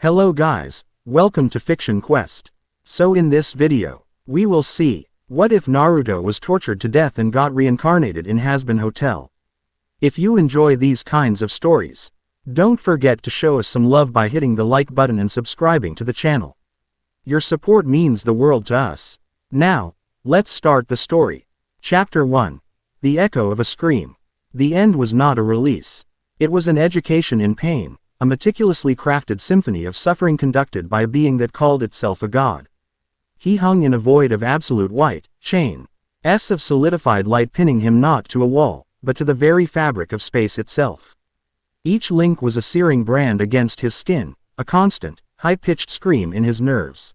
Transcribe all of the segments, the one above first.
Hello guys, welcome to Fiction Quest. So in this video, we will see, what if Naruto was tortured to death and got reincarnated in Hazbin Hotel? If you enjoy these kinds of stories, don't forget to show us some love by hitting the like button and subscribing to the channel. Your support means the world to us. Now, let's start the story. Chapter 1. The Echo of a Scream. The end was not a release. It was an education in pain, a meticulously crafted symphony of suffering conducted by a being that called itself a god. He hung in a void of absolute white, chains of solidified light pinning him not to a wall, but to the very fabric of space itself. Each link was a searing brand against his skin, a constant, high-pitched scream in his nerves.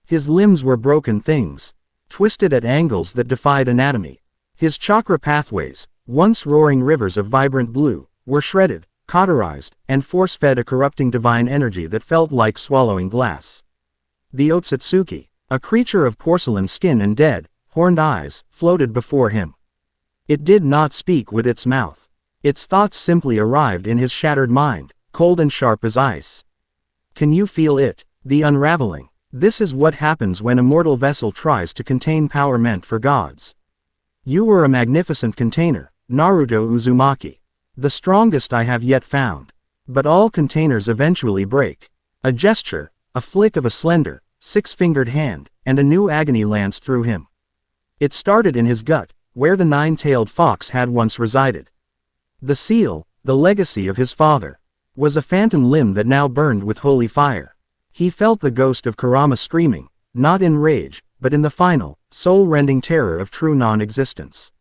His limbs were broken things, twisted at angles that defied anatomy. His chakra pathways, once roaring rivers of vibrant blue, were shredded, cauterized, and force-fed a corrupting divine energy that felt like swallowing glass. The Otsutsuki, a creature of porcelain skin and dead, horned eyes, floated before him. It did not speak with its mouth. Its thoughts simply arrived in his shattered mind, cold and sharp as ice. Can you feel it? The unraveling. This is what happens when a mortal vessel tries to contain power meant for gods. You were a magnificent container, Naruto Uzumaki. The strongest I have yet found. But all containers eventually break. A gesture, a flick of a slender, six-fingered hand, and a new agony lanced through him. It started in his gut, where the nine-tailed fox had once resided. The seal, the legacy of his father, was a phantom limb that now burned with holy fire. He felt the ghost of Kurama screaming, not in rage, but in the final, soul-rending terror of true non-existence.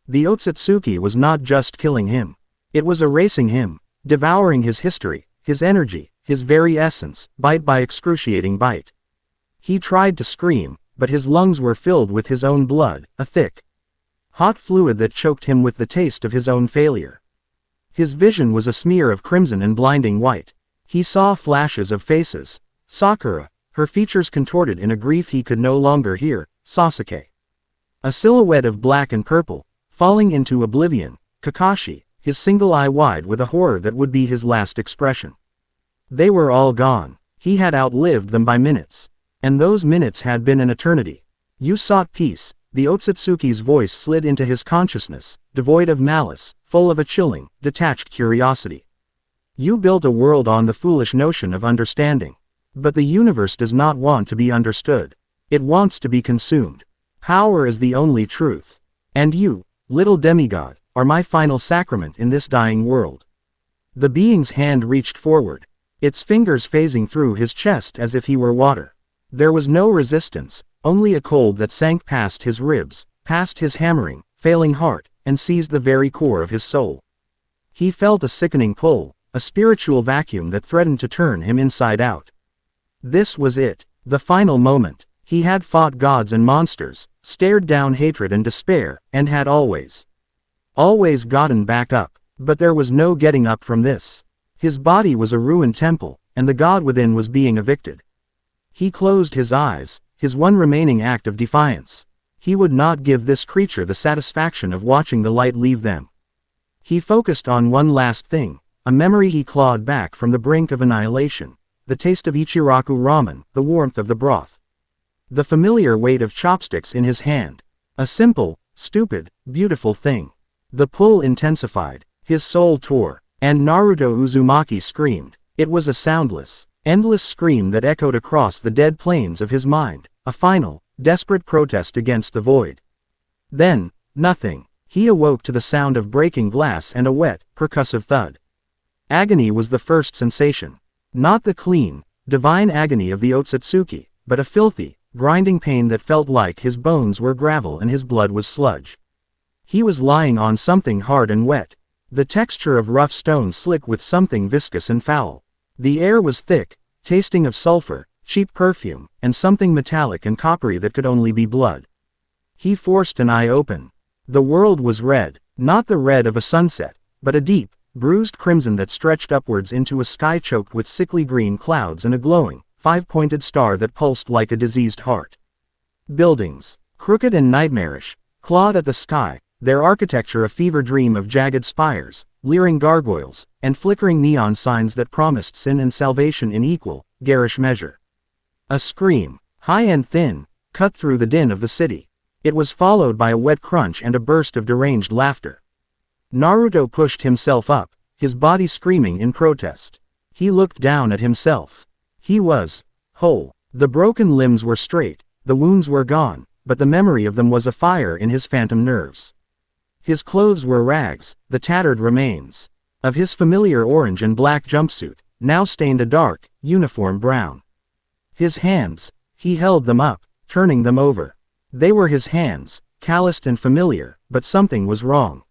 The Otsutsuki was not just killing him. It was erasing him, devouring his history, his energy, his very essence, bite by excruciating bite. He tried to scream, but his lungs were filled with his own blood, a thick, hot fluid that choked him with the taste of his own failure. His vision was a smear of crimson and blinding white. He saw flashes of faces. Sakura, her features contorted in a grief he could no longer hear, Sasuke. A silhouette of black and purple, falling into oblivion, Kakashi, his single eye wide with a horror that would be his last expression. They were all gone. He had outlived them by minutes. And those minutes had been an eternity. You sought peace. The Otsutsuki's voice slid into his consciousness, devoid of malice, full of a chilling, detached curiosity. You built a world on the foolish notion of understanding. But the universe does not want to be understood. It wants to be consumed. Power is the only truth. And you, little demigod, are my final sacrament in this dying world. The being's hand reached forward, its fingers phasing through his chest as if he were water. There was no resistance, only a cold that sank past his ribs, past his hammering, failing heart, and seized the very core of his soul. He felt a sickening pull, a spiritual vacuum that threatened to turn him inside out. This was it, the final moment. He had fought gods and monsters, stared down hatred and despair, and had always gotten back up. But there was no getting up from this. His body was a ruined temple, and the god within was being evicted. He closed his eyes, his one remaining act of defiance. He would not give this creature the satisfaction of watching the light leave them. He focused on one last thing, a memory he clawed back from the brink of annihilation, the taste of Ichiraku ramen, the warmth of the broth. The familiar weight of chopsticks in his hand. A simple, stupid, beautiful thing. The pull intensified, his soul tore, and Naruto Uzumaki screamed. It was a soundless, endless scream that echoed across the dead plains of his mind, a final, desperate protest against the void. Then, nothing. He awoke to the sound of breaking glass and a wet, percussive thud. Agony was the first sensation. Not the clean, divine agony of the Otsutsuki, but a filthy, grinding pain that felt like his bones were gravel and his blood was sludge. He was lying on something hard and wet. The texture of rough stone slick with something viscous and foul. The air was thick, tasting of sulfur, cheap perfume, and something metallic and coppery that could only be blood. He forced an eye open. The world was red, not the red of a sunset, but a deep, bruised crimson that stretched upwards into a sky choked with sickly green clouds and a glowing, five-pointed star that pulsed like a diseased heart. Buildings, crooked and nightmarish, clawed at the sky, their architecture a fever dream of jagged spires, leering gargoyles, and flickering neon signs that promised sin and salvation in equal, garish measure. A scream, high and thin, cut through the din of the city. It was followed by a wet crunch and a burst of deranged laughter. Naruto pushed himself up, his body screaming in protest. He looked down at himself. He was whole. The broken limbs were straight, the wounds were gone, but the memory of them was afire in his phantom nerves. His clothes were rags, the tattered remains of his familiar orange and black jumpsuit, now stained a dark, uniform brown. His hands, he held them up, turning them over. They were his hands, calloused and familiar, but something was wrong.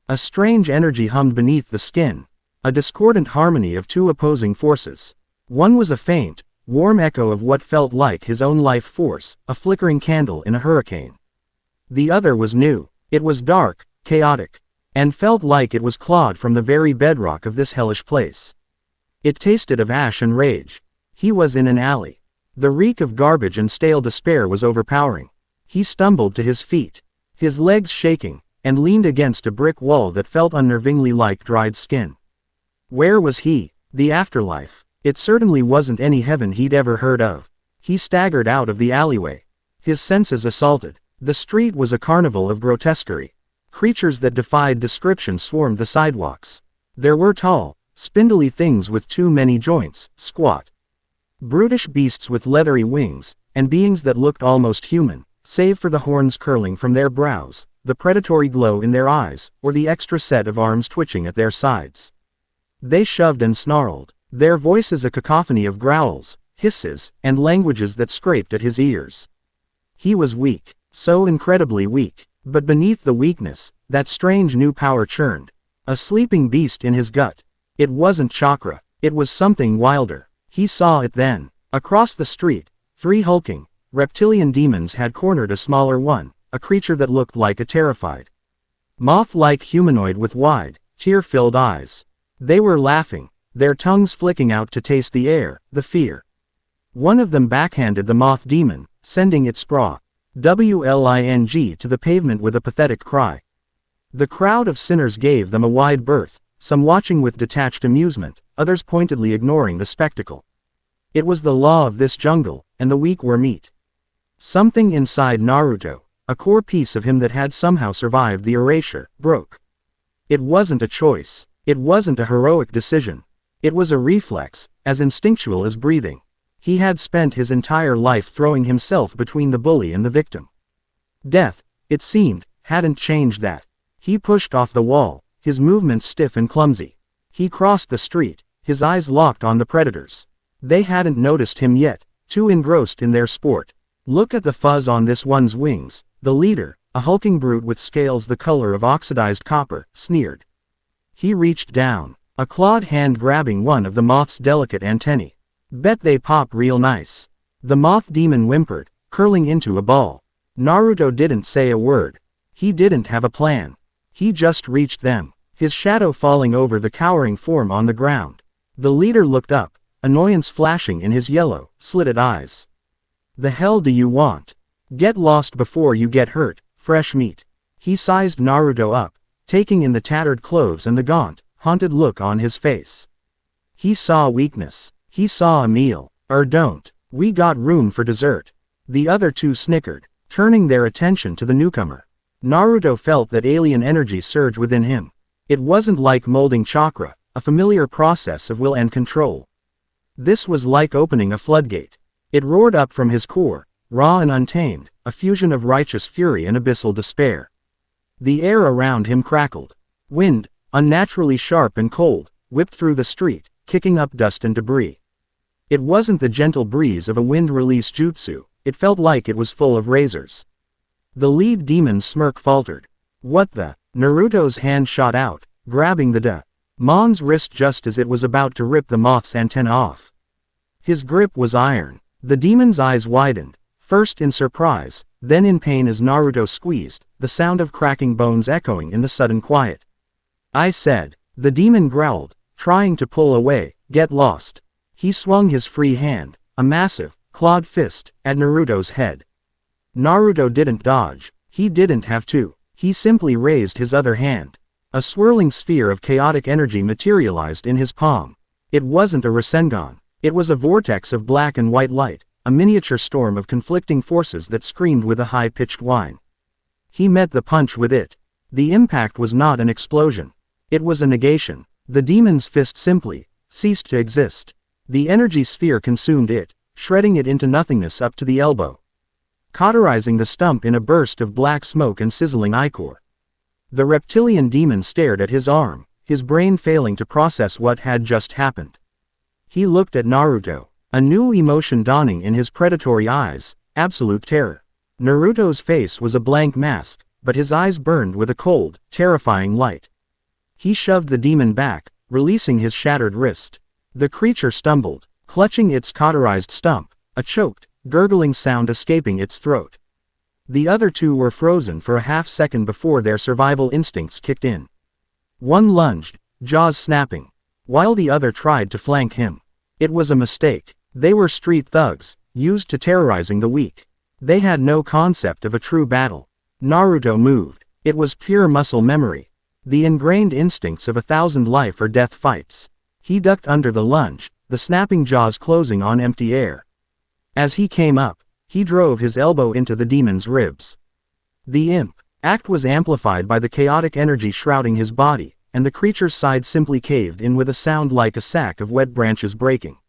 A strange energy hummed beneath the skin, a discordant harmony of two opposing forces. One was a faint, warm echo of what felt like his own life force, a flickering candle in a hurricane. The other was new. It was dark, chaotic, and felt like it was clawed from the very bedrock of this hellish place. It tasted of ash and rage. He was in an alley. The reek of garbage and stale despair was overpowering. He stumbled to his feet, his legs shaking, and leaned against a brick wall that felt unnervingly like dried skin. Where was he? The afterlife. It certainly wasn't any heaven he'd ever heard of. He staggered out of the alleyway, his senses assaulted. The street was a carnival of grotesquerie. Creatures that defied description swarmed the sidewalks. There were tall, spindly things with too many joints, squat, brutish beasts with leathery wings, and beings that looked almost human, save for the horns curling from their brows, the predatory glow in their eyes, or the extra set of arms twitching at their sides. They shoved and snarled, their voices a cacophony of growls, hisses, and languages that scraped at his ears. He was weak, so incredibly weak, but beneath the weakness, that strange new power churned. A sleeping beast in his gut. It wasn't chakra, it was something wilder. He saw it then. Across the street, 3 hulking, reptilian demons had cornered a smaller one, a creature that looked like a terrified, moth-like humanoid with wide, tear-filled eyes. They were laughing, their tongues flicking out to taste the air, the fear. One of them backhanded the moth demon, sending its spraw, WLING, to the pavement with a pathetic cry. The crowd of sinners gave them a wide berth, some watching with detached amusement, others pointedly ignoring the spectacle. It was the law of this jungle, and the weak were meat. Something inside Naruto, a core piece of him that had somehow survived the erasure, broke. It wasn't a choice. It wasn't a heroic decision. It was a reflex, as instinctual as breathing. He had spent his entire life throwing himself between the bully and the victim. Death, it seemed, hadn't changed that. He pushed off the wall, his movements stiff and clumsy. He crossed the street, his eyes locked on the predators. They hadn't noticed him yet, too engrossed in their sport. Look at the fuzz on this one's wings. The leader, a hulking brute with scales the color of oxidized copper, sneered. He reached down, a clawed hand grabbing one of the moth's delicate antennae. Bet they pop real nice. The moth demon whimpered, curling into a ball. Naruto didn't say a word. He didn't have a plan. He just reached them, his shadow falling over the cowering form on the ground. The leader looked up, annoyance flashing in his yellow, slitted eyes. The hell do you want? Get lost before you get hurt, fresh meat. He sized Naruto up, taking in the tattered clothes and the gaunt, haunted look on his face. He saw weakness. He saw a meal. Don't. We got room for dessert. The other two snickered, turning their attention to the newcomer. Naruto felt that alien energy surge within him. It wasn't like molding chakra, a familiar process of will and control. This was like opening a floodgate. It roared up from his core, raw and untamed, a fusion of righteous fury and abyssal despair. The air around him crackled. Wind, unnaturally sharp and cold, whipped through the street, kicking up dust and debris. It wasn't the gentle breeze of a wind-release jutsu, it felt like it was full of razors. The lead demon's smirk faltered. What the? Naruto's hand shot out, grabbing the demon's wrist just as it was about to rip the moth's antenna off. His grip was iron. The demon's eyes widened, first in surprise, then in pain as Naruto squeezed, the sound of cracking bones echoing in the sudden quiet. I said. The demon growled, trying to pull away. Get lost. He swung his free hand, a massive, clawed fist, at Naruto's head. Naruto didn't dodge. He didn't have to. He simply raised his other hand. A swirling sphere of chaotic energy materialized in his palm. It wasn't a Rasengan. It was a vortex of black and white light, a miniature storm of conflicting forces that screamed with a high-pitched whine. He met the punch with it. The impact was not an explosion. It was a negation. The demon's fist simply ceased to exist. The energy sphere consumed it, shredding it into nothingness up to the elbow, cauterizing the stump in a burst of black smoke and sizzling ichor. The reptilian demon stared at his arm, his brain failing to process what had just happened. He looked at Naruto, a new emotion dawning in his predatory eyes, absolute terror. Naruto's face was a blank mask, but his eyes burned with a cold, terrifying light. He shoved the demon back, releasing his shattered wrist. The creature stumbled, clutching its cauterized stump, a choked, gurgling sound escaping its throat. The other two were frozen for a half-second before their survival instincts kicked in. One lunged, jaws snapping, while the other tried to flank him. It was a mistake. They were street thugs, used to terrorizing the weak. They had no concept of a true battle. Naruto moved. It was pure muscle memory. The ingrained instincts of 1,000 life or death fights. He ducked under the lunge, the snapping jaws closing on empty air. As he came up, he drove his elbow into the demon's ribs. The imp act was amplified by the chaotic energy shrouding his body, and the creature's side simply caved in with a sound like a sack of wet branches breaking.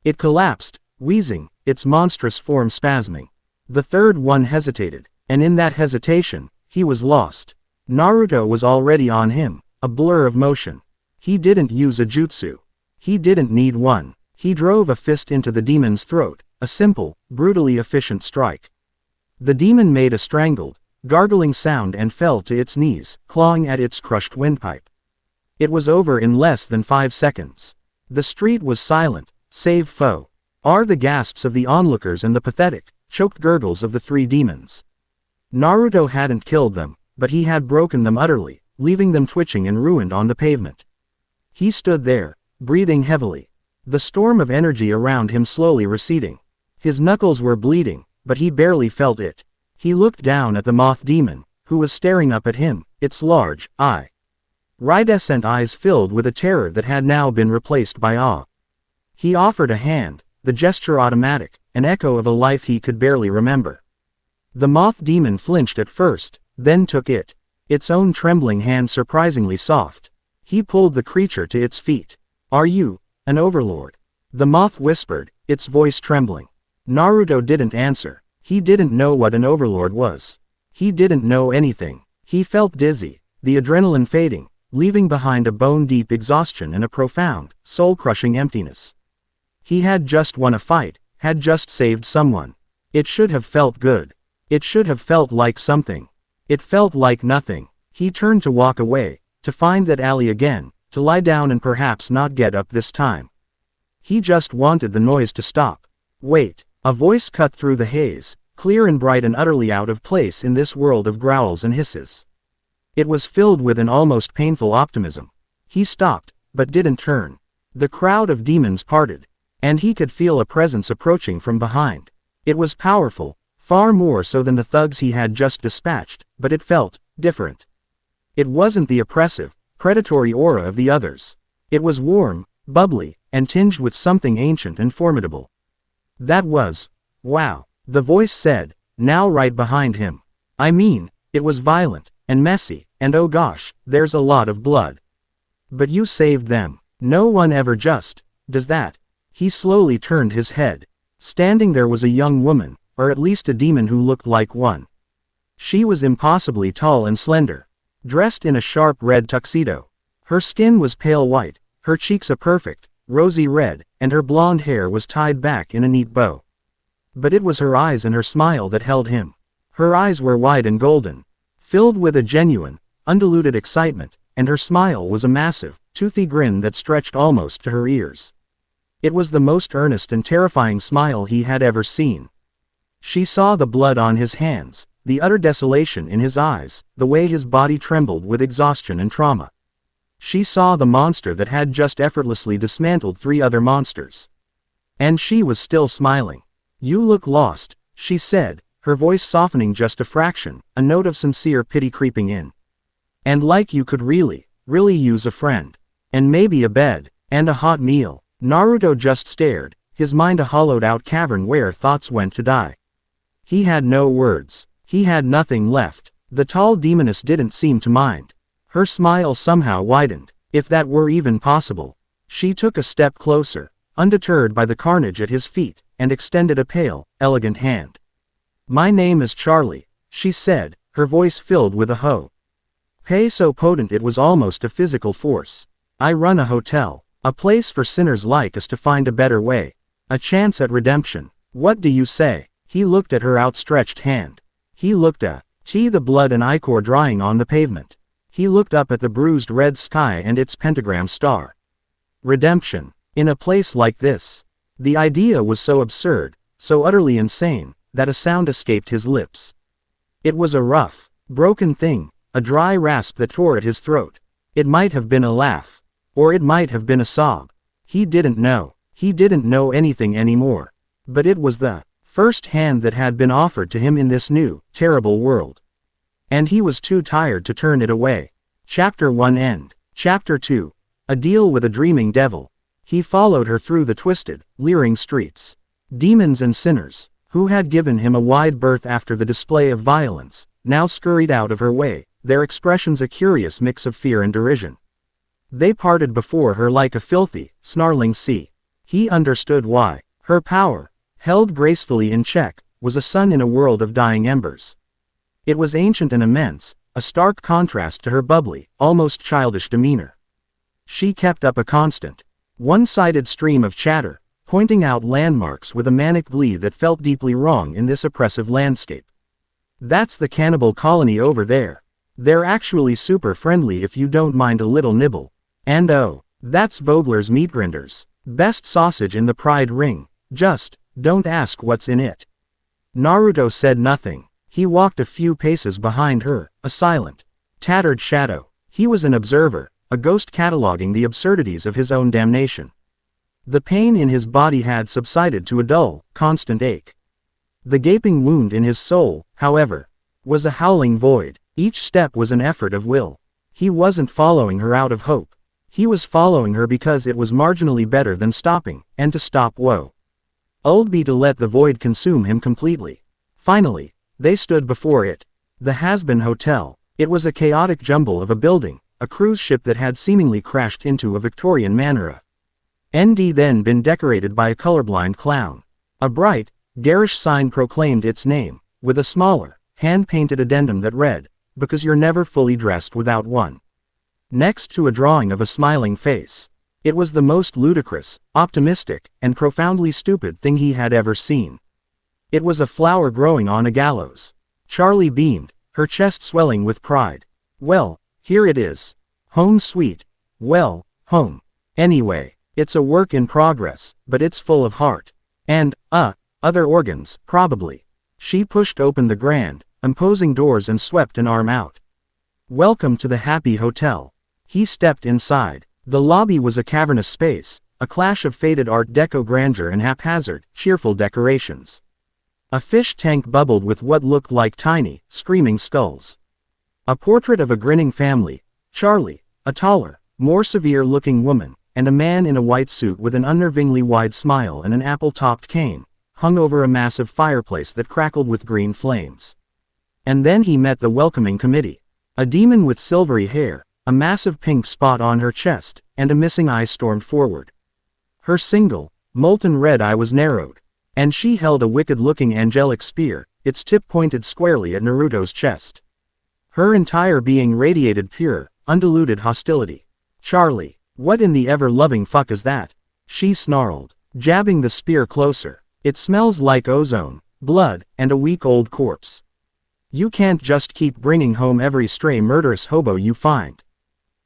It collapsed, wheezing, its monstrous form spasming. The third one hesitated, and in that hesitation, he was lost. Naruto was already on him, a blur of motion. He didn't use a jutsu. He didn't need one. He drove a fist into the demon's throat, a simple, brutally efficient strike. The demon made a strangled, gargling sound and fell to its knees, clawing at its crushed windpipe. It was over in less than 5 seconds. The street was silent, save the gasps of the onlookers and the pathetic, choked gurgles of the 3 demons. Naruto hadn't killed them, but he had broken them utterly, leaving them twitching and ruined on the pavement. He stood there, breathing heavily, the storm of energy around him slowly receding. His knuckles were bleeding, but he barely felt it. He looked down at the moth demon, who was staring up at him, its large, iridescent eyes filled with a terror that had now been replaced by awe. He offered a hand, the gesture automatic, an echo of a life he could barely remember. The moth demon flinched at first, then took it, its own trembling hand surprisingly soft. He pulled the creature to its feet. "Are you an overlord?" The moth whispered, its voice trembling. Naruto didn't answer. He didn't know what an overlord was. He didn't know anything. He felt dizzy, the adrenaline fading, leaving behind a bone-deep exhaustion and a profound, soul-crushing emptiness. He had just won a fight, had just saved someone. It should have felt good. It should have felt like something. It felt like nothing. He turned to walk away, to find that alley again, to lie down and perhaps not get up this time. He just wanted the noise to stop. Wait. A voice cut through the haze, clear and bright and utterly out of place in this world of growls and hisses. It was filled with an almost painful optimism. He stopped, but didn't turn. The crowd of demons parted, and he could feel a presence approaching from behind. It was powerful, far more so than the thugs he had just dispatched, but it felt different. It wasn't the oppressive, predatory aura of the others. It was warm, bubbly, and tinged with something ancient and formidable. That was, wow, the voice said, now right behind him. I mean, it was violent, and messy, and oh gosh, there's a lot of blood. But you saved them. No one ever just does that. He slowly turned his head. Standing there was a young woman, or at least a demon who looked like one. She was impossibly tall and slender, dressed in a sharp red tuxedo. Her skin was pale white, her cheeks a perfect, rosy red, and her blonde hair was tied back in a neat bow. But it was her eyes and her smile that held him. Her eyes were wide and golden, filled with a genuine, undiluted excitement, and her smile was a massive, toothy grin that stretched almost to her ears. It was the most earnest and terrifying smile he had ever seen. She saw the blood on his hands, the utter desolation in his eyes, the way his body trembled with exhaustion and trauma. She saw the monster that had just effortlessly dismantled 3 other monsters. And she was still smiling. "You look lost," she said, her voice softening just a fraction, a note of sincere pity creeping in. And like you could really use a friend. And maybe a bed. And a hot meal. Naruto just stared, his mind a hollowed-out cavern where thoughts went to die. He had no words. He had nothing left. The tall demoness didn't seem to mind. Her smile somehow widened, if that were even possible. She took a step closer, undeterred by the carnage at his feet, and extended a pale, elegant hand. "My name is Charlie," she said, her voice filled with a pay so potent it was almost a physical force. "I run a hotel, a place for sinners like us to find a better way, a chance at redemption. What do you say?" He looked at her outstretched hand. He looked at the blood and ichor drying on the pavement. He looked up at the bruised red sky and its pentagram star. Redemption. In a place like this. The idea was so absurd, so utterly insane, that a sound escaped his lips. It was a rough, broken thing, a dry rasp that tore at his throat. It might have been a laugh. Or it might have been a sob. He didn't know. He didn't know anything anymore. But it was the first hand that had been offered to him in this new, terrible world. And he was too tired to turn it away. Chapter 1 End. Chapter 2. A Deal with a Dreaming Devil. He followed her through the twisted, leering streets. Demons and sinners, who had given him a wide berth after the display of violence, now scurried out of her way, their expressions a curious mix of fear and derision. They parted before her like a filthy, snarling sea. He understood why. Her power, held gracefully in check, was a sun in a world of dying embers. It was ancient and immense, a stark contrast to her bubbly, almost childish demeanor. She kept up a constant, one-sided stream of chatter, pointing out landmarks with a manic glee that felt deeply wrong in this oppressive landscape. "That's the cannibal colony over there. They're actually super friendly if you don't mind a little nibble. And oh, that's Vogler's Meat Grinders. Best sausage in the Pride Ring. Just, don't ask what's in it." Naruto said nothing. He walked a few paces behind her, a silent, tattered shadow. He was an observer, a ghost cataloging the absurdities of his own damnation. The pain in his body had subsided to a dull, constant ache. The gaping wound in his soul, however, was a howling void. Each step was an effort of will. He wasn't following her out of hope. He was following her because it was marginally better than stopping, and to stop would be to let the void consume him completely. Finally, they stood before it. The Hazbin Hotel. It was a chaotic jumble of a building, a cruise ship that had seemingly crashed into a Victorian manor. Then been decorated by a colorblind clown. A bright, garish sign proclaimed its name, with a smaller, hand-painted addendum that read, "Because you're never fully dressed without one." Next to a drawing of a smiling face. It was the most ludicrous, optimistic, and profoundly stupid thing he had ever seen. It was a flower growing on a gallows. Charlie beamed, her chest swelling with pride. "Well, here it is. Home sweet. Well, home. Anyway, it's a work in progress, but it's full of heart. And, other organs, probably." She pushed open the grand, imposing doors and swept an arm out. "Welcome to the Happy Hotel." He stepped inside. The lobby was a cavernous space, a clash of faded Art Deco grandeur and haphazard, cheerful decorations. A fish tank bubbled with what looked like tiny, screaming skulls. A portrait of a grinning family, Charlie, a taller, more severe-looking woman, and a man in a white suit with an unnervingly wide smile and an apple-topped cane, hung over a massive fireplace that crackled with green flames. And then he met the welcoming committee. A demon with silvery hair, a massive pink spot on her chest, and a missing eye stormed forward. Her single, molten red eye was narrowed, and she held a wicked-looking angelic spear, its tip pointed squarely at Naruto's chest. Her entire being radiated pure, undiluted hostility. "Charlie, what in the ever-loving fuck is that?" she snarled, jabbing the spear closer. "It smells like ozone, blood, and a week-old corpse. You can't just keep bringing home every stray murderous hobo you find.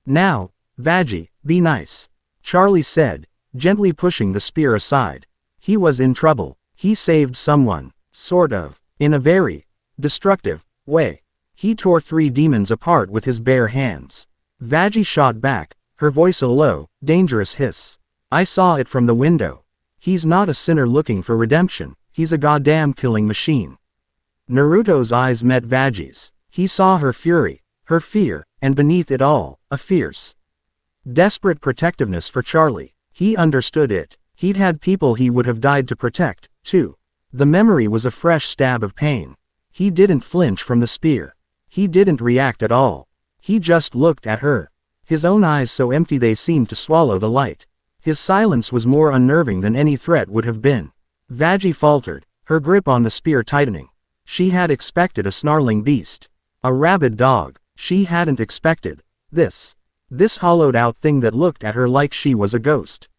Now, Vaggie, be nice," Charlie said, gently pushing the spear aside. He was in trouble. He saved someone, sort of, in a very destructive way. He tore 3 demons apart with his bare hands. Vaggie shot back, her voice a low, dangerous hiss. "I saw it from the window. He's not a sinner looking for redemption, he's a goddamn killing machine." Naruto's eyes met Vaggie's. He saw her fury, her fear, and beneath it all, a fierce, desperate protectiveness for Charlie. He understood it. He'd had people he would have died to protect, too. The memory was a fresh stab of pain. He didn't flinch from the spear. He didn't react at all. He just looked at her. His own eyes so empty they seemed to swallow the light. His silence was more unnerving than any threat would have been. Vagi faltered, her grip on the spear tightening. She had expected a snarling beast. A rabid dog. She hadn't expected this. This hollowed-out thing that looked at her like she was a ghost.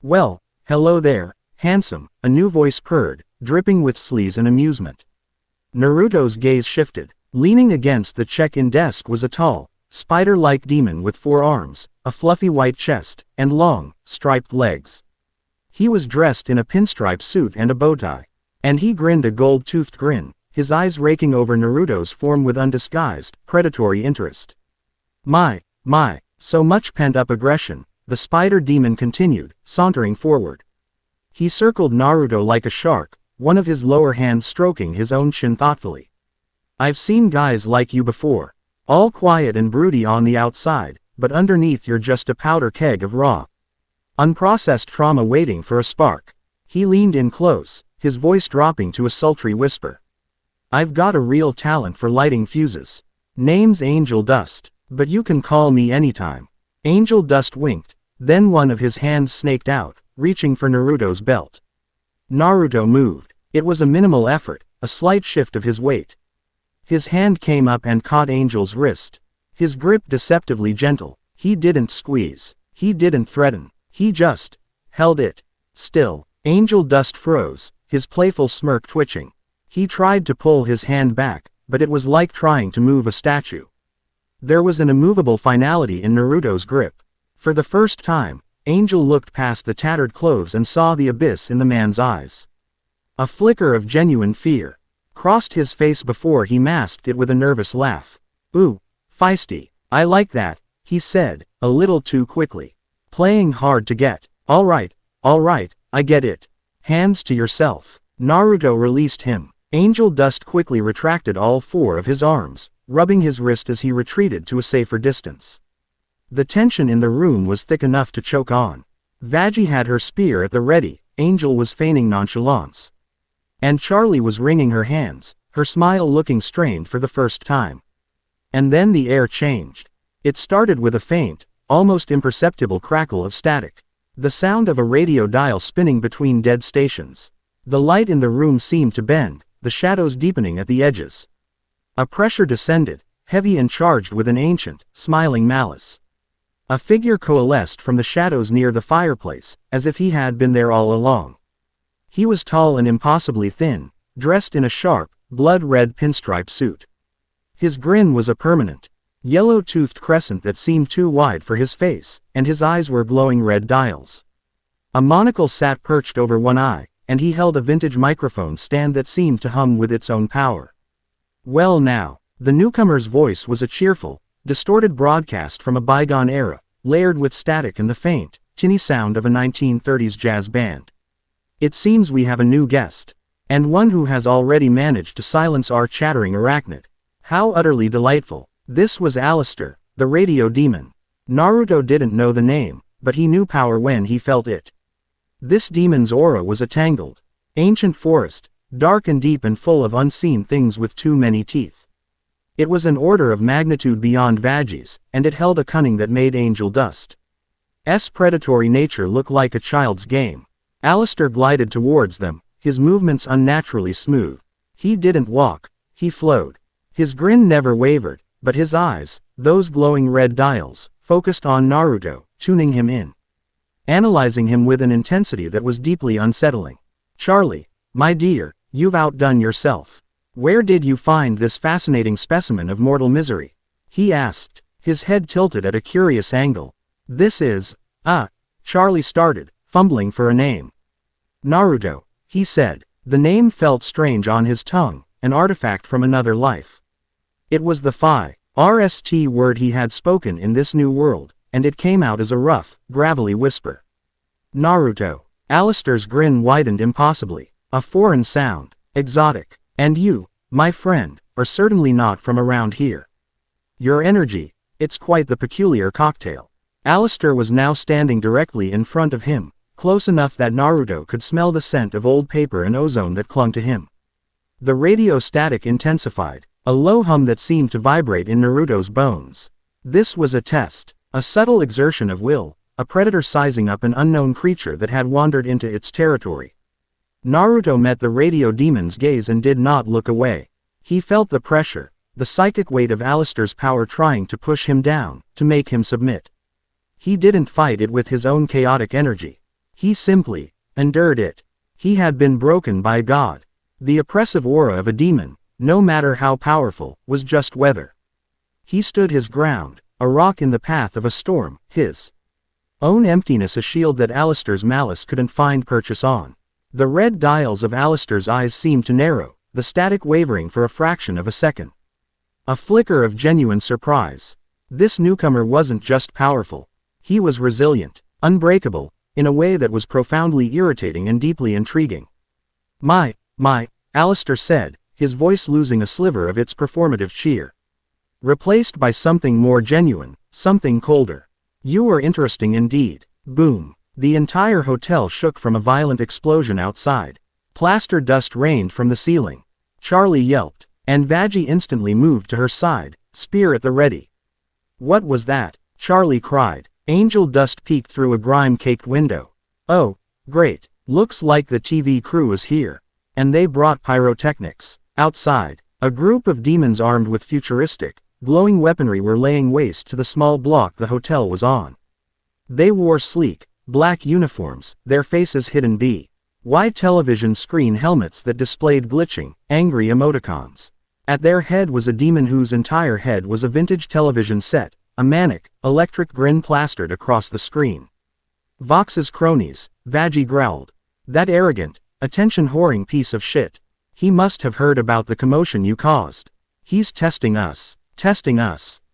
"Well, hello there, handsome," a new voice purred, dripping with sleaze and amusement. Naruto's gaze shifted. Leaning against the check-in desk was a tall, spider-like demon with 4 arms, a fluffy white chest, and long, striped legs. He was dressed in a pinstripe suit and a bow tie. And he grinned a gold-toothed grin, his eyes raking over Naruto's form with undisguised, predatory interest. My, so much pent-up aggression, the spider demon continued, sauntering forward. He circled Naruto like a shark, one of his lower hands stroking his own chin thoughtfully. "I've seen guys like you before. All quiet and broody on the outside, but underneath you're just a powder keg of raw, unprocessed trauma waiting for a spark." He leaned in close, his voice dropping to a sultry whisper. "I've got a real talent for lighting fuses. Name's Angel Dust, but you can call me anytime." Angel Dust winked, then one of his hands snaked out, reaching for Naruto's belt. Naruto moved. It was a minimal effort, a slight shift of his weight. His hand came up and caught Angel's wrist. His grip deceptively gentle. He didn't squeeze. He didn't threaten. He just held it. Still. Angel Dust froze, his playful smirk twitching. He tried to pull his hand back, but it was like trying to move a statue. There was an immovable finality in Naruto's grip. For the first time, Angel looked past the tattered clothes and saw the abyss in the man's eyes. A flicker of genuine fear crossed his face before he masked it with a nervous laugh. "Ooh, feisty. I like that," he said, a little too quickly. "Playing hard to get. All right, I get it. Hands to yourself." Naruto released him. Angel Dust quickly retracted all 4 of his arms, rubbing his wrist as he retreated to a safer distance. The tension in the room was thick enough to choke on. Vagi had her spear at the ready, Angel was feigning nonchalance. And Charlie was wringing her hands, her smile looking strained for the first time. And then the air changed. It started with a faint, almost imperceptible crackle of static. The sound of a radio dial spinning between dead stations. The light in the room seemed to bend, the shadows deepening at the edges. A pressure descended, heavy and charged with an ancient, smiling malice. A figure coalesced from the shadows near the fireplace, as if he had been there all along. He was tall and impossibly thin, dressed in a sharp, blood-red pinstripe suit. His grin was a permanent, yellow-toothed crescent that seemed too wide for his face, and his eyes were glowing red dials. A monocle sat perched over one eye, and he held a vintage microphone stand that seemed to hum with its own power. "Well now," the newcomer's voice was a cheerful, distorted broadcast from a bygone era, layered with static and the faint, tinny sound of a 1930s jazz band. "It seems we have a new guest. And one who has already managed to silence our chattering arachnid. How utterly delightful." This was Alistair, the radio demon. Naruto didn't know the name, but he knew power when he felt it. This demon's aura was a tangled, ancient forest, dark and deep and full of unseen things with too many teeth. It was an order of magnitude beyond Vagi's, and it held a cunning that made Angel Dust's predatory nature look like a child's game. Alistair glided towards them, his movements unnaturally smooth. He didn't walk, he flowed. His grin never wavered, but his eyes, those glowing red dials, focused on Naruto, tuning him in. Analyzing him with an intensity that was deeply unsettling. "Charlie, my dear, you've outdone yourself. Where did you find this fascinating specimen of mortal misery?" he asked, his head tilted at a curious angle. "This is, Charlie started, fumbling for a name. "Naruto," he said. The name felt strange on his tongue, an artifact from another life. It was the first word he had spoken in this new world, and it came out as a rough, gravelly whisper. "Naruto." Alistair's grin widened impossibly. "A foreign sound. Exotic. And you, my friend, are certainly not from around here." Your energy, it's quite the peculiar cocktail. Alistair was now standing directly in front of him, close enough that Naruto could smell the scent of old paper and ozone that clung to him. The radio static intensified, a low hum that seemed to vibrate in Naruto's bones. This was a test, a subtle exertion of will, a predator sizing up an unknown creature that had wandered into its territory. Naruto met the radio demon's gaze and did not look away. He felt the pressure, the psychic weight of Alistair's power trying to push him down, to make him submit. He didn't fight it with his own chaotic energy. He simply endured it. He had been broken by God. The oppressive aura of a demon, no matter how powerful, was just weather. He stood his ground, a rock in the path of a storm, his own emptiness a shield that Alistair's malice couldn't find purchase on. The red dials of Alistair's eyes seemed to narrow, the static wavering for a fraction of a second. A flicker of genuine surprise. This newcomer wasn't just powerful. He was resilient, unbreakable, in a way that was profoundly irritating and deeply intriguing. My, Alistair said, his voice losing a sliver of its performative cheer. Replaced by something more genuine, something colder. You are interesting indeed. Boom. The entire hotel shook from a violent explosion outside. Plaster dust rained from the ceiling. Charlie yelped, and Vaggie instantly moved to her side, spear at the ready. What was that? Charlie cried. Angel dust peeked through a grime-caked window. Oh, great. Looks like the TV crew is here. And they brought pyrotechnics. Outside, a group of demons armed with futuristic, glowing weaponry were laying waste to the small block the hotel was on. They wore sleek, black uniforms, their faces hidden by television screen helmets that displayed glitching, angry emoticons. At their head was a demon whose entire head was a vintage television set, a manic, electric grin plastered across the screen. Vox's cronies, Vaggie growled. That arrogant, attention-whoring piece of shit. He must have heard about the commotion you caused. He's testing us.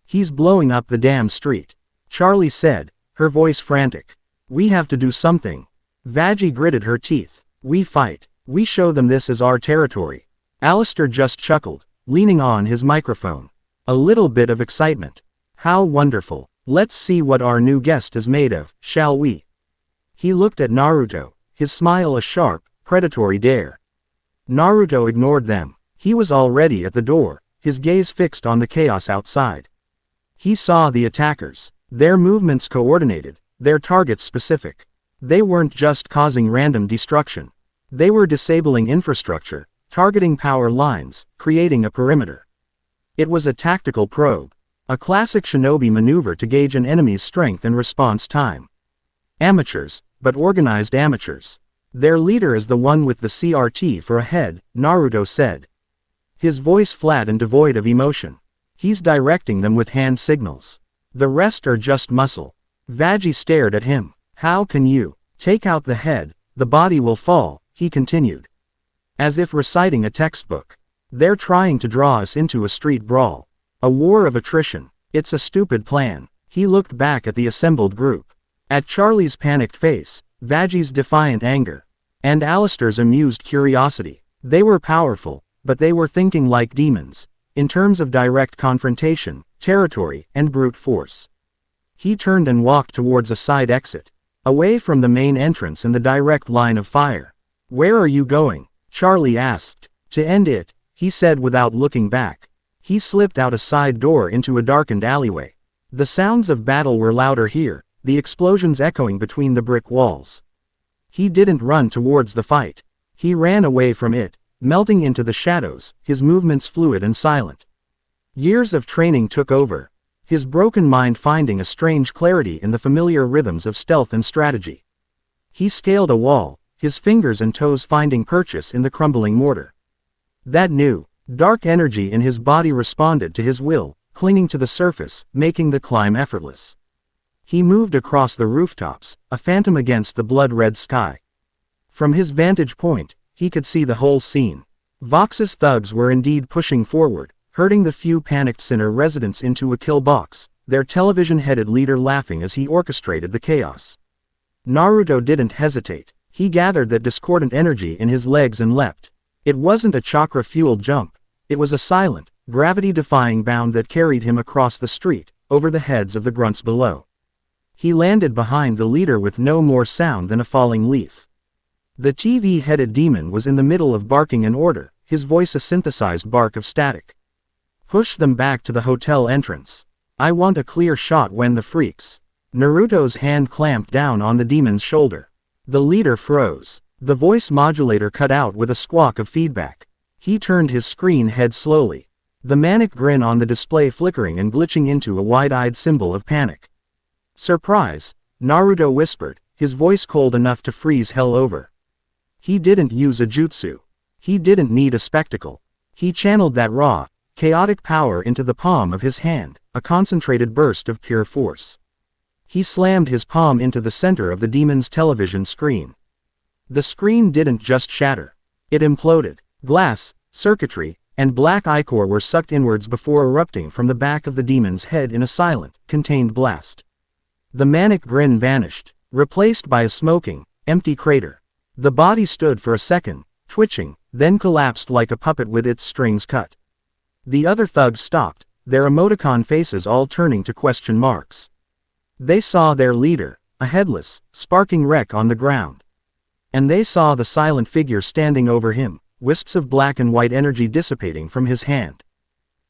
He's blowing up the damn street. Charlie said, her voice frantic. We have to do something. Vaggie gritted her teeth. We fight. We show them this is our territory. Alistair just chuckled, leaning on his microphone. A little bit of excitement. How wonderful. Let's see what our new guest is made of, shall we? He looked at Naruto, his smile a sharp, predatory dare. Naruto ignored them. He was already at the door, his gaze fixed on the chaos outside. He saw the attackers, their movements coordinated, their targets specific. They weren't just causing random destruction. They were disabling infrastructure, targeting power lines, creating a perimeter. It was a tactical probe. A classic shinobi maneuver to gauge an enemy's strength and response time. Amateurs, but organized amateurs. Their leader is the one with the CRT for a head, Naruto said. His voice flat and devoid of emotion. He's directing them with hand signals. The rest are just muscle. Vaggie stared at him. How can you take out the head? The body will fall, he continued. As if reciting a textbook. They're trying to draw us into a street brawl. A war of attrition. It's a stupid plan. He looked back at the assembled group. At Charlie's panicked face, Vaggie's defiant anger, and Alistair's amused curiosity. They were powerful, but they were thinking like demons, in terms of direct confrontation, territory, and brute force. He turned and walked towards a side exit, away from the main entrance and the direct line of fire. Where are you going? Charlie asked. To end it, he said without looking back. He slipped out a side door into a darkened alleyway. The sounds of battle were louder here, the explosions echoing between the brick walls. He didn't run towards the fight. He ran away from it, melting into the shadows, his movements fluid and silent. Years of training took over, his broken mind finding a strange clarity in the familiar rhythms of stealth and strategy. He scaled a wall, his fingers and toes finding purchase in the crumbling mortar. That new, dark energy in his body responded to his will, clinging to the surface, making the climb effortless. He moved across the rooftops, a phantom against the blood-red sky. From his vantage point, he could see the whole scene. Vox's thugs were indeed pushing forward, herding the few panicked Sinner residents into a kill box, their television-headed leader laughing as he orchestrated the chaos. Naruto didn't hesitate. He gathered that discordant energy in his legs and leapt. It wasn't a chakra-fueled jump. It was a silent, gravity-defying bound that carried him across the street, over the heads of the grunts below. He landed behind the leader with no more sound than a falling leaf. The TV-headed demon was in the middle of barking an order, his voice a synthesized bark of static. Push them back to the hotel entrance. I want a clear shot when the freaks. Naruto's hand clamped down on the demon's shoulder. The leader froze. The voice modulator cut out with a squawk of feedback. He turned his screen head slowly. The manic grin on the display flickering and glitching into a wide-eyed symbol of panic. Surprise, Naruto whispered, his voice cold enough to freeze hell over. He didn't use a jutsu. He didn't need a spectacle. He channeled that raw, chaotic power into the palm of his hand, a concentrated burst of pure force. He slammed his palm into the center of the demon's television screen. The screen didn't just shatter. It imploded. Glass, circuitry, and black ichor were sucked inwards before erupting from the back of the demon's head in a silent, contained blast. The manic grin vanished, replaced by a smoking, empty crater. The body stood for a second, twitching, then collapsed like a puppet with its strings cut. The other thugs stopped, their emoticon faces all turning to question marks. They saw their leader, a headless, sparking wreck on the ground. And they saw the silent figure standing over him, wisps of black and white energy dissipating from his hand.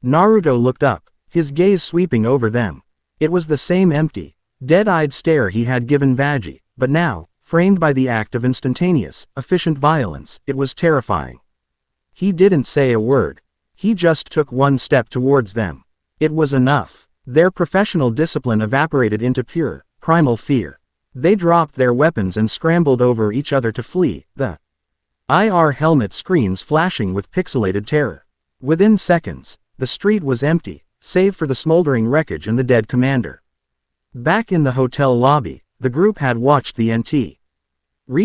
Naruto looked up, his gaze sweeping over them. It was the same empty, dead-eyed stare he had given Veggie, but now, framed by the act of instantaneous, efficient violence, it was terrifying. He didn't say a word. He just took one step towards them. It was enough. Their professional discipline evaporated into pure, primal fear. They dropped their weapons and scrambled over each other to flee, the IR helmet screens flashing with pixelated terror. Within seconds, the street was empty, save for the smoldering wreckage and the dead commander. Back in the hotel lobby, the group had watched the NT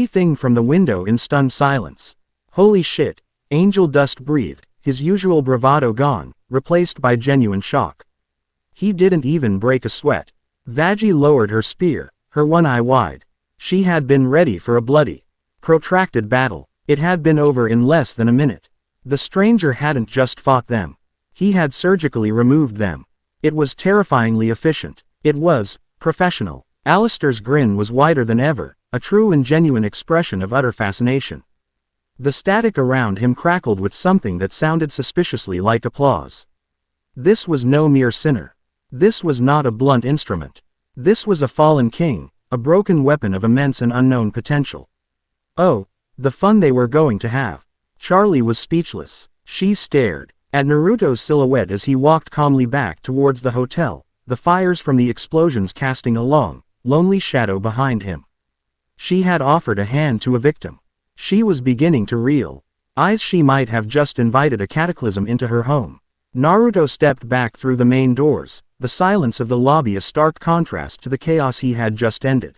thing from the window in stunned silence. Holy shit, Angel Dust breathed, his usual bravado gone, replaced by genuine shock. He didn't even break a sweat. Veggie lowered her spear, her one eye wide. She had been ready for a bloody, protracted battle. It had been over in less than a minute. The stranger hadn't just fought them. He had surgically removed them. It was terrifyingly efficient. It was professional. Alistair's grin was wider than ever, a true and genuine expression of utter fascination. The static around him crackled with something that sounded suspiciously like applause. This was no mere sinner. This was not a blunt instrument. This was a fallen king, a broken weapon of immense and unknown potential. Oh, the fun they were going to have. Charlie was speechless. She stared at Naruto's silhouette as he walked calmly back towards the hotel, the fires from the explosions casting a long, lonely shadow behind him. She had offered a hand to a victim. She was beginning to reel. Eyes she might have just invited a cataclysm into her home. Naruto stepped back through the main doors, the silence of the lobby a stark contrast to the chaos he had just ended.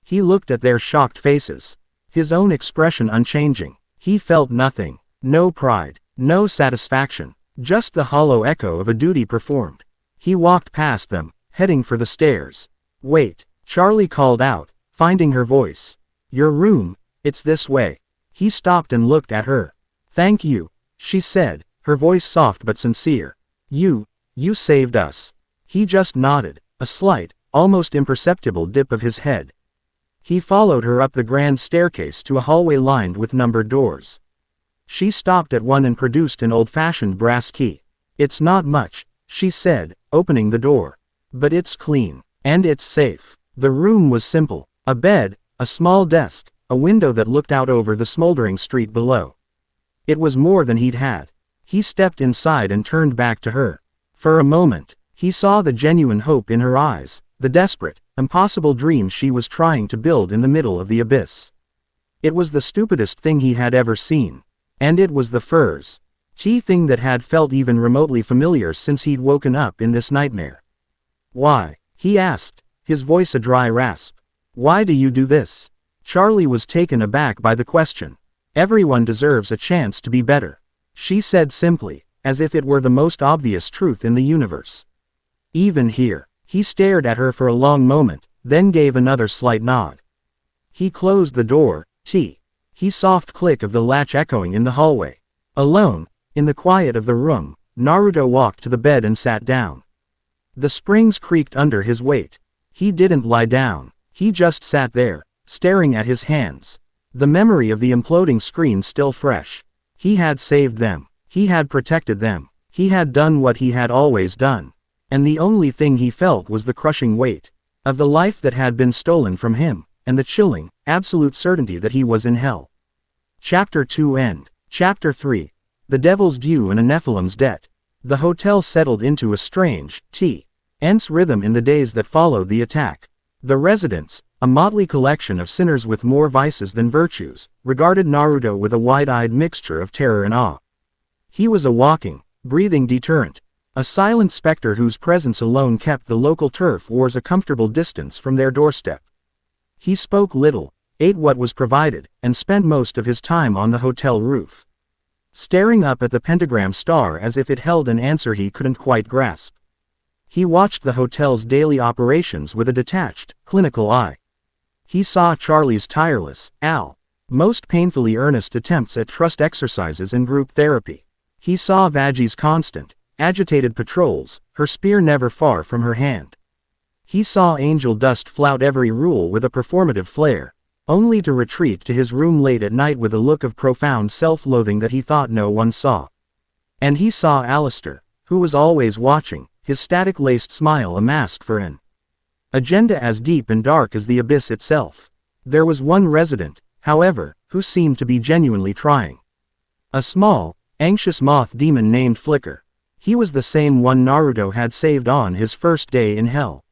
He looked at their shocked faces. His own expression unchanging. He felt nothing. No pride. No satisfaction. Just the hollow echo of a duty performed. He walked past them, heading for the stairs. Wait, Charlie called out, finding her voice. Your room, it's this way. He stopped and looked at her. Thank you, she said, her voice soft but sincere. You saved us. He just nodded, a slight, almost imperceptible dip of his head. He followed her up the grand staircase to a hallway lined with numbered doors. She stopped at one and produced an old-fashioned brass key. It's not much, she said, opening the door. But it's clean. And it's safe. The room was simple. A bed, a small desk, a window that looked out over the smoldering street below. It was more than he'd had. He stepped inside and turned back to her. For a moment, he saw the genuine hope in her eyes, the desperate, impossible dream she was trying to build in the middle of the abyss. It was the stupidest thing he had ever seen. And it was the first thing that had felt even remotely familiar since he'd woken up in this nightmare. Why? He asked, his voice a dry rasp. Why do you do this? Charlie was taken aback by the question. Everyone deserves a chance to be better, she said simply, as if it were the most obvious truth in the universe. Even here. He stared at her for a long moment, then gave another slight nod. He closed the door, he soft click of the latch echoing in the hallway. Alone, in the quiet of the room, Naruto walked to the bed and sat down. The springs creaked under his weight. He didn't lie down. He just sat there, staring at his hands. The memory of the imploding screen still fresh. He had saved them. He had protected them. He had done what he had always done. And the only thing he felt was the crushing weight of the life that had been stolen from him, and the chilling, absolute certainty that he was in hell. Chapter 2 End. Chapter 3. The Devil's Due and a Nephilim's Debt. The hotel settled into a strange, tense rhythm in the days that followed the attack. The residents, a motley collection of sinners with more vices than virtues, regarded Naruto with a wide-eyed mixture of terror and awe. He was a walking, breathing deterrent, a silent specter whose presence alone kept the local turf wars a comfortable distance from their doorstep. He spoke little, ate what was provided, and spent most of his time on the hotel roof, staring up at the pentagram star as if it held an answer he couldn't quite grasp. He watched the hotel's daily operations with a detached, clinical eye. He saw Charlie's tireless, most painfully earnest attempts at trust exercises and group therapy. He saw Vaji's constant, agitated patrols, her spear never far from her hand. He saw Angel Dust flout every rule with a performative flair, only to retreat to his room late at night with a look of profound self-loathing that he thought no one saw. And he saw Alistair, who was always watching, his static-laced smile a mask for an agenda as deep and dark as the abyss itself. There was one resident, however, who seemed to be genuinely trying. A small, anxious moth demon named Flicker. He was the same one Naruto had saved on his first day in hell.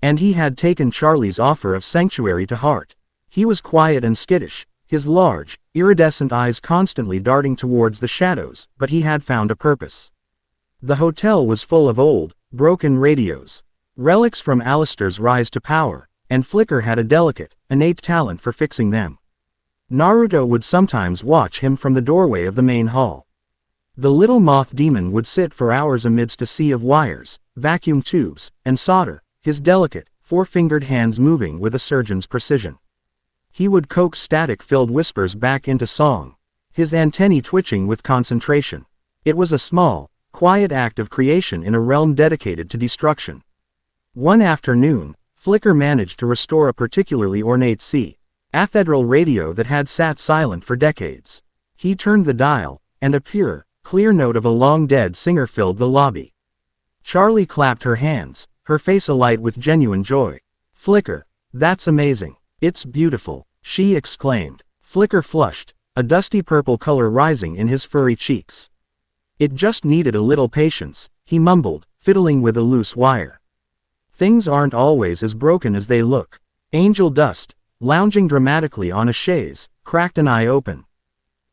And he had taken Charlie's offer of sanctuary to heart. He was quiet and skittish, his large, iridescent eyes constantly darting towards the shadows, but he had found a purpose. The hotel was full of old, broken radios, relics from Alistair's rise to power, and Flicker had a delicate, innate talent for fixing them. Naruto would sometimes watch him from the doorway of the main hall. The little moth demon would sit for hours amidst a sea of wires, vacuum tubes, and solder, his delicate, four-fingered hands moving with a surgeon's precision. He would coax static-filled whispers back into song, his antennae twitching with concentration. It was a small, quiet act of creation in a realm dedicated to destruction. One afternoon, Flicker managed to restore a particularly ornate cathedral radio that had sat silent for decades. He turned the dial, and a pure, clear note of a long-dead singer filled the lobby. Charlie clapped her hands, her face alight with genuine joy. "Flicker, that's amazing. It's beautiful," she exclaimed. Flicker flushed, a dusty purple color rising in his furry cheeks. "It just needed a little patience," he mumbled, fiddling with a loose wire. "Things aren't always as broken as they look." Angel Dust, lounging dramatically on a chaise, cracked an eye open.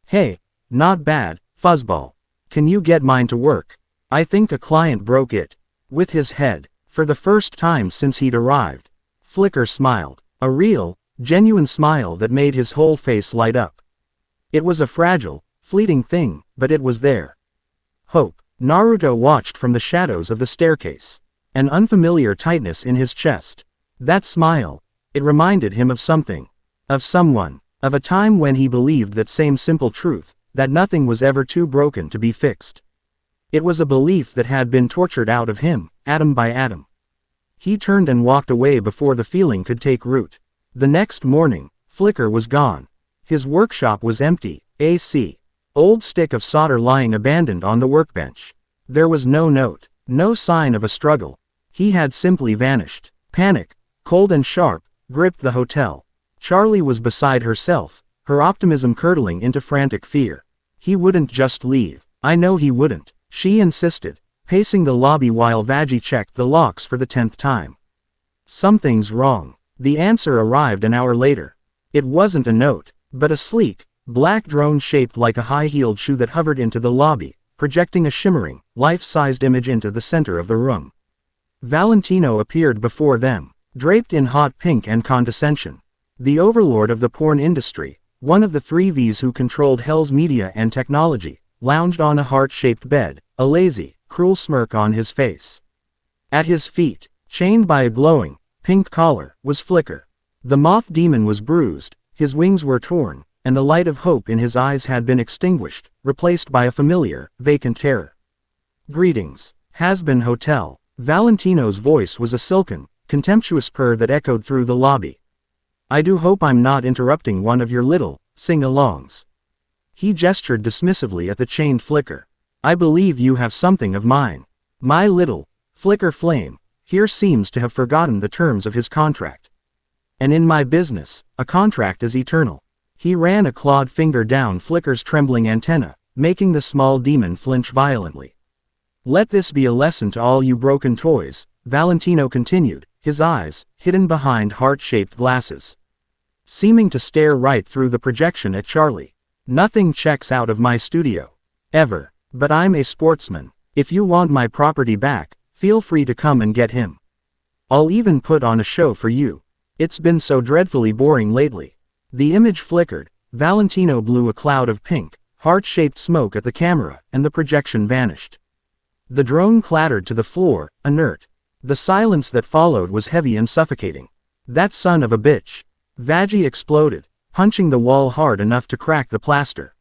"Hey, not bad, fuzzball. Can you get mine to work? I think a client broke it." With his head, for the first time since he'd arrived, Flicker smiled, a real, genuine smile that made his whole face light up. It was a fragile, fleeting thing, but it was there. Hope. Naruto watched from the shadows of the staircase. An unfamiliar tightness in his chest. That smile. It reminded him of something. Of someone. Of a time when he believed that same simple truth, that nothing was ever too broken to be fixed. It was a belief that had been tortured out of him, atom by atom. He turned and walked away before the feeling could take root. The next morning, Flicker was gone. His workshop was empty, AC. Old stick of solder lying abandoned on the workbench. There was no note, no sign of a struggle. He had simply vanished. Panic, cold and sharp, gripped the hotel. Charlie was beside herself, her optimism curdling into frantic fear. He wouldn't just leave. "I know he wouldn't," she insisted, pacing the lobby while Vaji checked the locks for the 10th time. "Something's wrong." The answer arrived an hour later. It wasn't a note, but a sleek, black drone shaped like a high-heeled shoe that hovered into the lobby, projecting a shimmering, life-sized image into the center of the room. Valentino appeared before them, draped in hot pink and condescension. The overlord of the porn industry, one of the three V's who controlled Hell's media and technology, lounged on a heart-shaped bed, a lazy, cruel smirk on his face. At his feet, chained by a glowing, pink collar, was Flicker. The moth demon was bruised, his wings were torn, and the light of hope in his eyes had been extinguished, replaced by a familiar, vacant terror. Greetings, Hazbin Hotel. Valentino's voice was a silken, contemptuous purr that echoed through the lobby. I do hope I'm not interrupting one of your little sing-alongs. He gestured dismissively at the chained flicker. I believe you have something of mine. My little flicker flame here seems to have forgotten the terms of his contract. And in my business, a contract is eternal. He ran a clawed finger down Flicker's trembling antenna, making the small demon flinch violently. Let this be a lesson to all you broken toys, Valentino continued, his eyes, hidden behind heart-shaped glasses, seeming to stare right through the projection at Charlie. Nothing checks out of my studio. Ever. But I'm a sportsman. If you want my property back, feel free to come and get him. I'll even put on a show for you. It's been so dreadfully boring lately. The image flickered. Valentino blew a cloud of pink, heart-shaped smoke at the camera, and the projection vanished. The drone clattered to the floor, inert. The silence that followed was heavy and suffocating. That son of a bitch. Vaggie exploded, punching the wall hard enough to crack the plaster.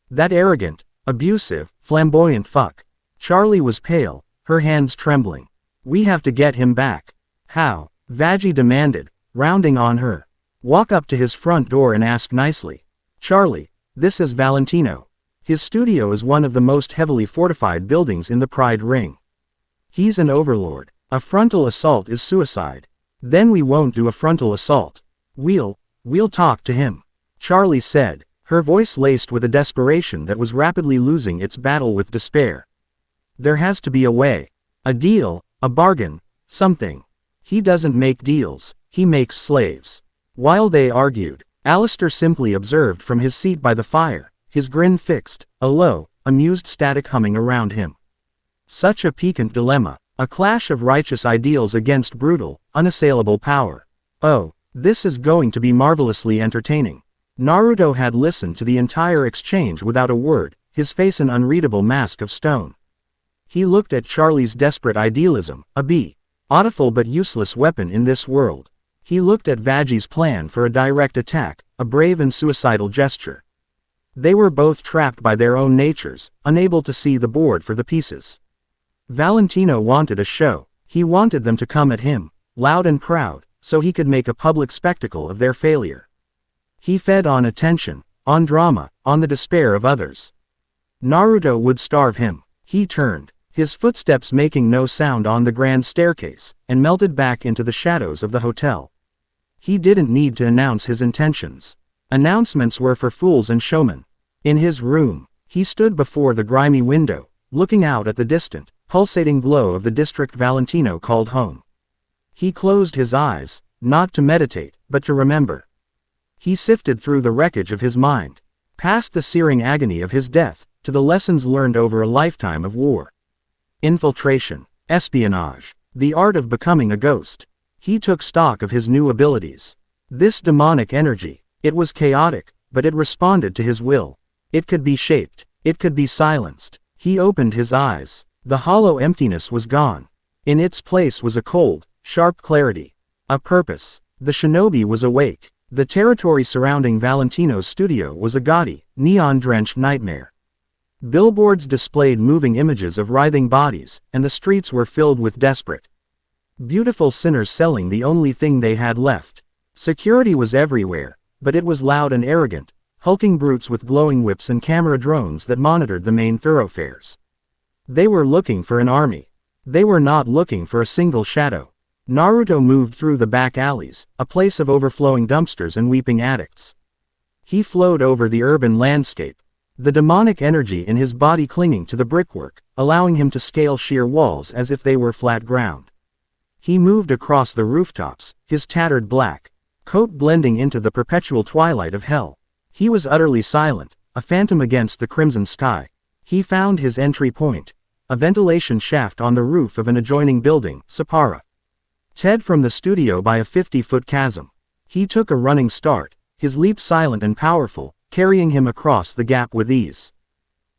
That arrogant, abusive, flamboyant fuck. Charlie was pale, her hands trembling. We have to get him back. How? Vaggie demanded, rounding on her. Walk up to his front door and ask nicely. Charlie, this is Valentino. His studio is one of the most heavily fortified buildings in the Pride Ring. He's an overlord. A frontal assault is suicide. Then we won't do a frontal assault. We'll talk to him. Charlie said, her voice laced with a desperation that was rapidly losing its battle with despair. There has to be a way. A deal, a bargain, something. He doesn't make deals, he makes slaves. While they argued, Alistair simply observed from his seat by the fire, his grin fixed, a low, amused static humming around him. Such a piquant dilemma, a clash of righteous ideals against brutal, unassailable power. Oh, this is going to be marvelously entertaining. Naruto had listened to the entire exchange without a word, his face an unreadable mask of stone. He looked at Charlie's desperate idealism, a beautiful but useless weapon in this world. He looked at Vaggie's plan for a direct attack, a brave and suicidal gesture. They were both trapped by their own natures, unable to see the board for the pieces. Valentino wanted a show. He wanted them to come at him, loud and proud, so he could make a public spectacle of their failure. He fed on attention, on drama, on the despair of others. Naruto would starve him. He turned, his footsteps making no sound on the grand staircase, and melted back into the shadows of the hotel. He didn't need to announce his intentions. Announcements were for fools and showmen. In his room, he stood before the grimy window, looking out at the distant, pulsating glow of the district Valentino called home. He closed his eyes, not to meditate, but to remember. He sifted through the wreckage of his mind, past the searing agony of his death, to the lessons learned over a lifetime of war. Infiltration, espionage, the art of becoming a ghost. He took stock of his new abilities. This demonic energy, it was chaotic, but it responded to his will. It could be shaped, it could be silenced. He opened his eyes. The hollow emptiness was gone. In its place was a cold, sharp clarity. A purpose. The shinobi was awake. The territory surrounding Valentino's studio was a gaudy, neon-drenched nightmare. Billboards displayed moving images of writhing bodies, and the streets were filled with desperate, beautiful sinners selling the only thing they had left. Security was everywhere, but it was loud and arrogant, hulking brutes with glowing whips and camera drones that monitored the main thoroughfares. They were looking for an army. They were not looking for a single shadow. Naruto moved through the back alleys, a place of overflowing dumpsters and weeping addicts. He flowed over the urban landscape, the demonic energy in his body clinging to the brickwork, allowing him to scale sheer walls as if they were flat ground. He moved across the rooftops, his tattered black coat blending into the perpetual twilight of hell. He was utterly silent, a phantom against the crimson sky. He found his entry point, a ventilation shaft on the roof of an adjoining building, Sapara. Ted from the studio by a 50-foot chasm. He took a running start, his leap silent and powerful, carrying him across the gap with ease.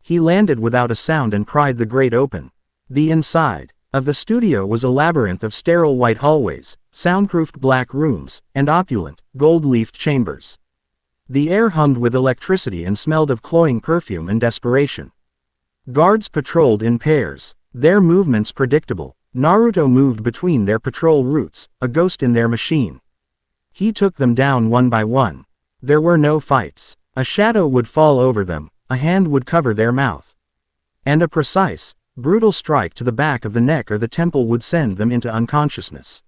He landed without a sound and pried the grate open. The inside of the studio was a labyrinth of sterile white hallways, soundproofed black rooms, and opulent, gold-leafed chambers. The air hummed with electricity and smelled of cloying perfume and desperation. Guards patrolled in pairs, Their movements predictable. Naruto moved between their patrol routes, a ghost in their machine. He took them down one by one. There were no fights. A shadow would fall over them, a hand would cover their mouth. And a precise, brutal strike to the back of the neck or the temple would send them into unconsciousness.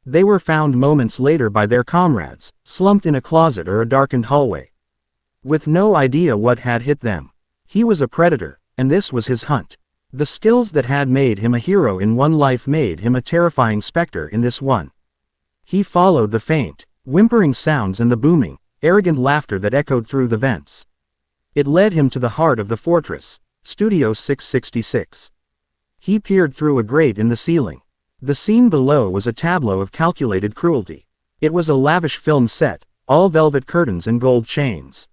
They were found moments later by their comrades, slumped in a closet or a darkened hallway, with no idea what had hit them. He was a predator, and this was his hunt. The skills that had made him a hero in one life made him a terrifying specter in this one. He followed the faint, whimpering sounds and the booming, arrogant laughter that echoed through the vents. It led him to the heart of the fortress, Studio 666. He peered through a grate in the ceiling. The scene below was a tableau of calculated cruelty. It was a lavish film set, all velvet curtains and gold chains.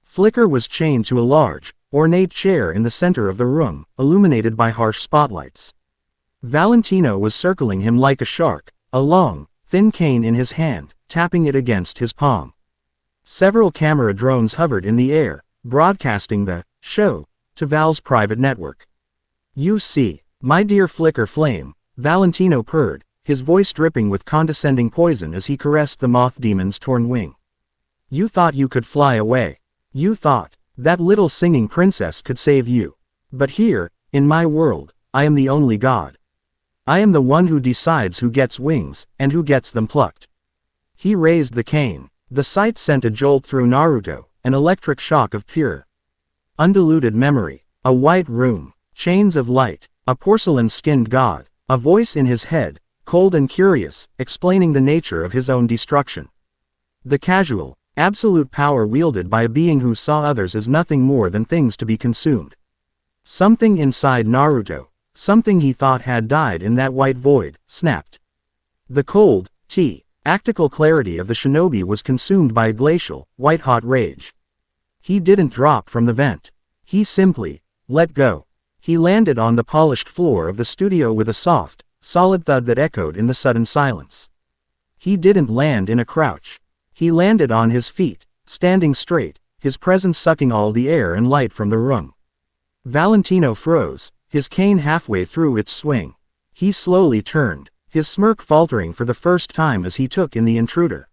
Flicker was chained to a large, ornate chair in the center of the room, illuminated by harsh spotlights. Valentino was circling him like a shark, a long, thin cane in his hand, tapping it against his palm. Several camera drones hovered in the air, broadcasting the show to Val's private network. "You see, my dear Flicker Flame," Valentino purred, his voice dripping with condescending poison as he caressed the moth demon's torn wing. "You thought you could fly away. You thought that little singing princess could save you. But here, in my world, I am the only god. I am the one who decides who gets wings, and who gets them plucked." He raised the cane. The sight sent a jolt through Naruto, an electric shock of pure, undiluted memory. A white room, chains of light, a porcelain-skinned god, a voice in his head, cold and curious, explaining the nature of his own destruction. The casual, absolute power wielded by a being who saw others as nothing more than things to be consumed. Something inside Naruto, something he thought had died in that white void, snapped. The cold, tactical clarity of the shinobi was consumed by a glacial, white-hot rage. He didn't drop from the vent. He simply let go. He landed on the polished floor of the studio with a soft, solid thud that echoed in the sudden silence. He didn't land in a crouch. He landed on his feet, standing straight, his presence sucking all the air and light from the room. Valentino froze, his cane halfway through its swing. He slowly turned, his smirk faltering for the first time as he took in the intruder.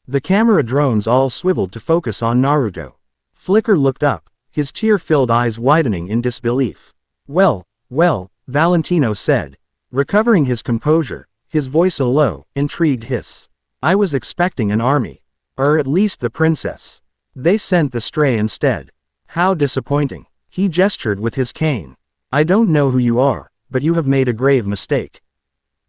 The camera drones all swiveled to focus on Naruto. Flicker looked up, his tear-filled eyes widening in disbelief. Well, Valentino said, recovering his composure, his voice a low, intrigued hiss. "I was expecting an army. Or at least the princess. They sent the stray instead. How disappointing." He gestured with his cane. "I don't know who you are, but you have made a grave mistake.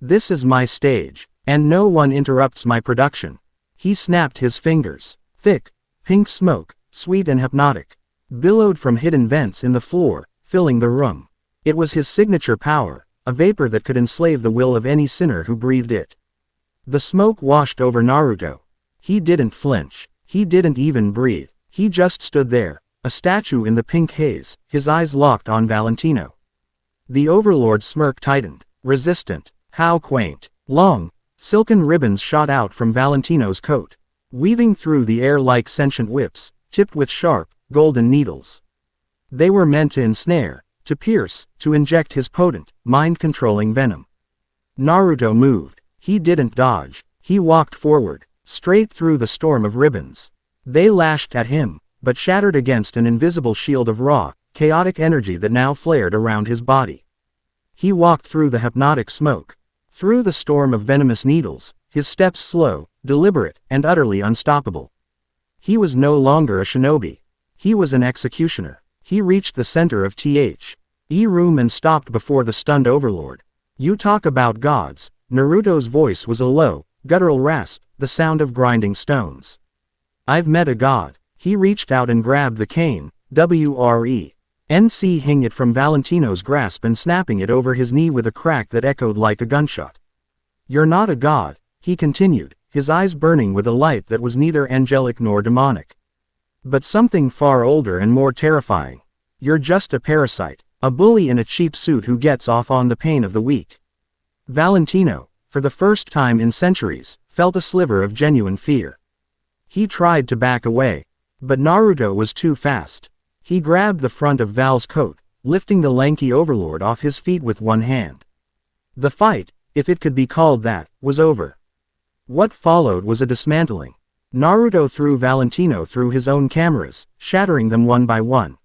This is my stage, and no one interrupts my production." He snapped his fingers. Thick, pink smoke, sweet and hypnotic, billowed from hidden vents in the floor, filling the room. It was his signature power, a vapor that could enslave the will of any sinner who breathed it. The smoke washed over Naruto. He didn't flinch. He didn't even breathe. He just stood there, a statue in the pink haze, his eyes locked on Valentino. The Overlord's smirk tightened. Resistant. How quaint. Long, silken ribbons shot out from Valentino's coat, weaving through the air like sentient whips, tipped with sharp, golden needles. They were meant to ensnare, to pierce, to inject his potent, mind-controlling venom. Naruto moved. He didn't dodge. He walked forward, straight through the storm of ribbons. They lashed at him, but shattered against an invisible shield of raw, chaotic energy that now flared around his body. He walked through the hypnotic smoke, through the storm of venomous needles, his steps slow, deliberate, and utterly unstoppable. He was no longer a shinobi. He was an executioner. He reached the center of the room and stopped before the stunned Overlord. "You talk about gods." Naruto's voice was a low, guttural rasp, the sound of grinding stones. "I've met a god." He reached out and grabbed the cane, wrenching it from Valentino's grasp and snapping it over his knee with a crack that echoed like a gunshot. "You're not a god," he continued, his eyes burning with a light that was neither angelic nor demonic, but something far older and more terrifying. "You're just a parasite, a bully in a cheap suit who gets off on the pain of the weak." Valentino, for the first time in centuries, felt a sliver of genuine fear. He tried to back away, but Naruto was too fast. He grabbed the front of Val's coat, lifting the lanky overlord off his feet with one hand. The fight, if it could be called that, was over. What followed was a dismantling. Naruto threw Valentino through his own cameras, shattering them one by one.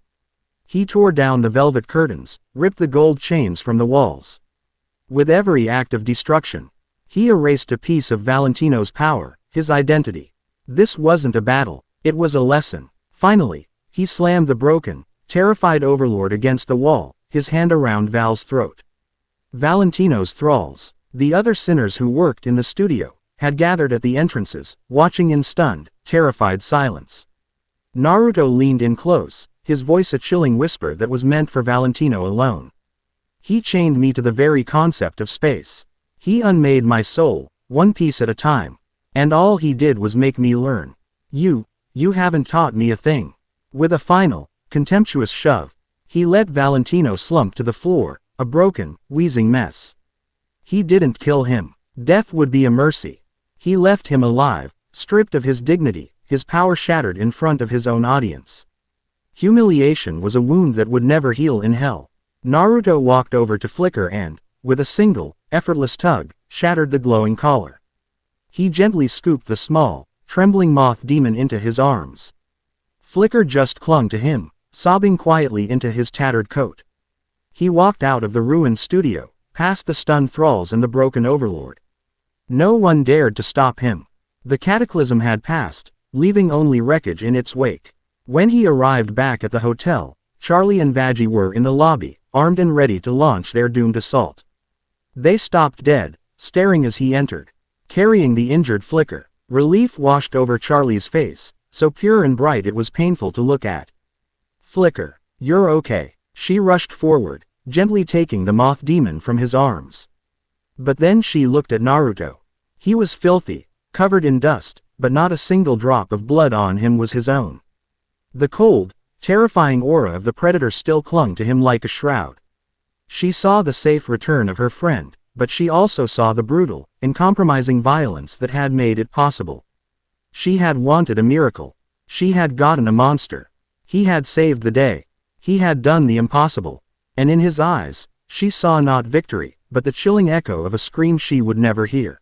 He tore down the velvet curtains, ripped the gold chains from the walls. With every act of destruction, he erased a piece of Valentino's power, his identity. This wasn't a battle, it was a lesson. Finally, he slammed the broken, terrified overlord against the wall, his hand around Val's throat. Valentino's thralls, the other sinners who worked in the studio, had gathered at the entrances, watching in stunned, terrified silence. Naruto leaned in close, his voice a chilling whisper that was meant for Valentino alone. He chained me to the very concept of space. He unmade my soul, one piece at a time. And all he did was make me learn. You haven't taught me a thing. With a final, contemptuous shove, he let Valentino slump to the floor, a broken, wheezing mess. He didn't kill him. Death would be a mercy. He left him alive, stripped of his dignity, his power shattered in front of his own audience. Humiliation was a wound that would never heal in hell. Naruto walked over to Flicker and, with a single, effortless tug, shattered the glowing collar. He gently scooped the small, trembling moth demon into his arms. Flicker just clung to him, sobbing quietly into his tattered coat. He walked out of the ruined studio, past the stunned thralls and the broken overlord. No one dared to stop him. The cataclysm had passed, leaving only wreckage in its wake. When he arrived back at the hotel, Charlie and Veggie were in the lobby, armed and ready to launch their doomed assault. They stopped dead, staring as he entered, carrying the injured Flicker. Relief washed over Charlie's face, so pure and bright it was painful to look at. "Flicker, you're okay." She rushed forward, gently taking the moth demon from his arms. But then she looked at Naruto. He was filthy, covered in dust, but not a single drop of blood on him was his own. The cold, terrifying aura of the predator still clung to him like a shroud. She saw the safe return of her friend, but she also saw the brutal, uncompromising violence that had made it possible. She had wanted a miracle. She had gotten a monster. He had saved the day. He had done the impossible. And in his eyes, she saw not victory, but the chilling echo of a scream she would never hear.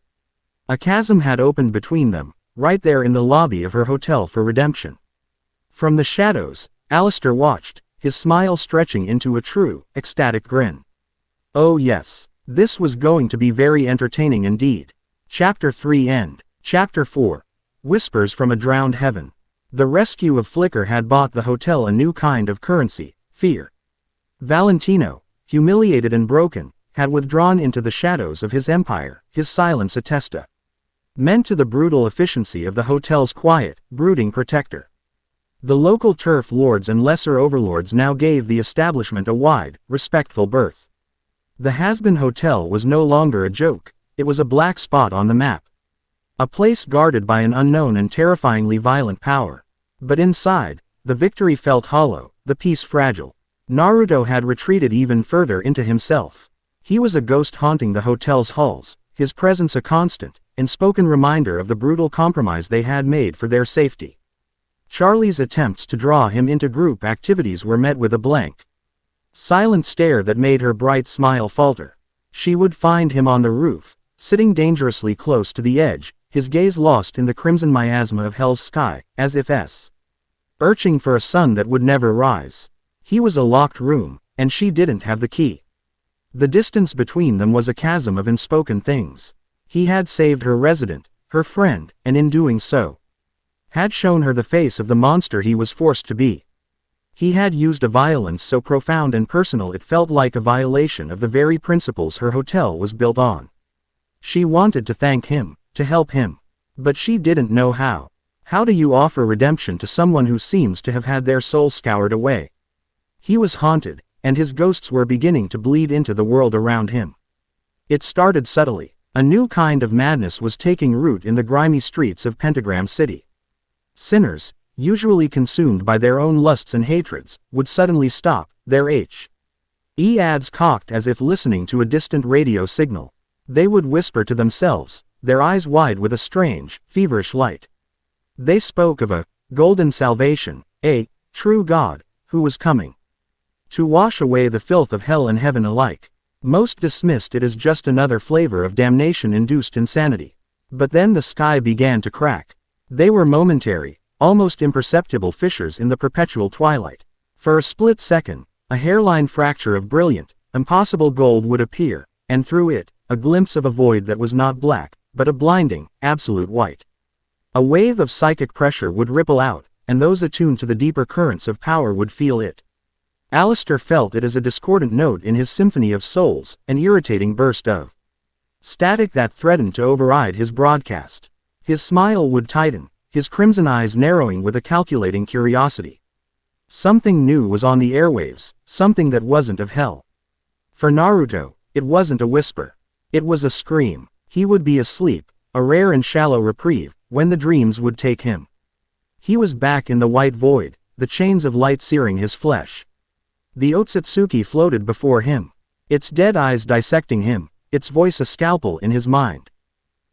A chasm had opened between them, right there in the lobby of her hotel for redemption. From the shadows, Alistair watched, his smile stretching into a true, ecstatic grin. Oh yes, this was going to be very entertaining indeed. Chapter 3 End. Chapter 4. Whispers from a Drowned Heaven. The rescue of Flicker had bought the hotel a new kind of currency, fear. Valentino, humiliated and broken, had withdrawn into the shadows of his empire, his silence a testa. Meant to the brutal efficiency of the hotel's quiet, brooding protector. The local turf lords and lesser overlords now gave the establishment a wide, respectful berth. The Hazbin Hotel was no longer a joke, it was a black spot on the map. A place guarded by an unknown and terrifyingly violent power. But inside, the victory felt hollow, the peace fragile. Naruto had retreated even further into himself. He was a ghost haunting the hotel's halls, his presence a constant, unspoken reminder of the brutal compromise they had made for their safety. Charlie's attempts to draw him into group activities were met with a blank, silent stare that made her bright smile falter. She would find him on the roof, sitting dangerously close to the edge, his gaze lost in the crimson miasma of hell's sky, as if searching for a sun that would never rise. He was a locked room, and she didn't have the key. The distance between them was a chasm of unspoken things. He had saved her resident, her friend, and in doing so, had shown her the face of the monster he was forced to be. He had used a violence so profound and personal it felt like a violation of the very principles her hotel was built on. She wanted to thank him, to help him. But she didn't know how. How do you offer redemption to someone who seems to have had their soul scoured away? He was haunted, and his ghosts were beginning to bleed into the world around him. It started subtly. A new kind of madness was taking root in the grimy streets of Pentagram City. Sinners, usually consumed by their own lusts and hatreds, would suddenly stop, their ads cocked as if listening to a distant radio signal. They would whisper to themselves, their eyes wide with a strange, feverish light. They spoke of a golden salvation, a true God, who was coming. To wash away the filth of hell and heaven alike. Most dismissed it as just another flavor of damnation-induced insanity. But then the sky began to crack. They were momentary, almost imperceptible fissures in the perpetual twilight. For a split second, a hairline fracture of brilliant, impossible gold would appear, and through it, a glimpse of a void that was not black, but a blinding, absolute white. A wave of psychic pressure would ripple out, and those attuned to the deeper currents of power would feel it. Alistair felt it as a discordant note in his symphony of souls, an irritating burst of static that threatened to override his broadcast. His smile would tighten, his crimson eyes narrowing with a calculating curiosity. Something new was on the airwaves, something that wasn't of hell. For Naruto, it wasn't a whisper. It was a scream. He would be asleep, a rare and shallow reprieve, when the dreams would take him. He was back in the white void, the chains of light searing his flesh. The Otsutsuki floated before him, its dead eyes dissecting him, its voice a scalpel in his mind.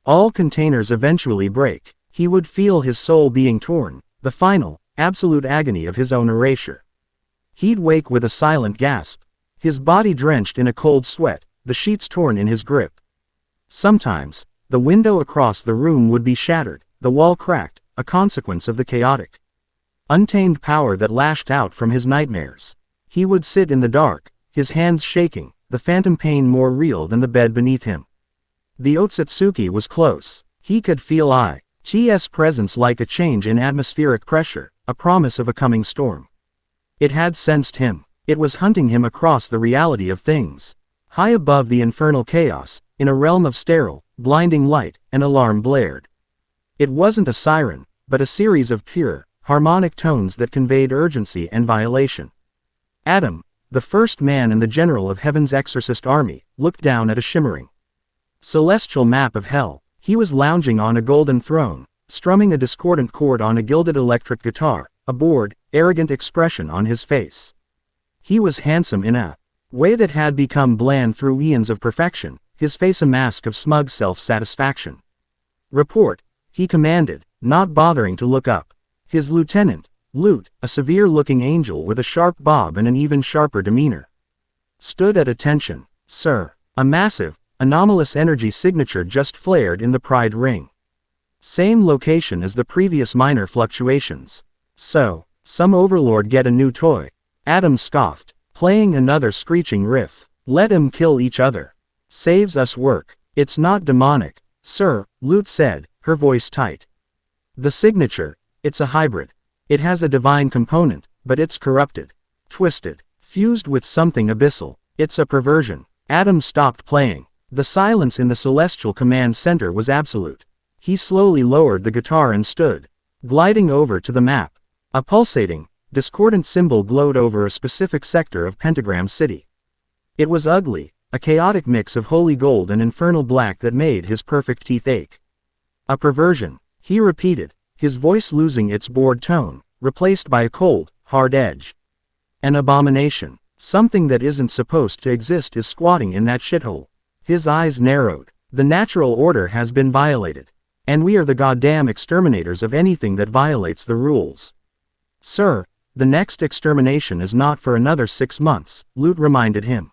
All containers eventually break. He would feel his soul being torn, the final, absolute agony of his own erasure. He'd wake with a silent gasp, his body drenched in a cold sweat, the sheets torn in his grip. Sometimes, the window across the room would be shattered, the wall cracked, a consequence of the chaotic, untamed power that lashed out from his nightmares. He would sit in the dark, his hands shaking, the phantom pain more real than the bed beneath him. The Otsutsuki was close. He could feel I's presence like a change in atmospheric pressure, a promise of a coming storm. It had sensed him. It was hunting him across the reality of things. High above the infernal chaos, in a realm of sterile, blinding light, an alarm blared. It wasn't a siren, but a series of pure, harmonic tones that conveyed urgency and violation. Adam, the first man and the general of heaven's exorcist army, looked down at a shimmering celestial map of hell. He was lounging on a golden throne, strumming a discordant chord on a gilded electric guitar, a bored, arrogant expression on his face. He was handsome in a way that had become bland through eons of perfection, his face a mask of smug self-satisfaction. "Report," he commanded, not bothering to look up. His lieutenant, Lute, a severe-looking angel with a sharp bob and an even sharper demeanor, stood at attention. "Sir." A massive, anomalous energy signature just flared in the pride ring. Same location as the previous minor fluctuations. "So, some overlord get a new toy?" Adam scoffed, playing another screeching riff. "Let 'em kill each other. Saves us work." "It's not demonic, sir," Lute said, her voice tight. "The signature, it's a hybrid. It has a divine component, but it's corrupted, twisted, fused with something abyssal. It's a perversion." Adam stopped playing. The silence in the celestial command center was absolute. He slowly lowered the guitar and stood, gliding over to the map. A pulsating, discordant symbol glowed over a specific sector of Pentagram City. It was ugly, a chaotic mix of holy gold and infernal black that made his perfect teeth ache. "A perversion," he repeated, his voice losing its bored tone, replaced by a cold, hard edge. "An abomination. Something that isn't supposed to exist is squatting in that shithole." His eyes narrowed. "The natural order has been violated. And we are the goddamn exterminators of anything that violates the rules." "Sir, the next extermination is not for another 6 months, Lute reminded him.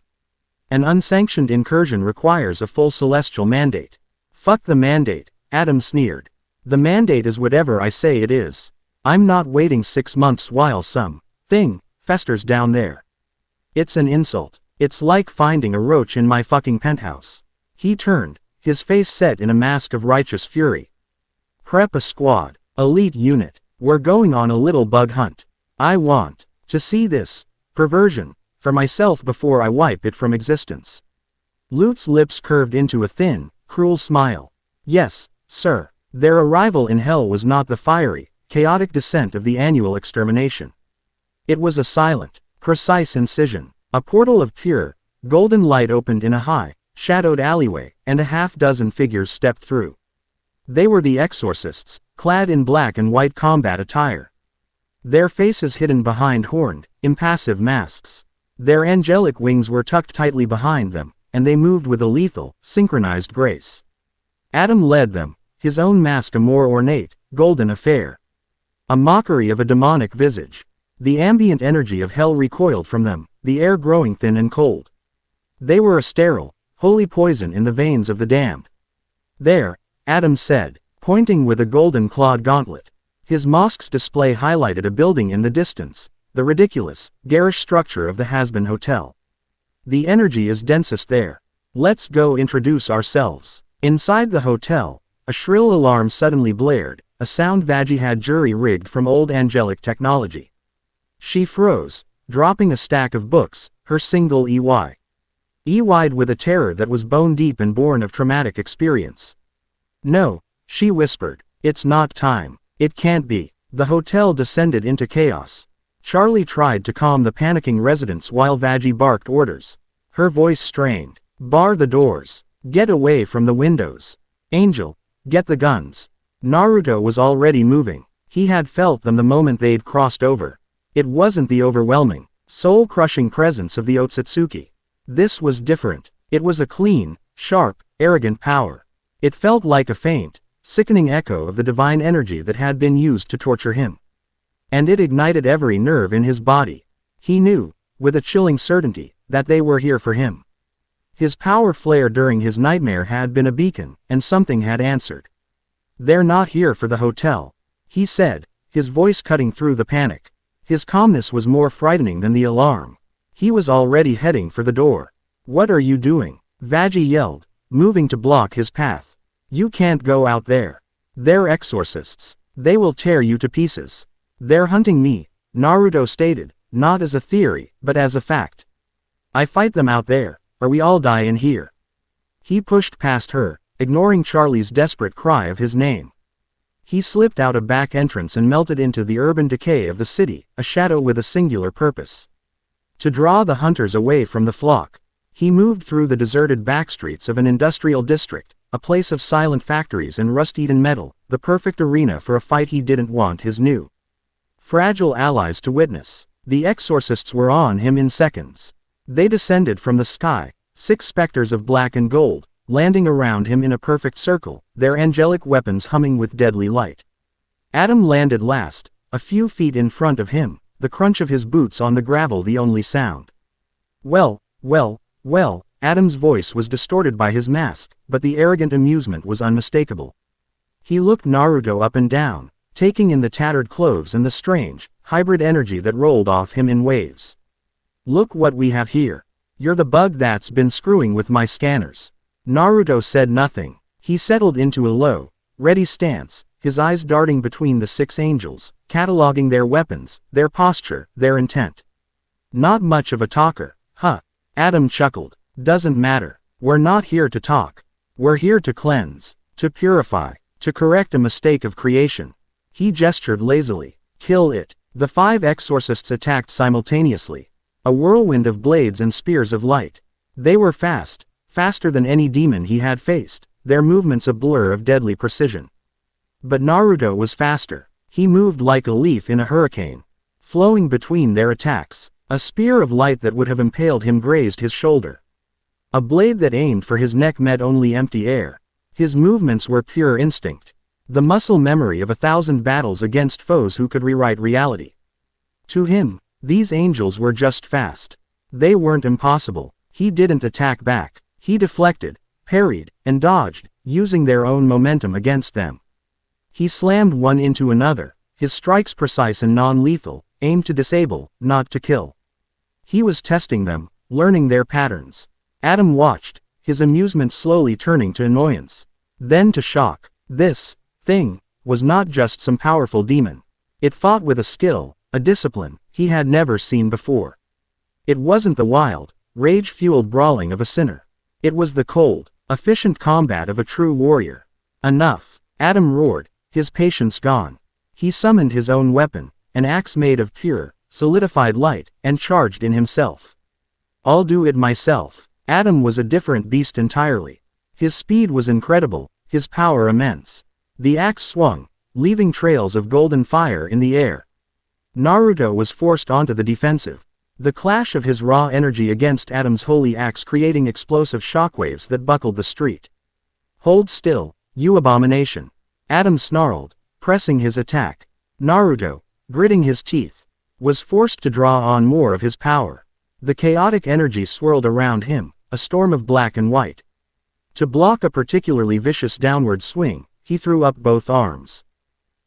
"An unsanctioned incursion requires a full celestial mandate." "Fuck the mandate," Adam sneered. "The mandate is whatever I say it is. I'm not waiting 6 months while some thing festers down there. It's an insult. It's like finding a roach in my fucking penthouse." He turned, his face set in a mask of righteous fury. "Prep a squad. Elite unit. We're going on a little bug hunt. I want to see this perversion for myself before I wipe it from existence." Lute's lips curved into a thin, cruel smile. "Yes, sir." Their arrival in hell was not the fiery, chaotic descent of the annual extermination. It was a silent, precise incision. A portal of pure, golden light opened in a high, shadowed alleyway, and a half-dozen figures stepped through. They were the exorcists, clad in black and white combat attire. Their faces hidden behind horned, impassive masks. Their angelic wings were tucked tightly behind them, and they moved with a lethal, synchronized grace. Adam led them, his own mask a more ornate, golden affair. A mockery of a demonic visage. The ambient energy of hell recoiled from them, the air growing thin and cold. They were a sterile, holy poison in the veins of the damned. There, Adam said, pointing with a golden-clawed gauntlet. His mosque's display highlighted a building in the distance, the ridiculous, garish structure of the Hazbin Hotel. The energy is densest there. Let's go introduce ourselves. Inside the hotel, a shrill alarm suddenly blared, a sound Vaggie had jury-rigged from old angelic technology. She froze, dropping a stack of books, her single EY'd with a terror that was bone-deep and born of traumatic experience. No, she whispered, it's not time. It can't be. The hotel descended into chaos. Charlie tried to calm the panicking residents while Vaggie barked orders. Her voice strained. Bar the doors. Get away from the windows. Angel, get the guns. Naruto was already moving. He had felt them the moment they'd crossed over. It wasn't the overwhelming, soul-crushing presence of the Otsutsuki. This was different. It was a clean, sharp, arrogant power. It felt like a faint, sickening echo of the divine energy that had been used to torture him. And it ignited every nerve in his body. He knew, with a chilling certainty, that they were here for him. His power flare during his nightmare had been a beacon, and something had answered. They're not here for the hotel, he said, his voice cutting through the panic. His calmness was more frightening than the alarm. He was already heading for the door. What are you doing? Vaggie yelled, moving to block his path. You can't go out there. They're exorcists. They will tear you to pieces. They're hunting me, Naruto stated, not as a theory, but as a fact. I fight them out there, or we all die in here. He pushed past her, ignoring Charlie's desperate cry of his name. He slipped out a back entrance and melted into the urban decay of the city, a shadow with a singular purpose. To draw the hunters away from the flock. He moved through the deserted backstreets of an industrial district, a place of silent factories and rust-eaten metal, the perfect arena for a fight he didn't want his new, fragile allies to witness. The exorcists were on him in seconds. They descended from the sky, 6 specters of black and gold, landing around him in a perfect circle, their angelic weapons humming with deadly light. Adam landed last, a few feet in front of him, the crunch of his boots on the gravel the only sound. Well, Adam's voice was distorted by his mask, but the arrogant amusement was unmistakable. He looked Naruto up and down, taking in the tattered clothes and the strange, hybrid energy that rolled off him in waves. Look what we have here. You're the bug that's been screwing with my scanners. Naruto said nothing. He settled into a low, ready stance, his eyes darting between the 6 angels, cataloging their weapons, their posture, their intent. Not much of a talker, huh? Adam chuckled. Doesn't matter. We're not here to talk. We're here to cleanse, to purify, to correct a mistake of creation. He gestured lazily. Kill it. The 5 exorcists attacked simultaneously. A whirlwind of blades and spears of light. They were fast, faster than any demon he had faced, their movements a blur of deadly precision. But Naruto was faster. He moved like a leaf in a hurricane, flowing between their attacks. A spear of light that would have impaled him grazed his shoulder. A blade that aimed for his neck met only empty air. His movements were pure instinct. The muscle memory of 1,000 battles against foes who could rewrite reality. To him, these angels were just fast. They weren't impossible. He didn't attack back. He deflected, parried, and dodged, using their own momentum against them. He slammed one into another, his strikes precise and non-lethal, aimed to disable, not to kill. He was testing them, learning their patterns. Adam watched, his amusement slowly turning to annoyance. Then to shock. This thing was not just some powerful demon. It fought with a skill, a discipline, he had never seen before. It wasn't the wild, rage-fueled brawling of a sinner. It was the cold, efficient combat of a true warrior. Enough. Adam roared, his patience gone. He summoned his own weapon, an axe made of pure, solidified light, and charged in himself. I'll do it myself. Adam was a different beast entirely. His speed was incredible, his power immense. The axe swung, leaving trails of golden fire in the air. Naruto was forced onto the defensive. The clash of his raw energy against Adam's holy axe creating explosive shockwaves that buckled the street. Hold still, you abomination. Adam snarled, pressing his attack. Naruto, gritting his teeth, was forced to draw on more of his power. The chaotic energy swirled around him, a storm of black and white. To block a particularly vicious downward swing, he threw up both arms.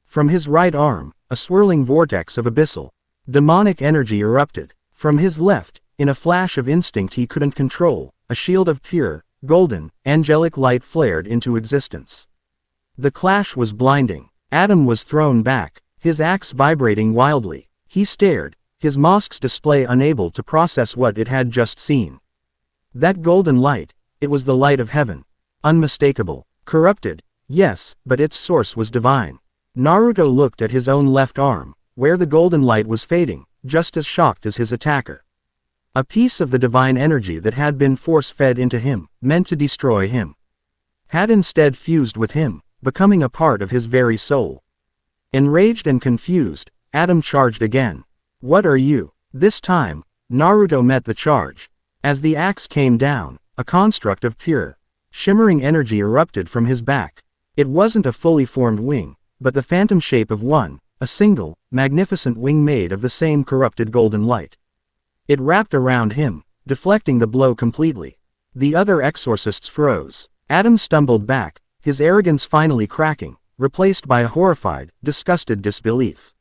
From his right arm, a swirling vortex of abyssal, demonic energy erupted. From his left, in a flash of instinct he couldn't control, a shield of pure, golden, angelic light flared into existence. The clash was blinding. Adam was thrown back, his axe vibrating wildly. He stared, his mask's display unable to process what it had just seen. That golden light, it was the light of heaven. Unmistakable. Corrupted, yes, but its source was divine. Naruto looked at his own left arm, where the golden light was fading, just as shocked as his attacker. A piece of the divine energy that had been force-fed into him, meant to destroy him, had instead fused with him, becoming a part of his very soul. Enraged and confused, Adam charged again. What are you? This time, Naruto met the charge. As the axe came down, a construct of pure, shimmering energy erupted from his back. It wasn't a fully formed wing, but the phantom shape of one, a single, magnificent wing made of the same corrupted golden light. It wrapped around him, deflecting the blow completely. The other exorcists froze. Adam stumbled back, his arrogance finally cracking, replaced by a horrified, disgusted disbelief.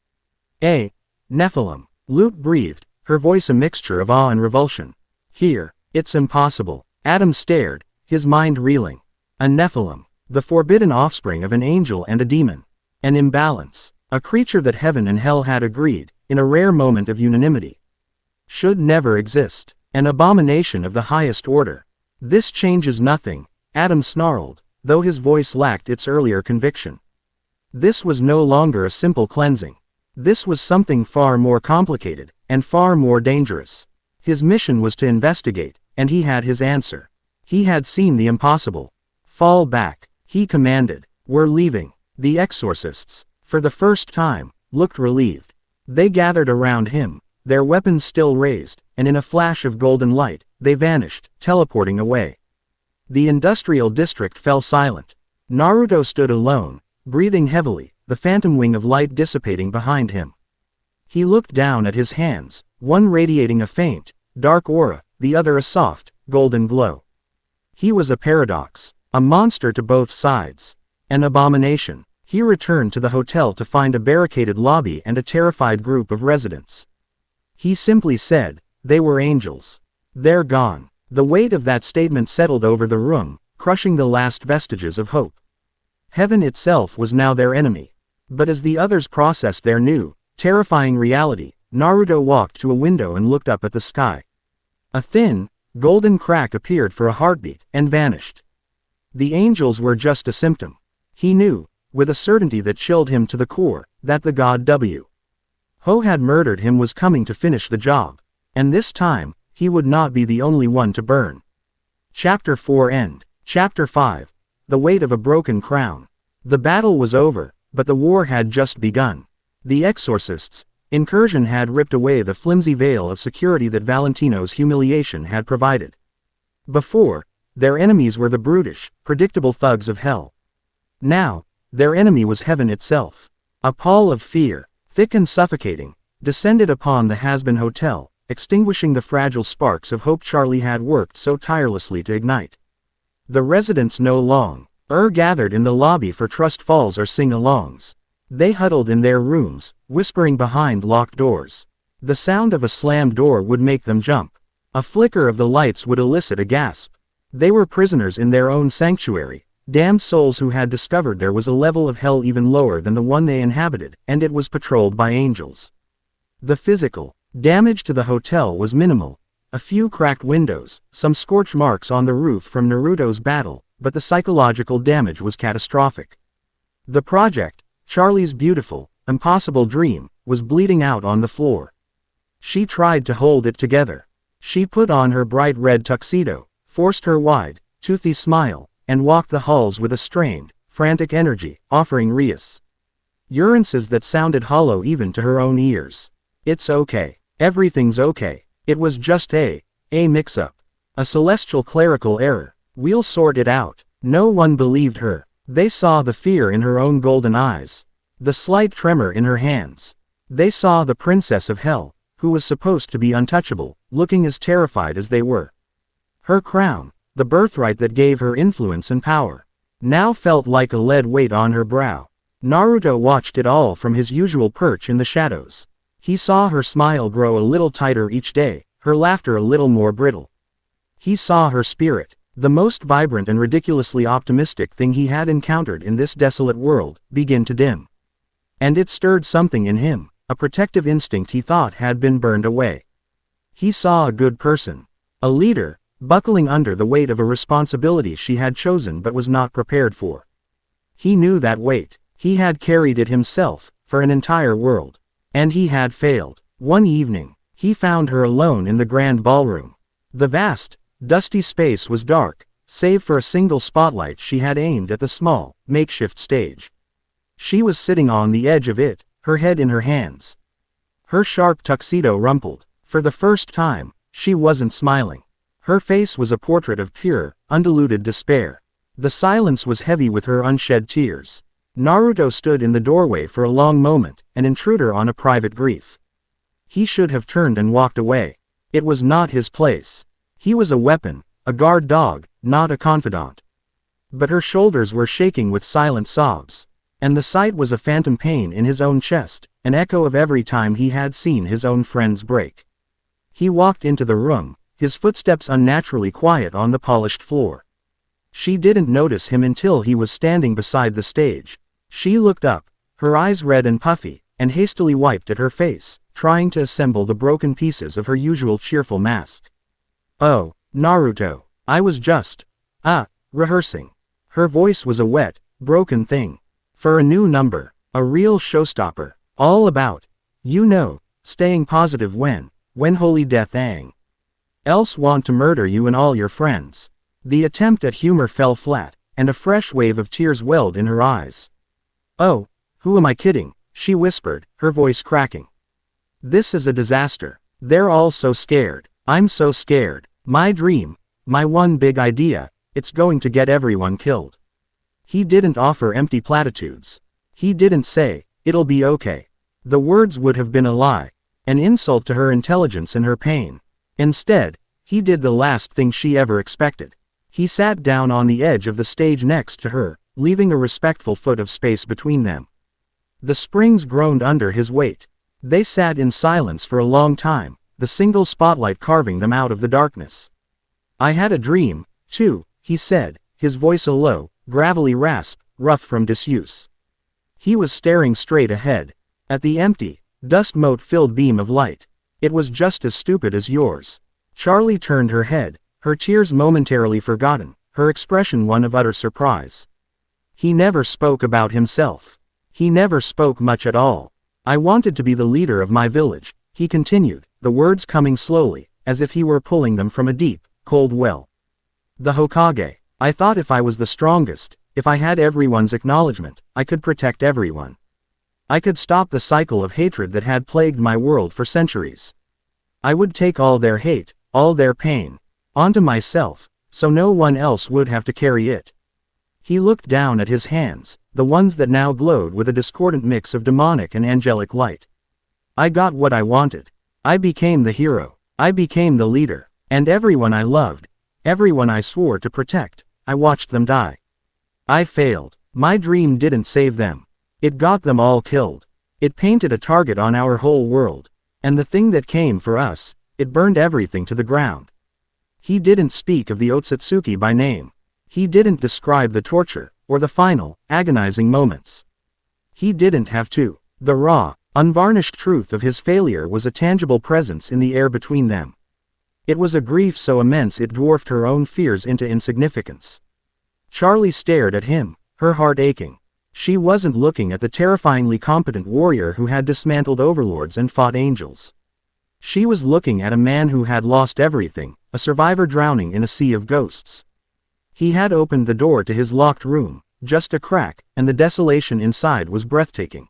Nephilim. Lute breathed, her voice a mixture of awe and revulsion. Here, it's impossible. Adam stared, his mind reeling. A Nephilim. The forbidden offspring of an angel and a demon. An imbalance. A creature that heaven and hell had agreed, in a rare moment of unanimity, should never exist. An abomination of the highest order. This changes nothing, Adam snarled, though his voice lacked its earlier conviction. This was no longer a simple cleansing. This was something far more complicated, and far more dangerous. His mission was to investigate, and he had his answer. He had seen the impossible. Fall back, he commanded. We're leaving. The exorcists, for the first time, looked relieved. They gathered around him, their weapons still raised, and in a flash of golden light, they vanished, teleporting away. The industrial district fell silent. Naruto stood alone, breathing heavily, the phantom wing of light dissipating behind him. He looked down at his hands, one radiating a faint, dark aura, the other a soft, golden glow. He was a paradox, a monster to both sides, an abomination. He returned to the hotel to find a barricaded lobby and a terrified group of residents. He simply said, "They were angels. They're gone." The weight of that statement settled over the room, crushing the last vestiges of hope. Heaven itself was now their enemy. But as the others processed their new, terrifying reality, Naruto walked to a window and looked up at the sky. A thin, golden crack appeared for a heartbeat, and vanished. The angels were just a symptom. He knew, with a certainty that chilled him to the core, that the god Ho had murdered him was coming to finish the job. And this time, he would not be the only one to burn. Chapter 4 End. Chapter 5. The Weight of a Broken Crown. The battle was over, but the war had just begun. The exorcists' incursion had ripped away the flimsy veil of security that Valentino's humiliation had provided. Before, their enemies were the brutish, predictable thugs of hell. Now, their enemy was heaven itself. A pall of fear, thick and suffocating, descended upon the Hazbin Hotel, extinguishing the fragile sparks of hope Charlie had worked so tirelessly to ignite. The residents no longer gathered in the lobby for trust falls or sing-alongs. They huddled in their rooms, whispering behind locked doors. The sound of a slammed door would make them jump. A flicker of the lights would elicit a gasp. They were prisoners in their own sanctuary, damned souls who had discovered there was a level of hell even lower than the one they inhabited, and it was patrolled by angels. The physical damage to the hotel was minimal. A few cracked windows, some scorch marks on the roof from Naruto's battle, but the psychological damage was catastrophic. The project, Charlie's beautiful, impossible dream, was bleeding out on the floor. She tried to hold it together. She put on her bright red tuxedo, forced her wide, toothy smile, and walked the halls with a strained, frantic energy, offering reassurances that sounded hollow even to her own ears. It's okay. Everything's okay. It was just a mix-up. A celestial clerical error. We'll sort it out. No one believed her. They saw the fear in her own golden eyes, the slight tremor in her hands. They saw the princess of hell, who was supposed to be untouchable, looking as terrified as they were. Her crown, the birthright that gave her influence and power, now felt like a lead weight on her brow. Naruto watched it all from his usual perch in the shadows. He saw her smile grow a little tighter each day, her laughter a little more brittle. He saw her spirit, the most vibrant and ridiculously optimistic thing he had encountered in this desolate world, begin to dim. And it stirred something in him, a protective instinct he thought had been burned away. He saw a good person, a leader, buckling under the weight of a responsibility she had chosen but was not prepared for. He knew that weight. He had carried it himself, for an entire world. And he had failed. One evening, he found her alone in the grand ballroom. The vast, dusty space was dark, save for a single spotlight she had aimed at the small, makeshift stage. She was sitting on the edge of it, her head in her hands. Her sharp tuxedo rumpled. For the first time, she wasn't smiling. Her face was a portrait of pure, undiluted despair. The silence was heavy with her unshed tears. Naruto stood in the doorway for a long moment, an intruder on a private grief. He should have turned and walked away. It was not his place. He was a weapon, a guard dog, not a confidant. But her shoulders were shaking with silent sobs. And the sight was a phantom pain in his own chest, an echo of every time he had seen his own friends break. He walked into the room, his footsteps unnaturally quiet on the polished floor. She didn't notice him until he was standing beside the stage. She looked up, her eyes red and puffy, and hastily wiped at her face, trying to assemble the broken pieces of her usual cheerful mask. "Oh, Naruto, I was just, rehearsing." Her voice was a wet, broken thing. For a new number, a real showstopper, all about, staying positive when holy death else want to murder you and all your friends. The attempt at humor fell flat, and a fresh wave of tears welled in her eyes. "Oh, who am I kidding?" she whispered, her voice cracking. "This is a disaster. They're all so scared. I'm so scared. My dream, my one big idea, it's going to get everyone killed." He didn't offer empty platitudes. He didn't say, "It'll be okay." The words would have been a lie, an insult to her intelligence and her pain. Instead, he did the last thing she ever expected. He sat down on the edge of the stage next to her, leaving a respectful foot of space between them. The springs groaned under his weight. They sat in silence for a long time, the single spotlight carving them out of the darkness. "I had a dream, too," he said, his voice a low, gravelly rasp, rough from disuse. He was staring straight ahead, at the empty, dust-mote-filled beam of light. "It was just as stupid as yours." Charlie turned her head, her tears momentarily forgotten, her expression one of utter surprise. He never spoke about himself. He never spoke much at all. "I wanted to be the leader of my village," he continued, the words coming slowly, as if he were pulling them from a deep, cold well. "The Hokage. I thought if I was the strongest, if I had everyone's acknowledgement, I could protect everyone. I could stop the cycle of hatred that had plagued my world for centuries. I would take all their hate, all their pain, onto myself, so no one else would have to carry it." He looked down at his hands, the ones that now glowed with a discordant mix of demonic and angelic light. "I got what I wanted. I became the hero. I became the leader. And everyone I loved, everyone I swore to protect, I watched them die. I failed. My dream didn't save them. It got them all killed. It painted a target on our whole world. And the thing that came for us, it burned everything to the ground." He didn't speak of the Otsutsuki by name. He didn't describe the torture, or the final, agonizing moments. He didn't have to. The raw, unvarnished truth of his failure was a tangible presence in the air between them. It was a grief so immense it dwarfed her own fears into insignificance. Charlie stared at him, her heart aching. She wasn't looking at the terrifyingly competent warrior who had dismantled overlords and fought angels. She was looking at a man who had lost everything, a survivor drowning in a sea of ghosts. He had opened the door to his locked room, just a crack, and the desolation inside was breathtaking.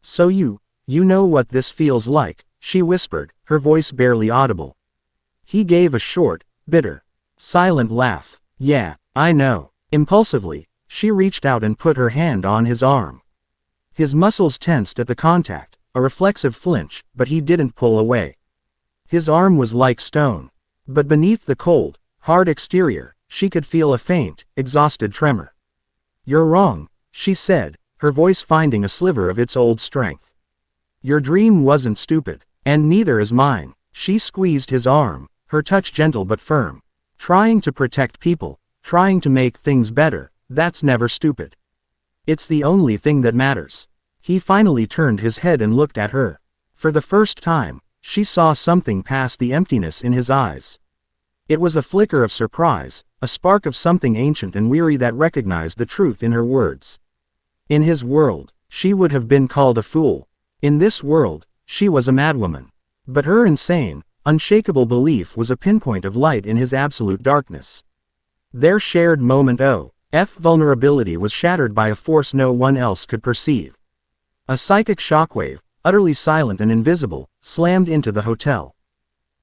"So you know what this feels like," she whispered, her voice barely audible. He gave a short, bitter, silent laugh. "Yeah, I know." Impulsively, she reached out and put her hand on his arm. His muscles tensed at the contact, a reflexive flinch, but he didn't pull away. His arm was like stone. But beneath the cold, hard exterior, she could feel a faint, exhausted tremor. "You're wrong," she said, her voice finding a sliver of its old strength. "Your dream wasn't stupid, and neither is mine." She squeezed his arm, her touch gentle but firm. "Trying to protect people, trying to make things better, that's never stupid. It's the only thing that matters." He finally turned his head and looked at her. For the first time, she saw something past the emptiness in his eyes. It was a flicker of surprise, a spark of something ancient and weary that recognized the truth in her words. In his world, she would have been called a fool. In this world, she was a madwoman. But her insane, unshakable belief was a pinpoint of light in his absolute darkness. Their shared moment of vulnerability was shattered by a force no one else could perceive. A psychic shockwave, utterly silent and invisible, slammed into the hotel.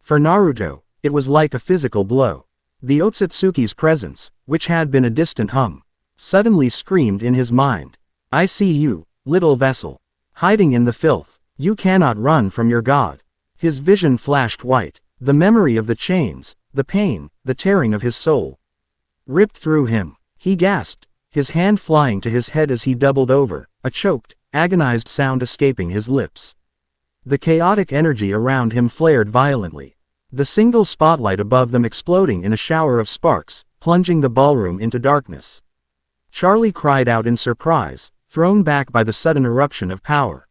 For Naruto, it was like a physical blow. The Otsutsuki's presence, which had been a distant hum, suddenly screamed in his mind. "I see you, little vessel. Hiding in the filth. You cannot run from your god." His vision flashed white. The memory of the chains, the pain, the tearing of his soul ripped through him. He gasped, his hand flying to his head as he doubled over, a choked, agonized sound escaping his lips. The chaotic energy around him flared violently. The single spotlight above them exploding in a shower of sparks, plunging the ballroom into darkness. Charlie cried out in surprise, thrown back by the sudden eruption of power.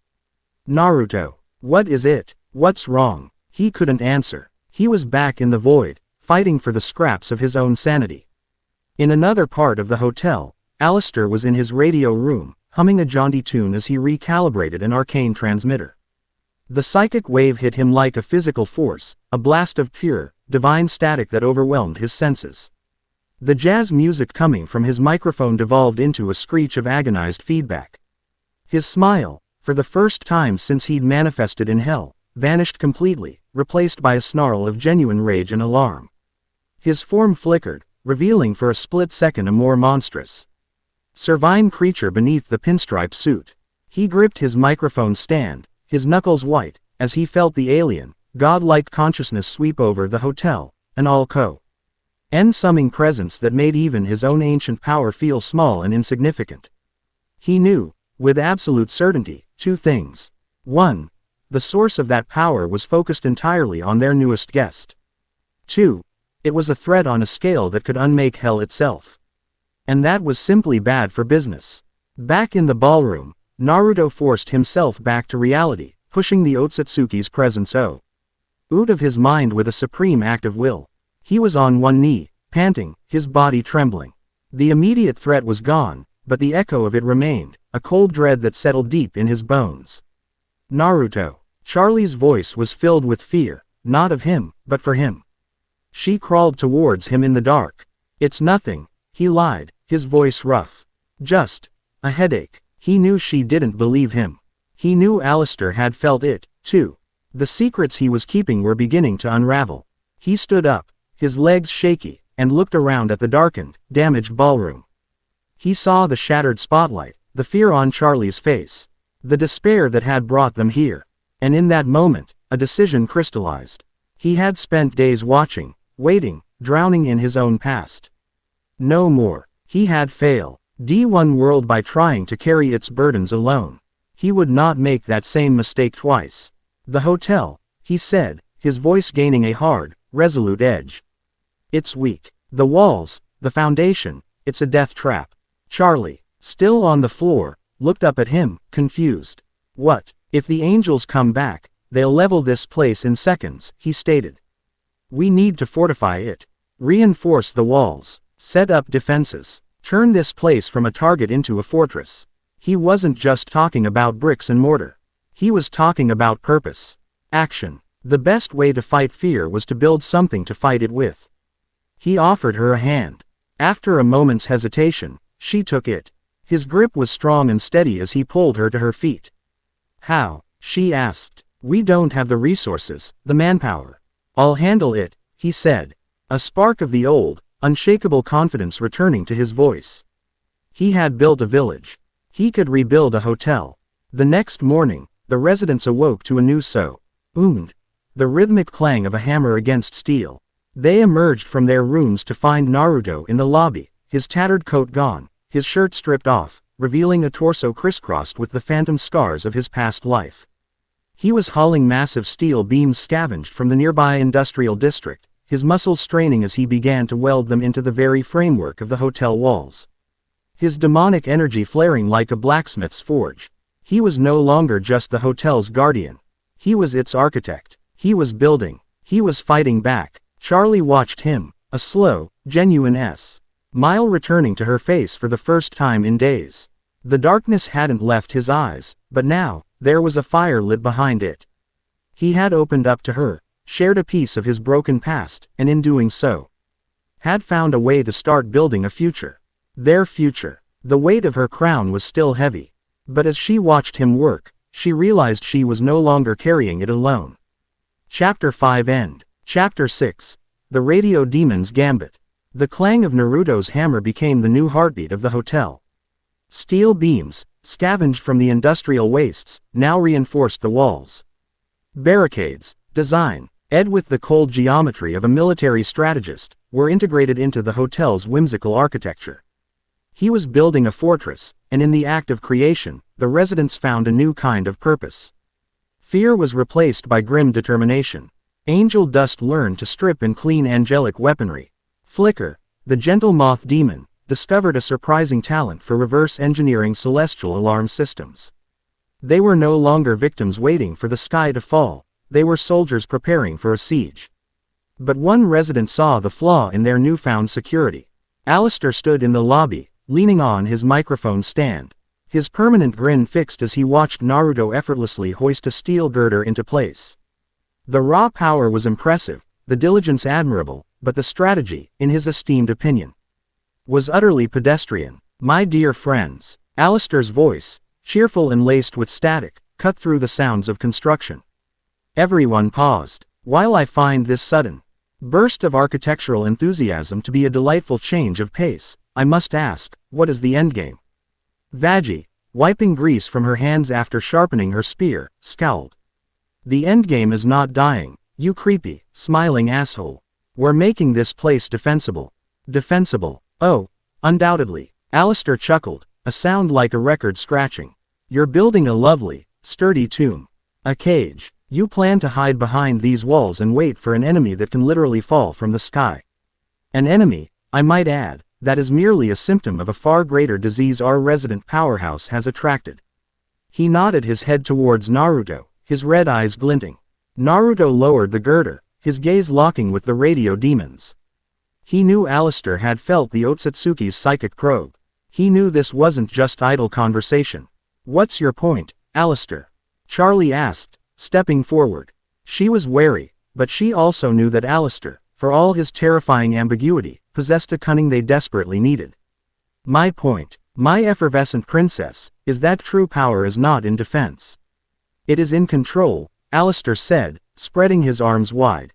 "Naruto, what is it? What's wrong?" He couldn't answer. He was back in the void, fighting for the scraps of his own sanity. In another part of the hotel, Alistair was in his radio room, humming a jaunty tune as he recalibrated an arcane transmitter. The psychic wave hit him like a physical force, a blast of pure, divine static that overwhelmed his senses. The jazz music coming from his microphone devolved into a screech of agonized feedback. His smile, for the first time since he'd manifested in hell, vanished completely, replaced by a snarl of genuine rage and alarm. His form flickered, revealing for a split second a more monstrous, servine creature beneath the pinstripe suit. He gripped his microphone stand, his knuckles white, as he felt the alien, godlike consciousness sweep over the hotel, an all-consuming presence that made even his own ancient power feel small and insignificant. He knew, with absolute certainty, two things. 1. The source of that power was focused entirely on their newest guest. 2. It was a threat on a scale that could unmake hell itself. And that was simply bad for business. Back in the ballroom, Naruto forced himself back to reality, pushing the Otsutsuki's presence out of his mind with a supreme act of will. He was on one knee, panting, his body trembling. The immediate threat was gone, but the echo of it remained, a cold dread that settled deep in his bones. "Naruto." Charlie's voice was filled with fear, not of him, but for him. She crawled towards him in the dark. "It's nothing," he lied, his voice rough. "Just a headache." He knew she didn't believe him. He knew Alistair had felt it, too. The secrets he was keeping were beginning to unravel. He stood up, his legs shaky, and looked around at the darkened, damaged ballroom. He saw the shattered spotlight, the fear on Charlie's face, the despair that had brought them here. And in that moment, a decision crystallized. He had spent days watching, waiting, drowning in his own past. No more. He had failed D1 world by trying to carry its burdens alone. He would not make that same mistake twice. "The hotel," he said, his voice gaining a hard, resolute edge. "It's weak. The walls, the foundation, it's a death trap." Charlie, still on the floor, looked up at him, confused. "What? If the angels come back, they'll level this place in seconds," he stated. "We need to fortify it. Reinforce the walls. Set up defenses. Turn this place from a target into a fortress." He wasn't just talking about bricks and mortar. He was talking about purpose. Action. The best way to fight fear was to build something to fight it with. He offered her a hand. After a moment's hesitation, she took it. His grip was strong and steady as he pulled her to her feet. "How?" she asked. "We don't have the resources, the manpower." "I'll handle it," he said. A spark of the old, unshakable confidence returning to his voice. He had built a village. He could rebuild a hotel. The next morning, the residents awoke to a new sound. the rhythmic clang of a hammer against steel. They emerged from their rooms to find Naruto in the lobby, his tattered coat gone, his shirt stripped off, revealing a torso crisscrossed with the phantom scars of his past life. He was hauling massive steel beams scavenged from the nearby industrial district, his muscles straining as he began to weld them into the very framework of the hotel walls. His demonic energy flaring like a blacksmith's forge. He was no longer just the hotel's guardian. He was its architect. He was building. He was fighting back. Charlie watched him, a slow, genuine smile returning to her face for the first time in days. The darkness hadn't left his eyes, but now, there was a fire lit behind it. He had opened up to her, shared a piece of his broken past, and in doing so, had found a way to start building a future. Their future. The weight of her crown was still heavy. But as she watched him work, she realized she was no longer carrying it alone. Chapter 5 End. Chapter 6. The Radio Demon's Gambit. The clang of Naruto's hammer became the new heartbeat of the hotel. Steel beams, scavenged from the industrial wastes, now reinforced the walls. Barricades, design, ed with the cold geometry of a military strategist, were integrated into the hotel's whimsical architecture. He was building a fortress, and in the act of creation, the residents found a new kind of purpose. Fear was replaced by grim determination. Angel Dust learned to strip and clean angelic weaponry. Flicker, the gentle moth demon, discovered a surprising talent for reverse engineering celestial alarm systems. They were no longer victims waiting for the sky to fall, they were soldiers preparing for a siege. But one resident saw the flaw in their newfound security. Alistair stood in the lobby, leaning on his microphone stand. His permanent grin fixed as he watched Naruto effortlessly hoist a steel girder into place. The raw power was impressive, the diligence admirable, but the strategy, in his esteemed opinion, was utterly pedestrian. My dear friends, Alistair's voice, cheerful and laced with static, cut through the sounds of construction. Everyone paused. While I find this sudden burst of architectural enthusiasm to be a delightful change of pace, I must ask, what is the endgame? Vaggie, wiping grease from her hands after sharpening her spear, scowled. The endgame is not dying, you creepy, smiling asshole. We're making this place defensible. Defensible? Oh, undoubtedly. Alistair chuckled, a sound like a record scratching. You're building a lovely, sturdy tomb. A cage. You plan to hide behind these walls and wait for an enemy that can literally fall from the sky. An enemy, I might add, that is merely a symptom of a far greater disease our resident powerhouse has attracted. He nodded his head towards Naruto, his red eyes glinting. Naruto lowered the girder, his gaze locking with the radio demons. He knew Alistair had felt the Otsutsuki's psychic probe. He knew this wasn't just idle conversation. What's your point, Alistair? Charlie asked, stepping forward. She was wary, but she also knew that Alistair, for all his terrifying ambiguity, possessed a cunning they desperately needed. My point, my effervescent princess, is that true power is not in defense. It is in control, Alistair said, spreading his arms wide.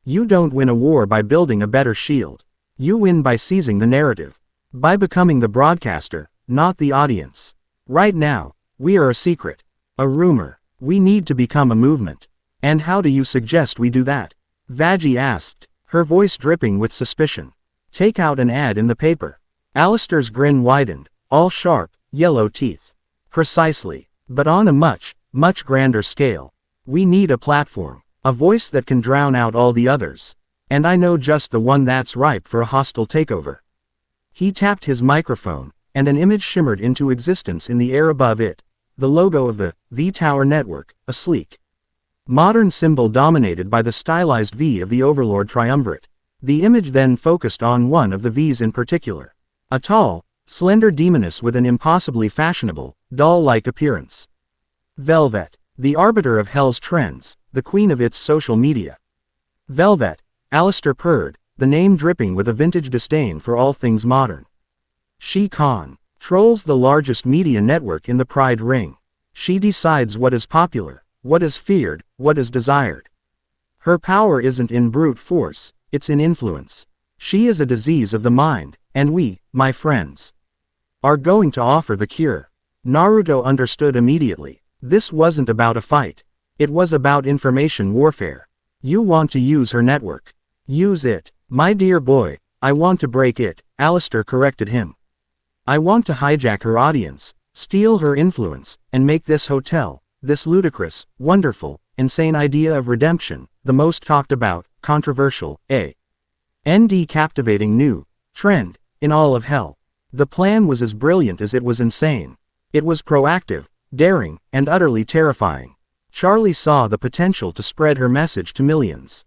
You don't win a war by building a better shield. You win by seizing the narrative. By becoming the broadcaster, not the audience. Right now, we are a secret. A rumor. We need to become a movement. And how do you suggest we do that? Vaggie asked, her voice dripping with suspicion. Take out an ad in the paper. Alistair's grin widened, all sharp, yellow teeth. Precisely. But on a much, much grander scale. We need a platform. A voice that can drown out all the others. And I know just the one that's ripe for a hostile takeover. He tapped his microphone, and an image shimmered into existence in the air above it. The logo of the V-Tower network, a sleek, modern symbol dominated by the stylized V of the Overlord Triumvirate. The image then focused on one of the V's in particular. A tall, slender demoness with an impossibly fashionable, doll-like appearance. Velvet, the arbiter of Hell's trends, the queen of its social media. Velvet, Alistair purred, the name dripping with a vintage disdain for all things modern. She controls the largest media network in the Pride Ring. She decides what is popular, what is feared, what is desired. Her power isn't in brute force, it's in influence. She is a disease of the mind, and we, my friends, are going to offer the cure. Naruto understood immediately. This wasn't about a fight. It was about information warfare. You want to use her network. Use it. My dear boy, I want to break it, Alistair corrected him. I want to hijack her audience, steal her influence, and make this hotel, this ludicrous, wonderful, insane idea of redemption, the most talked about, controversial, and captivating new trend in all of hell. The plan was as brilliant as it was insane. It was proactive, daring, and utterly terrifying. Charlie saw the potential to spread her message to millions.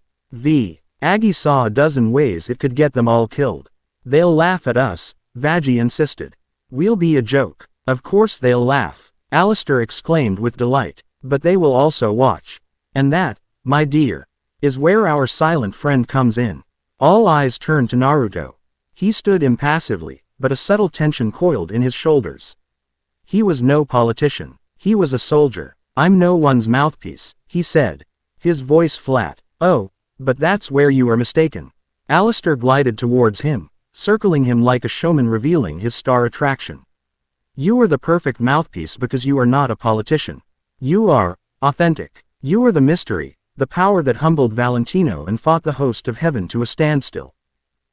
Aggie saw a dozen ways it could get them all killed. They'll laugh at us, Vaggie insisted. We'll be a joke. Of course they'll laugh, Alistair exclaimed with delight. But they will also watch. And that, my dear, is where our silent friend comes in. All eyes turned to Naruto. He stood impassively, but a subtle tension coiled in his shoulders. He was no politician. He was a soldier. I'm no one's mouthpiece, he said. His voice flat. Oh, but that's where you are mistaken. Alistair glided towards him, circling him like a showman revealing his star attraction. You are the perfect mouthpiece because you are not a politician. You are authentic. You are the mystery, the power that humbled Valentino and fought the host of heaven to a standstill.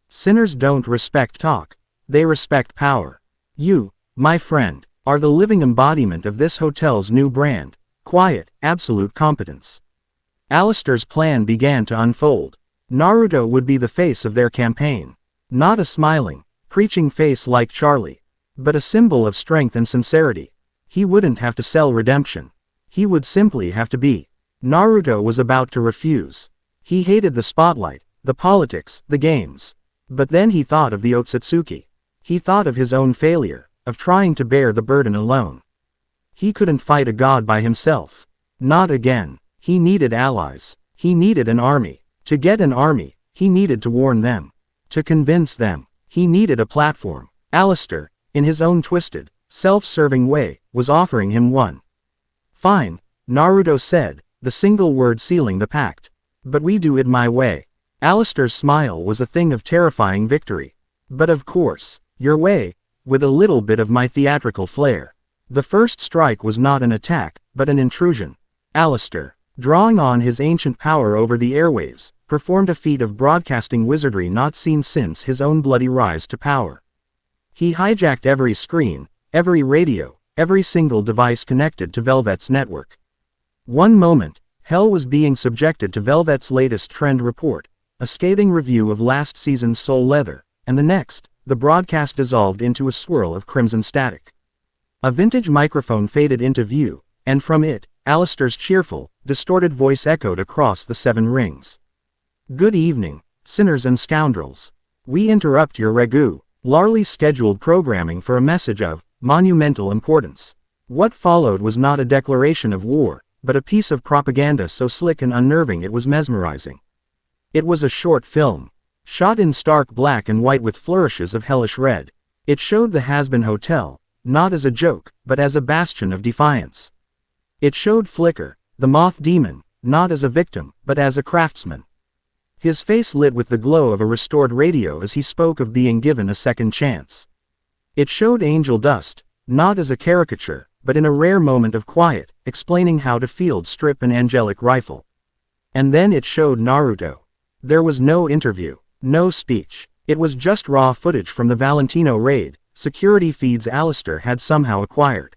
Sinners don't respect talk. They respect power. You, my friend, are the living embodiment of this hotel's new brand. Quiet, absolute competence. Alistair's plan began to unfold. Naruto would be the face of their campaign. Not a smiling, preaching face like Charlie, but a symbol of strength and sincerity. He wouldn't have to sell redemption. He would simply have to be. Naruto was about to refuse. He hated the spotlight, the politics, the games. But then he thought of the Otsutsuki. He thought of his own failure, of trying to bear the burden alone. He couldn't fight a god by himself. Not again. He needed allies. He needed an army. To get an army, he needed to warn them. To convince them, he needed a platform. Alistair, in his own twisted, self-serving way, was offering him one. Fine, Naruto said, the single word sealing the pact. But we do it my way. Alistair's smile was a thing of terrifying victory. But of course, your way, with a little bit of my theatrical flair. The first strike was not an attack, but an intrusion. Alistair, drawing on his ancient power over the airwaves, performed a feat of broadcasting wizardry not seen since his own bloody rise to power. He hijacked every screen, every radio, every single device connected to Velvet's network. One moment, hell was being subjected to Velvet's latest trend report, a scathing review of last season's Soul Leather, and the next, the broadcast dissolved into a swirl of crimson static. A vintage microphone faded into view, and from it, Alistair's cheerful, distorted voice echoed across the 7 rings. Good evening, sinners and scoundrels. We interrupt your regularly scheduled programming for a message of monumental importance. What followed was not a declaration of war, but a piece of propaganda so slick and unnerving it was mesmerizing. It was a short film, shot in stark black and white with flourishes of hellish red. It showed the Hazbin Hotel, not as a joke, but as a bastion of defiance. It showed Flicker, the moth demon, not as a victim, but as a craftsman. His face lit with the glow of a restored radio as he spoke of being given a second chance. It showed Angel Dust, not as a caricature, but in a rare moment of quiet, explaining how to field strip an angelic rifle. And then it showed Naruto. There was no interview, no speech. It was just raw footage from the Valentino raid, security feeds Alistair had somehow acquired.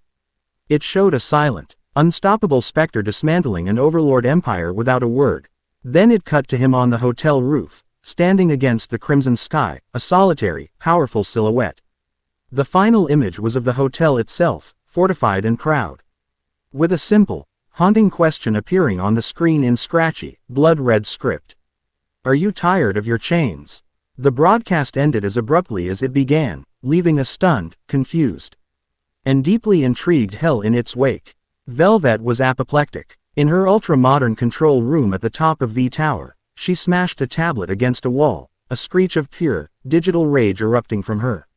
It showed a silent, unstoppable specter dismantling an overlord empire without a word. Then it cut to him on the hotel roof, standing against the crimson sky, a solitary, powerful silhouette. The final image was of the hotel itself, fortified and proud. With a simple, haunting question appearing on the screen in scratchy, blood-red script. Are you tired of your chains? The broadcast ended as abruptly as it began, leaving a stunned, confused, and deeply intrigued hell in its wake. Velvet was apoplectic. In her ultra-modern control room at the top of the tower, she smashed a tablet against a wall, a screech of pure, digital rage erupting from her.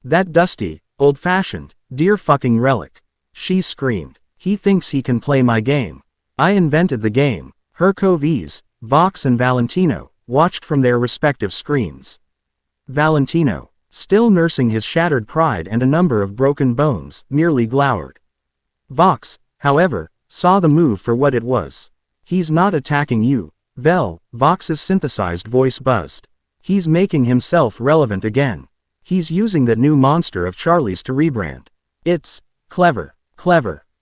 That dusty, old-fashioned, dear fucking relic. She screamed. He thinks he can play my game. I invented the game. Her coveys, Vox and Valentino, watched from their respective screens. Valentino, still nursing his shattered pride and a number of broken bones, merely glowered. Vox, however, saw the move for what it was. He's not attacking you, Vox's synthesized voice buzzed. He's making himself relevant again. He's using that new monster of Charlie's to rebrand. It's clever.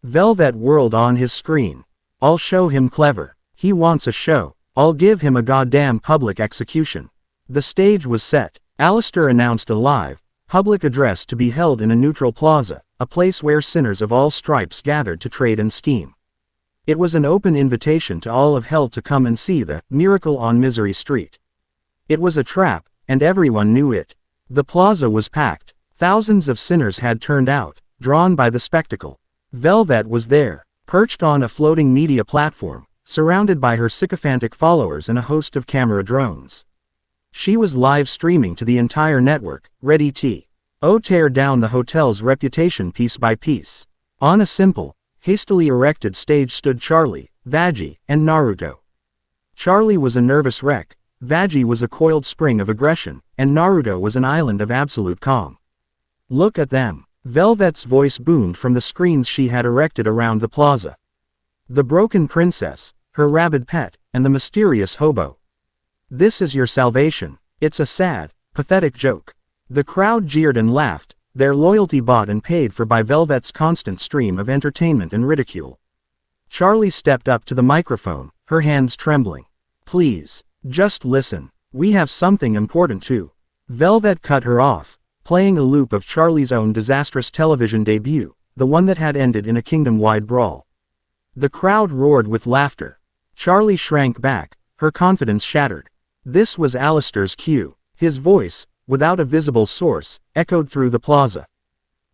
Velvet whirled on his screen. I'll show him clever. He wants a show. I'll give him a goddamn public execution. The stage was set. Alistair announced a live, public address to be held in a neutral plaza, a place where sinners of all stripes gathered to trade and scheme. It was an open invitation to all of hell to come and see the miracle on Misery Street. It was a trap, and everyone knew it. The plaza was packed. Thousands of sinners had turned out, drawn by the spectacle. Velvet was there, perched on a floating media platform, surrounded by her sycophantic followers and a host of camera drones. She was live streaming to the entire network, ready to tear down the hotel's reputation piece by piece. On a simple, hastily erected stage stood Charlie, Veggie, and Naruto. Charlie was a nervous wreck, Veggie was a coiled spring of aggression, and Naruto was an island of absolute calm. Look at them. Velvet's voice boomed from the screens she had erected around the plaza. The broken princess, her rabid pet, and the mysterious hobo. This is your salvation. It's a sad, pathetic joke. The crowd jeered and laughed, their loyalty bought and paid for by Velvet's constant stream of entertainment and ridicule. Charlie stepped up to the microphone, her hands trembling. Please, just listen. We have something important too. Velvet cut her off, playing a loop of Charlie's own disastrous television debut, the one that had ended in a kingdom-wide brawl. The crowd roared with laughter. Charlie shrank back, her confidence shattered. This was Alistair's cue. His voice, without a visible source, echoed through the plaza.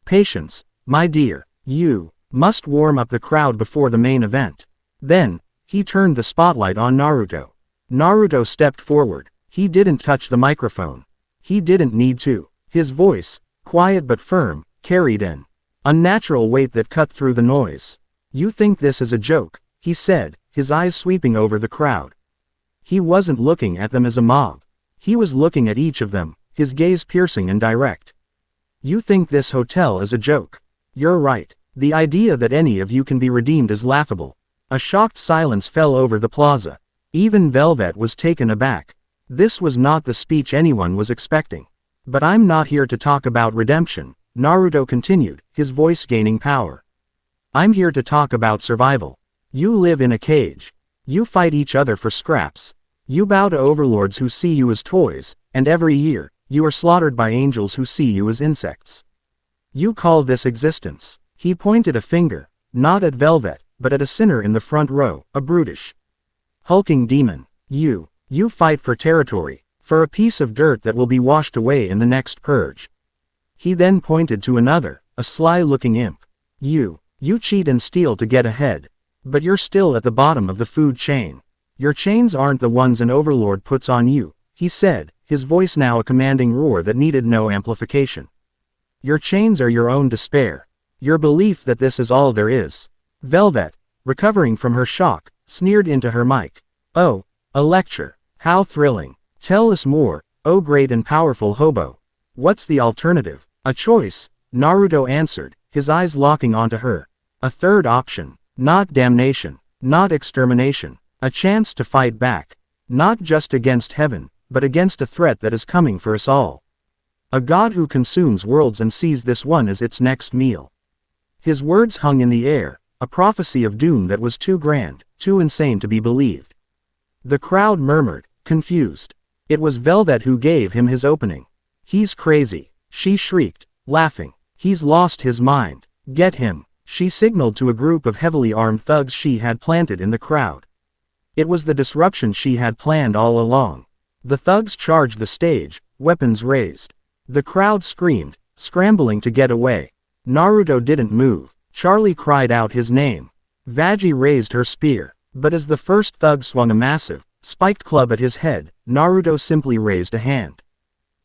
Patience, my dear. You must warm up the crowd before the main event. Then, he turned the spotlight on Naruto. Naruto stepped forward. He didn't touch the microphone. He didn't need to. His voice, quiet but firm, carried an unnatural weight that cut through the noise. You think this is a joke, he said, his eyes sweeping over the crowd. He wasn't looking at them as a mob. He was looking at each of them, his gaze piercing and direct. You think this hotel is a joke. You're right. The idea that any of you can be redeemed is laughable. A shocked silence fell over the plaza. Even Velvet was taken aback. This was not the speech anyone was expecting. But I'm not here to talk about redemption, Naruto continued, his voice gaining power. I'm here to talk about survival. You live in a cage. You fight each other for scraps. You bow to overlords who see you as toys, and every year, you are slaughtered by angels who see you as insects. You call this existence. He pointed a finger, not at Velvet, but at a sinner in the front row, a brutish, hulking demon. You fight for territory, for a piece of dirt that will be washed away in the next purge. He then pointed to another, a sly-looking imp. You cheat and steal to get ahead. But you're still at the bottom of the food chain. Your chains aren't the ones an overlord puts on you, he said, his voice now a commanding roar that needed no amplification. Your chains are your own despair. Your belief that this is all there is. Velvet, recovering from her shock, sneered into her mic. Oh, a lecture. How thrilling. Tell us more, oh great and powerful hobo. What's the alternative? A choice, Naruto answered, his eyes locking onto her. A third option. Not damnation. Not extermination. A chance to fight back. Not just against heaven, but against a threat that is coming for us all. A God who consumes worlds and sees this one as its next meal. His words hung in the air, a prophecy of doom that was too grand, too insane to be believed. The crowd murmured, confused. It was Velvet who gave him his opening. He's crazy, she shrieked, laughing. He's lost his mind. Get him, she signaled to a group of heavily armed thugs she had planted in the crowd. It was the disruption she had planned all along. The thugs charged the stage, weapons raised. The crowd screamed, scrambling to get away. Naruto didn't move. Charlie cried out his name. Veggie raised her spear, but as the first thug swung a massive, spiked club at his head, Naruto simply raised a hand.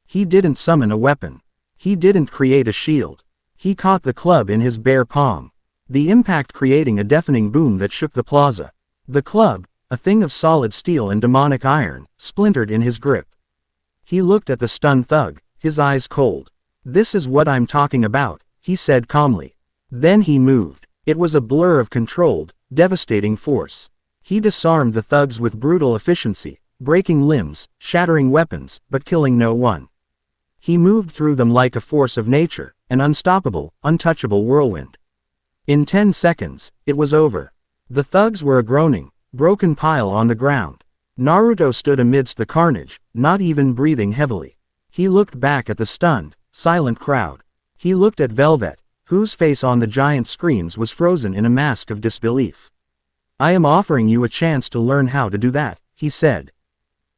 He didn't summon a weapon. He didn't create a shield. He caught the club in his bare palm. The impact creating a deafening boom that shook the plaza. The club, a thing of solid steel and demonic iron, splintered in his grip. He looked at the stunned thug, his eyes cold. This is what I'm talking about, he said calmly. Then he moved. It was a blur of controlled, devastating force. He disarmed the thugs with brutal efficiency, breaking limbs, shattering weapons, but killing no one. He moved through them like a force of nature, an unstoppable, untouchable whirlwind. In 10 seconds, it was over. The thugs were a groaning, broken pile on the ground. Naruto stood amidst the carnage, not even breathing heavily. He looked back at the stunned, silent crowd. He looked at Velvet, whose face on the giant screens was frozen in a mask of disbelief. "I am offering you a chance to learn how to do that," he said.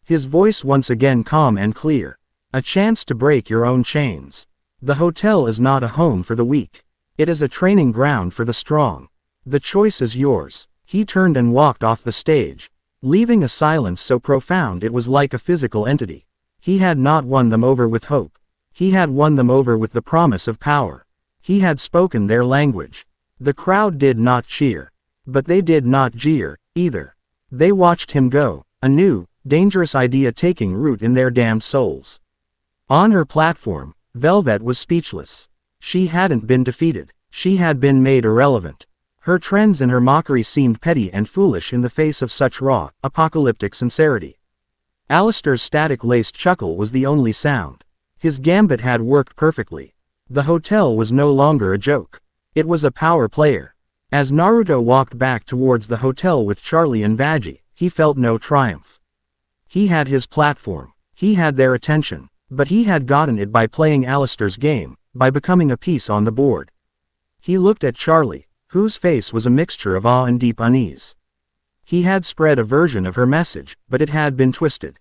His voice once again calm and clear. "A chance to break your own chains. The hotel is not a home for the weak. It is a training ground for the strong. The choice is yours." He turned and walked off the stage, leaving a silence so profound it was like a physical entity. He had not won them over with hope. He had won them over with the promise of power. He had spoken their language. The crowd did not cheer. But they did not jeer, either. They watched him go, a new, dangerous idea taking root in their damned souls. On her platform, Velvet was speechless. She hadn't been defeated. She had been made irrelevant. Her trends and her mockery seemed petty and foolish in the face of such raw, apocalyptic sincerity. Alistair's static-laced chuckle was the only sound. His gambit had worked perfectly. The hotel was no longer a joke. It was a power player. As Naruto walked back towards the hotel with Charlie and Veggie, he felt no triumph. He had his platform. He had their attention. But he had gotten it by playing Alistair's game, by becoming a piece on the board. He looked at Charlie, whose face was a mixture of awe and deep unease. He had spread a version of her message, but it had been twisted.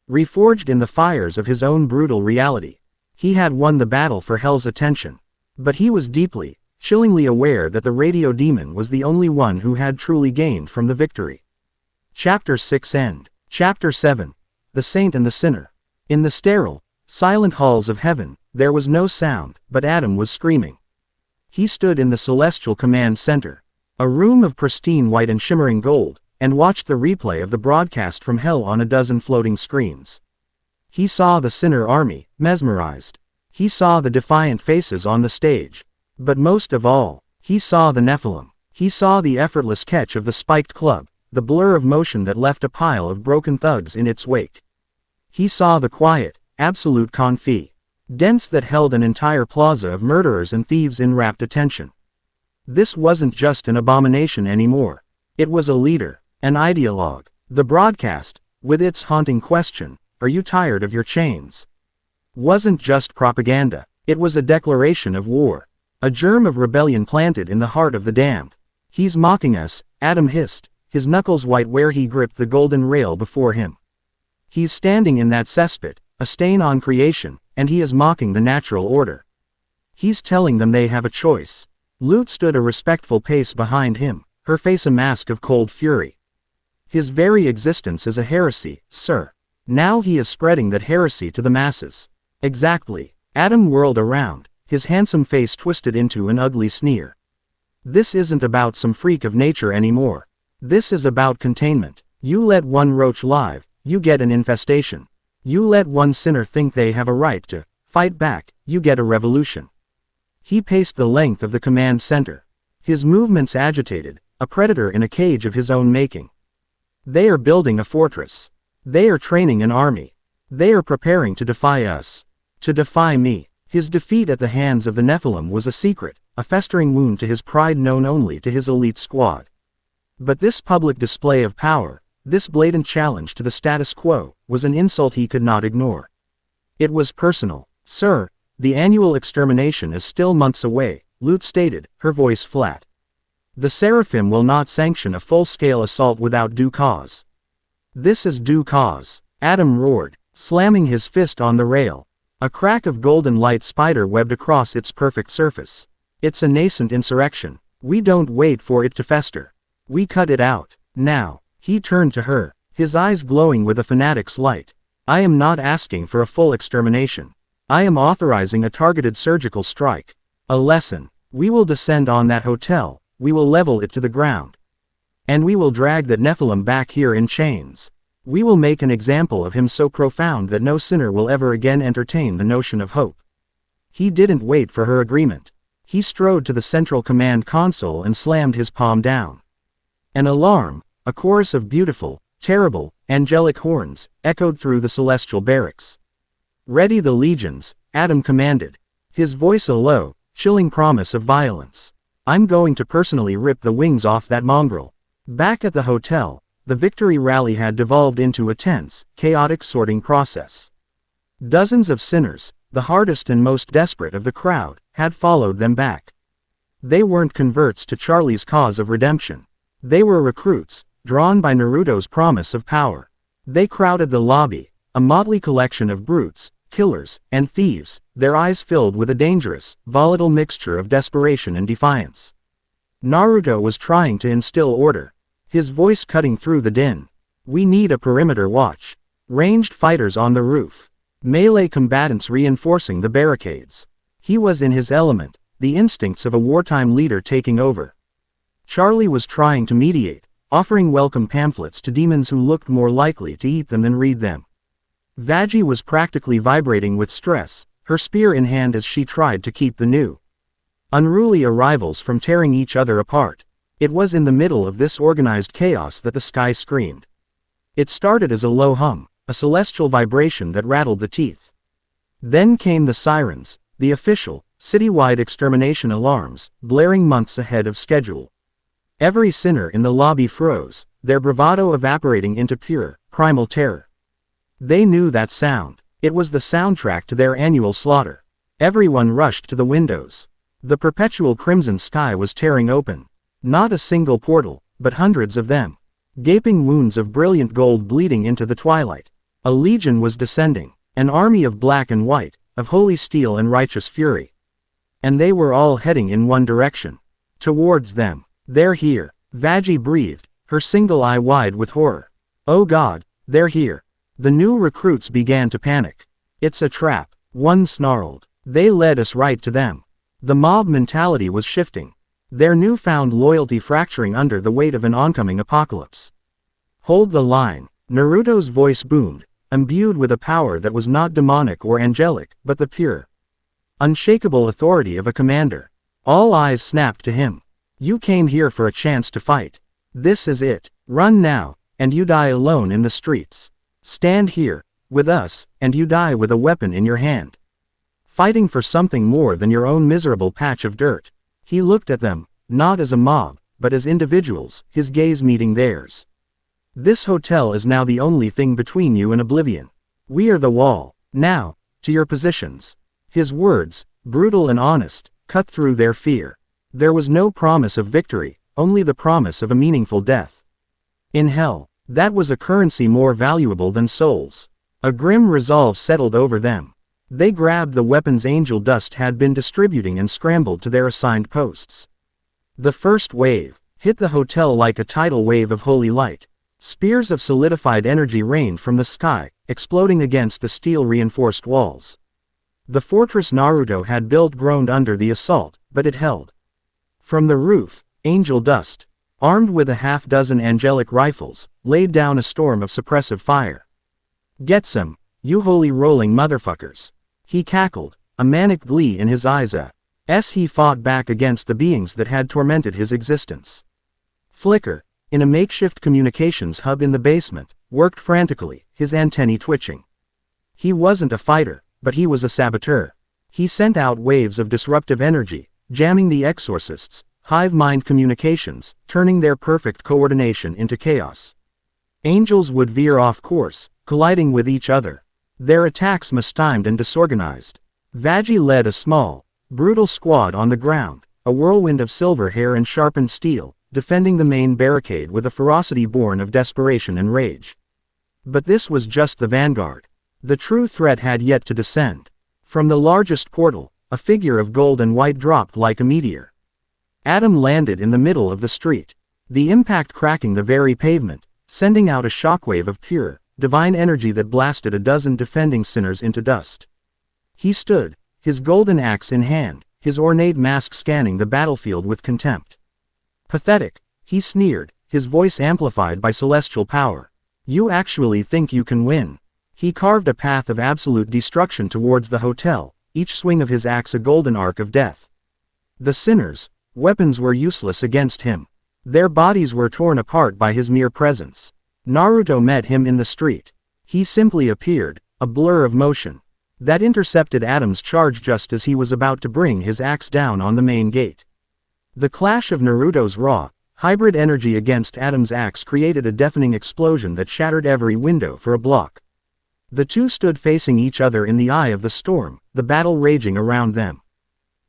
Reforged in the fires of his own brutal reality. He had won the battle for Hell's attention. But he was deeply, chillingly aware that the radio demon was the only one who had truly gained from the victory. Chapter 6 End. Chapter 7. The Saint and the Sinner. In the sterile, silent halls of heaven, there was no sound, but Adam was screaming. He stood in the celestial command center, a room of pristine white and shimmering gold, and watched the replay of the broadcast from hell on a dozen floating screens. He saw the sinner army, mesmerized. He saw the defiant faces on the stage. But most of all, he saw the Nephilim. He saw the effortless catch of the spiked club, the blur of motion that left a pile of broken thugs in its wake. He saw the quiet, absolute confit, dense that held an entire plaza of murderers and thieves in rapt attention. This wasn't just an abomination anymore. It was a leader, an ideologue. The broadcast, with its haunting question, "Are you tired of your chains?" wasn't just propaganda. It was a declaration of war. A germ of rebellion planted in the heart of the damned. "He's mocking us," Adam hissed, his knuckles white where he gripped the golden rail before him. "He's standing in that cesspit, a stain on creation, and he is mocking the natural order. He's telling them they have a choice." Lute stood a respectful pace behind him, her face a mask of cold fury. "His very existence is a heresy, sir. Now he is spreading that heresy to the masses." "Exactly." Adam whirled around, his handsome face twisted into an ugly sneer. "This isn't about some freak of nature anymore. This is about containment. You let one roach live, you get an infestation. You let one sinner think they have a right to fight back, you get a revolution." He paced the length of the command center. His movements agitated, a predator in a cage of his own making. "They are building a fortress. They are training an army. They are preparing to defy us. To defy me." His defeat at the hands of the Nephilim was a secret, a festering wound to his pride known only to his elite squad. But this public display of power, this blatant challenge to the status quo, was an insult he could not ignore. It was personal. "Sir, the annual extermination is still months away," Lute stated, her voice flat. "The Seraphim will not sanction a full-scale assault without due cause." "This is due cause," Adam roared, slamming his fist on the rail. A crack of golden light spider-webbed across its perfect surface. "It's a nascent insurrection. We don't wait for it to fester. We cut it out. Now." He turned to her, his eyes glowing with a fanatic's light. "I am not asking for a full extermination. I am authorizing a targeted surgical strike. A lesson. We will descend on that hotel, we will level it to the ground. And we will drag that Nephilim back here in chains. We will make an example of him so profound that no sinner will ever again entertain the notion of hope." He didn't wait for her agreement. He strode to the central command console and slammed his palm down. An alarm, A chorus of beautiful, terrible, angelic horns echoed through the celestial barracks. "Ready the legions," Adam commanded. His voice a low, chilling promise of violence. "I'm going to personally rip the wings off that mongrel." Back at the hotel, the victory rally had devolved into a tense, chaotic sorting process. Dozens of sinners, the hardest and most desperate of the crowd, had followed them back. They weren't converts to Charlie's cause of redemption. They were recruits, drawn by Naruto's promise of power. They crowded the lobby, a motley collection of brutes, killers, and thieves, their eyes filled with a dangerous, volatile mixture of desperation and defiance. Naruto was trying to instill order, his voice cutting through the din. "We need a perimeter watch. Ranged fighters on the roof. Melee combatants reinforcing the barricades." He was in his element, the instincts of a wartime leader taking over. Charlie was trying to mediate, offering welcome pamphlets to demons who looked more likely to eat them than read them. Vaggie was practically vibrating with stress, her spear in hand as she tried to keep the new, unruly arrivals from tearing each other apart. It was in the middle of this organized chaos that the sky screamed. It started as a low hum, a celestial vibration that rattled the teeth. Then came the sirens, the official, citywide extermination alarms, blaring months ahead of schedule. Every sinner in the lobby froze, their bravado evaporating into pure, primal terror. They knew that sound. It was the soundtrack to their annual slaughter. Everyone rushed to the windows. The perpetual crimson sky was tearing open. Not a single portal, but hundreds of them. Gaping wounds of brilliant gold bleeding into the twilight. A legion was descending, an army of black and white, of holy steel and righteous fury. And they were all heading in one direction. Towards them. "They're here," Vaggie breathed, her single eye wide with horror. "Oh God, they're here." The new recruits began to panic. "It's a trap," one snarled. "They led us right to them." The mob mentality was shifting, their newfound loyalty fracturing under the weight of an oncoming apocalypse. "Hold the line," Naruto's voice boomed, imbued with a power that was not demonic or angelic, but the pure, unshakable authority of a commander. All eyes snapped to him. "You came here for a chance to fight. This is it. Run now, and you die alone in the streets. Stand here, with us, and you die with a weapon in your hand. Fighting for something more than your own miserable patch of dirt." He looked at them, not as a mob, but as individuals, his gaze meeting theirs. "This hotel is now the only thing between you and oblivion. We are the wall. Now, to your positions." His words, brutal and honest, cut through their fear. There was no promise of victory, only the promise of a meaningful death. In hell, that was a currency more valuable than souls. A grim resolve settled over them. They grabbed the weapons angel dust had been distributing and scrambled to their assigned posts. The first wave hit the hotel like a tidal wave of holy light. Spears of solidified energy rained from the sky, exploding against the steel-reinforced walls. The fortress Naruto had built groaned under the assault, but it held. From the roof, angel dust, armed with a half-dozen angelic rifles, laid down a storm of suppressive fire. "Get some, you holy rolling motherfuckers," he cackled, a manic glee in his eyes as he fought back against the beings that had tormented his existence. Flicker, in a makeshift communications hub in the basement, worked frantically, his antennae twitching. He wasn't a fighter, but he was a saboteur. He sent out waves of disruptive energy, jamming the exorcists' hive mind communications, turning their perfect coordination into chaos. Angels would veer off course, colliding with each other, their attacks mistimed and disorganized. Vaggie led a small, brutal squad on the ground, a whirlwind of silver hair and sharpened steel, defending the main barricade with a ferocity born of desperation and rage. But this was just the vanguard. The true threat had yet to descend. From the largest portal, a figure of gold and white dropped like a meteor. Adam landed in the middle of the street, the impact cracking the very pavement, sending out a shockwave of pure, divine energy that blasted a dozen defending sinners into dust. He stood, his golden axe in hand, his ornate mask scanning the battlefield with contempt. "Pathetic," he sneered, his voice amplified by celestial power. "You actually think you can win?" He carved a path of absolute destruction towards the hotel, each swing of his axe a golden arc of death. The sinners' weapons were useless against him. Their bodies were torn apart by his mere presence. Naruto met him in the street. He simply appeared, a blur of motion, that intercepted Adam's charge just as he was about to bring his axe down on the main gate. The clash of Naruto's raw, hybrid energy against Adam's axe created a deafening explosion that shattered every window for a block. The two stood facing each other in the eye of the storm, the battle raging around them.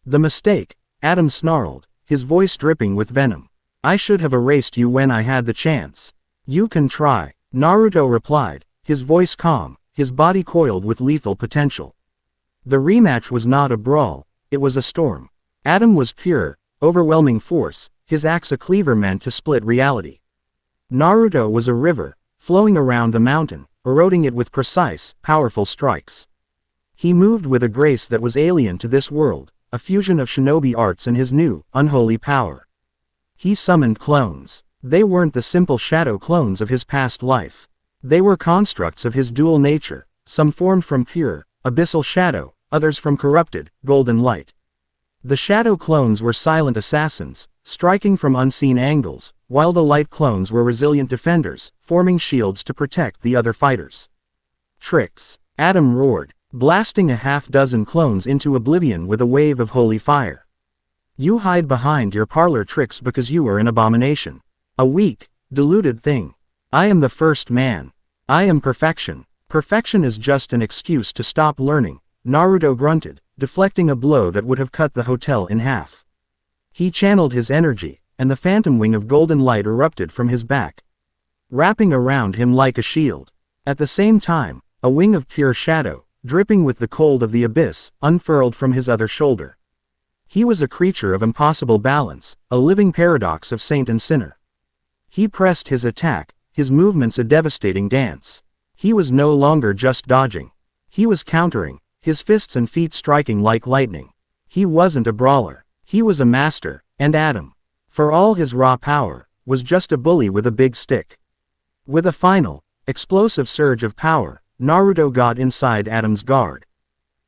"The mistake," Adam snarled, his voice dripping with venom. "I should have erased you when I had the chance." "You can try," Naruto replied, his voice calm, his body coiled with lethal potential. The rematch was not a brawl, it was a storm. Adam was pure, overwhelming force, his axe a cleaver meant to split reality. Naruto was a river, flowing around the mountain, eroding it with precise, powerful strikes. He moved with a grace that was alien to this world, a fusion of shinobi arts and his new, unholy power. He summoned clones. They weren't the simple shadow clones of his past life. They were constructs of his dual nature, some formed from pure, abyssal shadow, others from corrupted, golden light. The shadow clones were silent assassins, striking from unseen angles, while the light clones were resilient defenders, forming shields to protect the other fighters. "Tricks," Adam roared, blasting a half-dozen clones into oblivion with a wave of holy fire. "You hide behind your parlor tricks because you are an abomination. A weak, deluded thing. I am the first man. I am perfection. Perfection is just an excuse to stop learning," Naruto grunted, deflecting a blow that would have cut the hotel in half. He channeled his energy, and the phantom wing of golden light erupted from his back, wrapping around him like a shield. At the same time, a wing of pure shadow, dripping with the cold of the abyss, unfurled from his other shoulder. He was a creature of impossible balance, a living paradox of saint and sinner. He pressed his attack, his movements a devastating dance. He was no longer just dodging. He was countering, his fists and feet striking like lightning. He wasn't a brawler. He was a master, and Adam, for all his raw power, was just a bully with a big stick. With a final, explosive surge of power, Naruto got inside Adam's guard.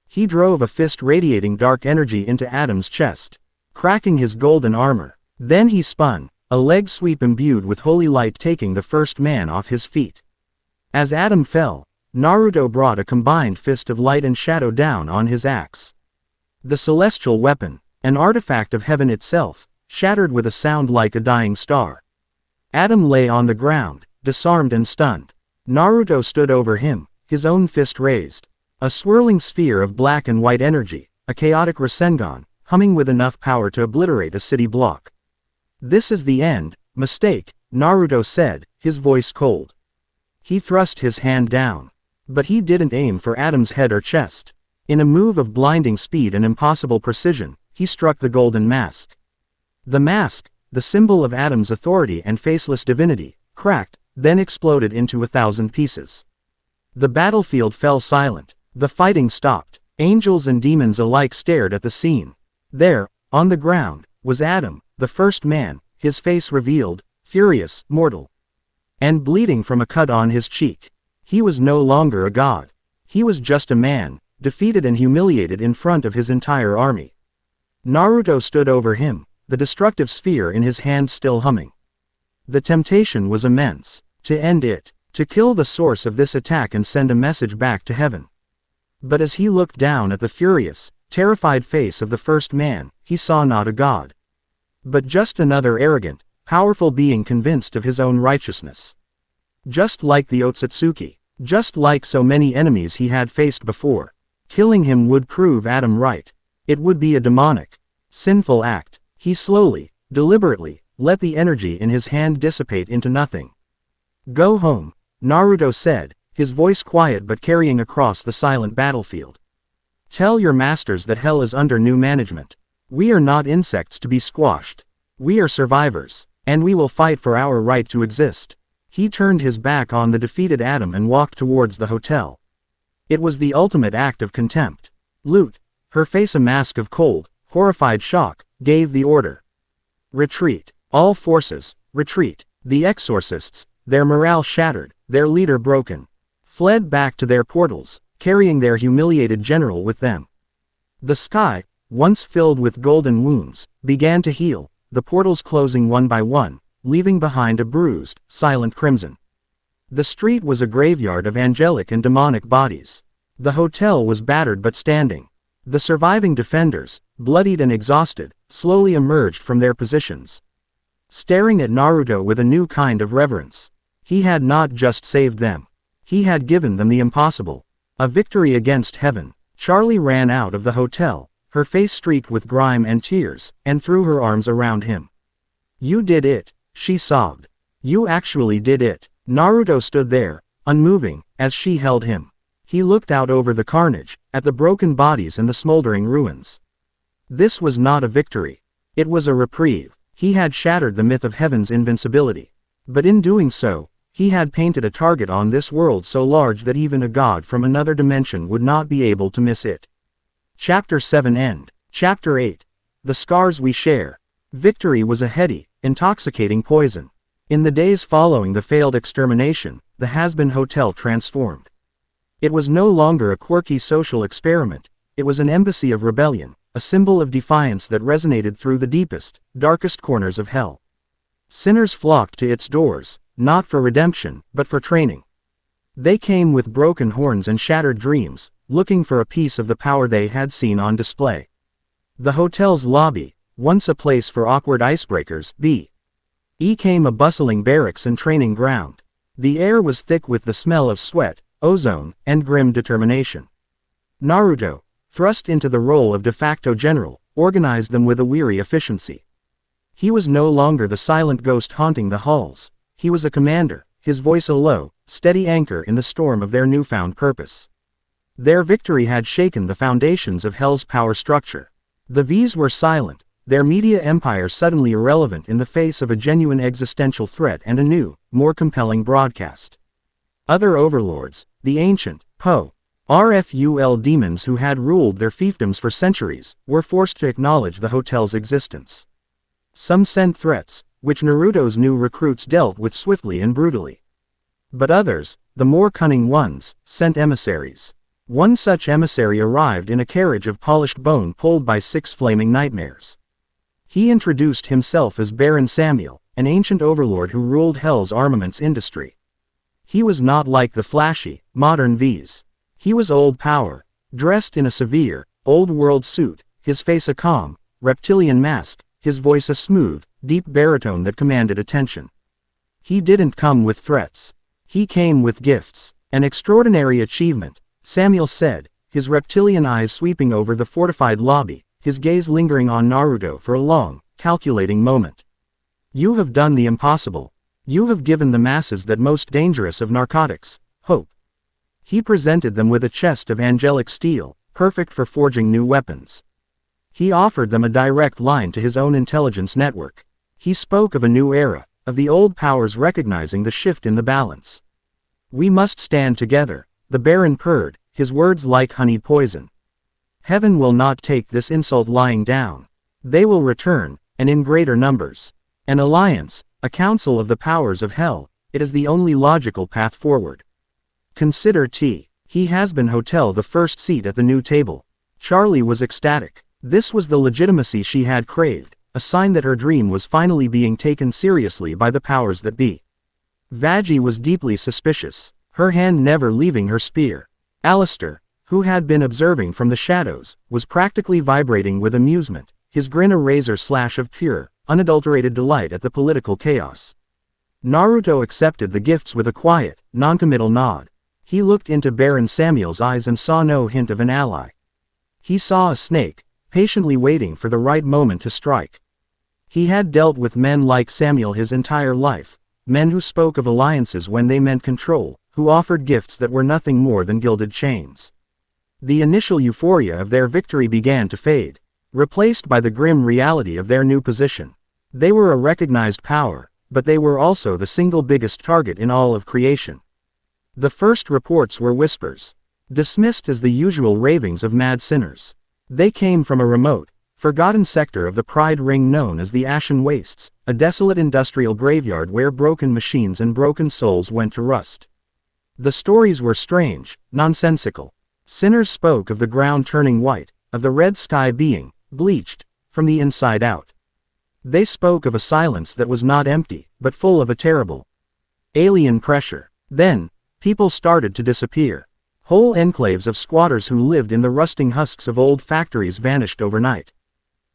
He drove a fist radiating dark energy into Adam's chest, cracking his golden armor. Then he spun, a leg sweep imbued with holy light taking the first man off his feet. As Adam fell, Naruto brought a combined fist of light and shadow down on his axe. The celestial weapon, an artifact of heaven itself, shattered with a sound like a dying star. Adam lay on the ground, disarmed and stunned. Naruto stood over him, his own fist raised. A swirling sphere of black and white energy, a chaotic Rasengan, humming with enough power to obliterate a city block. "This is the end, mistake," Naruto said, his voice cold. He thrust his hand down. But he didn't aim for Adam's head or chest. In a move of blinding speed and impossible precision, he struck the golden mask. The mask, the symbol of Adam's authority and faceless divinity, cracked, then exploded into 1,000 pieces. The battlefield fell silent. The fighting stopped. Angels and demons alike stared at the scene. There, on the ground, was Adam, the first man, his face revealed, furious, mortal, and bleeding from a cut on his cheek. He was no longer a god. He was just a man, defeated and humiliated in front of his entire army. Naruto stood over him, the destructive sphere in his hand still humming. The temptation was immense. To end it, to kill the source of this attack and send a message back to heaven. But as he looked down at the furious, terrified face of the first man, he saw not a god, but just another arrogant, powerful being convinced of his own righteousness. Just like the Otsutsuki, just like so many enemies he had faced before, killing him would prove Adam right. It would be a demonic, sinful act. He slowly, deliberately, let the energy in his hand dissipate into nothing. "Go home," Naruto said, his voice quiet but carrying across the silent battlefield. "Tell your masters that hell is under new management. We are not insects to be squashed. We are survivors, and we will fight for our right to exist." He turned his back on the defeated Adam and walked towards the hotel. It was the ultimate act of contempt. Lute, her face a mask of cold, horrified shock, gave the order. "Retreat. All forces, retreat." The exorcists, their morale shattered, their leader broken, fled back to their portals, carrying their humiliated general with them. The sky, once filled with golden wounds, began to heal, the portals closing one by one, leaving behind a bruised, silent crimson. The street was a graveyard of angelic and demonic bodies. The hotel was battered but standing. The surviving defenders, bloodied and exhausted, slowly emerged from their positions, staring at Naruto with a new kind of reverence. He had not just saved them. He had given them the impossible. A victory against heaven. Charlie ran out of the hotel, her face streaked with grime and tears, and threw her arms around him. "You did it," she sobbed. "You actually did it." Naruto stood there, unmoving, as she held him. He looked out over the carnage, at the broken bodies and the smoldering ruins. This was not a victory. It was a reprieve. He had shattered the myth of heaven's invincibility. But in doing so, he had painted a target on this world so large that even a god from another dimension would not be able to miss it. Chapter 7 End. Chapter 8. The Scars We Share. Victory was a heady, intoxicating poison. In the days following the failed extermination, the Hazbin Hotel transformed. It was no longer a quirky social experiment, it was an embassy of rebellion, a symbol of defiance that resonated through the deepest, darkest corners of hell. Sinners flocked to its doors, not for redemption, but for training. They came with broken horns and shattered dreams, looking for a piece of the power they had seen on display. The hotel's lobby, once a place for awkward icebreakers, became a bustling barracks and training ground. The air was thick with the smell of sweat, ozone, and grim determination. Naruto, thrust into the role of de facto general, organized them with a weary efficiency. He was no longer the silent ghost haunting the halls. He was a commander, his voice a low, steady anchor in the storm of their newfound purpose. Their victory had shaken the foundations of Hell's power structure. The V's were silent, their media empire suddenly irrelevant in the face of a genuine existential threat and a new, more compelling broadcast. Other overlords, the ancient, RFUL demons who had ruled their fiefdoms for centuries, were forced to acknowledge the hotel's existence. Some sent threats, which Naruto's new recruits dealt with swiftly and brutally. But others, the more cunning ones, sent emissaries. One such emissary arrived in a carriage of polished bone pulled by 6 flaming nightmares. He introduced himself as Baron Samuel, an ancient overlord who ruled Hell's armaments industry. He was not like the flashy, modern V's. He was old power, dressed in a severe, old-world suit, his face a calm, reptilian mask, his voice a smooth, deep baritone that commanded attention. He didn't come with threats. He came with gifts. An extraordinary achievement, Samuel said, his reptilian eyes sweeping over the fortified lobby, his gaze lingering on Naruto for a long, calculating moment. You have done the impossible. You have given the masses that most dangerous of narcotics, hope. He presented them with a chest of angelic steel, perfect for forging new weapons. He offered them a direct line to his own intelligence network. He spoke of a new era, of the old powers recognizing the shift in the balance. We must stand together, the Baron purred, his words like honeyed poison. Heaven will not take this insult lying down. They will return, and in greater numbers. An alliance, a council of the powers of Hell, it is the only logical path forward. Consider He Hazbin Hotel the first seat at the new table. Charlie was ecstatic. This was the legitimacy she had craved, a sign that her dream was finally being taken seriously by the powers that be. Vaggie was deeply suspicious, her hand never leaving her spear. Alistair, who had been observing from the shadows, was practically vibrating with amusement, his grin a razor slash of pure, unadulterated delight at the political chaos. Naruto accepted the gifts with a quiet, noncommittal nod. He looked into Baron Samuel's eyes and saw no hint of an ally. He saw a snake, patiently waiting for the right moment to strike. He had dealt with men like Samuel his entire life, men who spoke of alliances when they meant control, who offered gifts that were nothing more than gilded chains. The initial euphoria of their victory began to fade, replaced by the grim reality of their new position. They were a recognized power, but they were also the single biggest target in all of creation. The first reports were whispers, dismissed as the usual ravings of mad sinners. They came from a remote, forgotten sector of the Pride Ring known as the Ashen Wastes, a desolate industrial graveyard where broken machines and broken souls went to rust. The stories were strange, nonsensical. Sinners spoke of the ground turning white, of the red sky being bleached from the inside out. They spoke of a silence that was not empty, but full of a terrible alien pressure. Then, people started to disappear. Whole enclaves of squatters who lived in the rusting husks of old factories vanished overnight.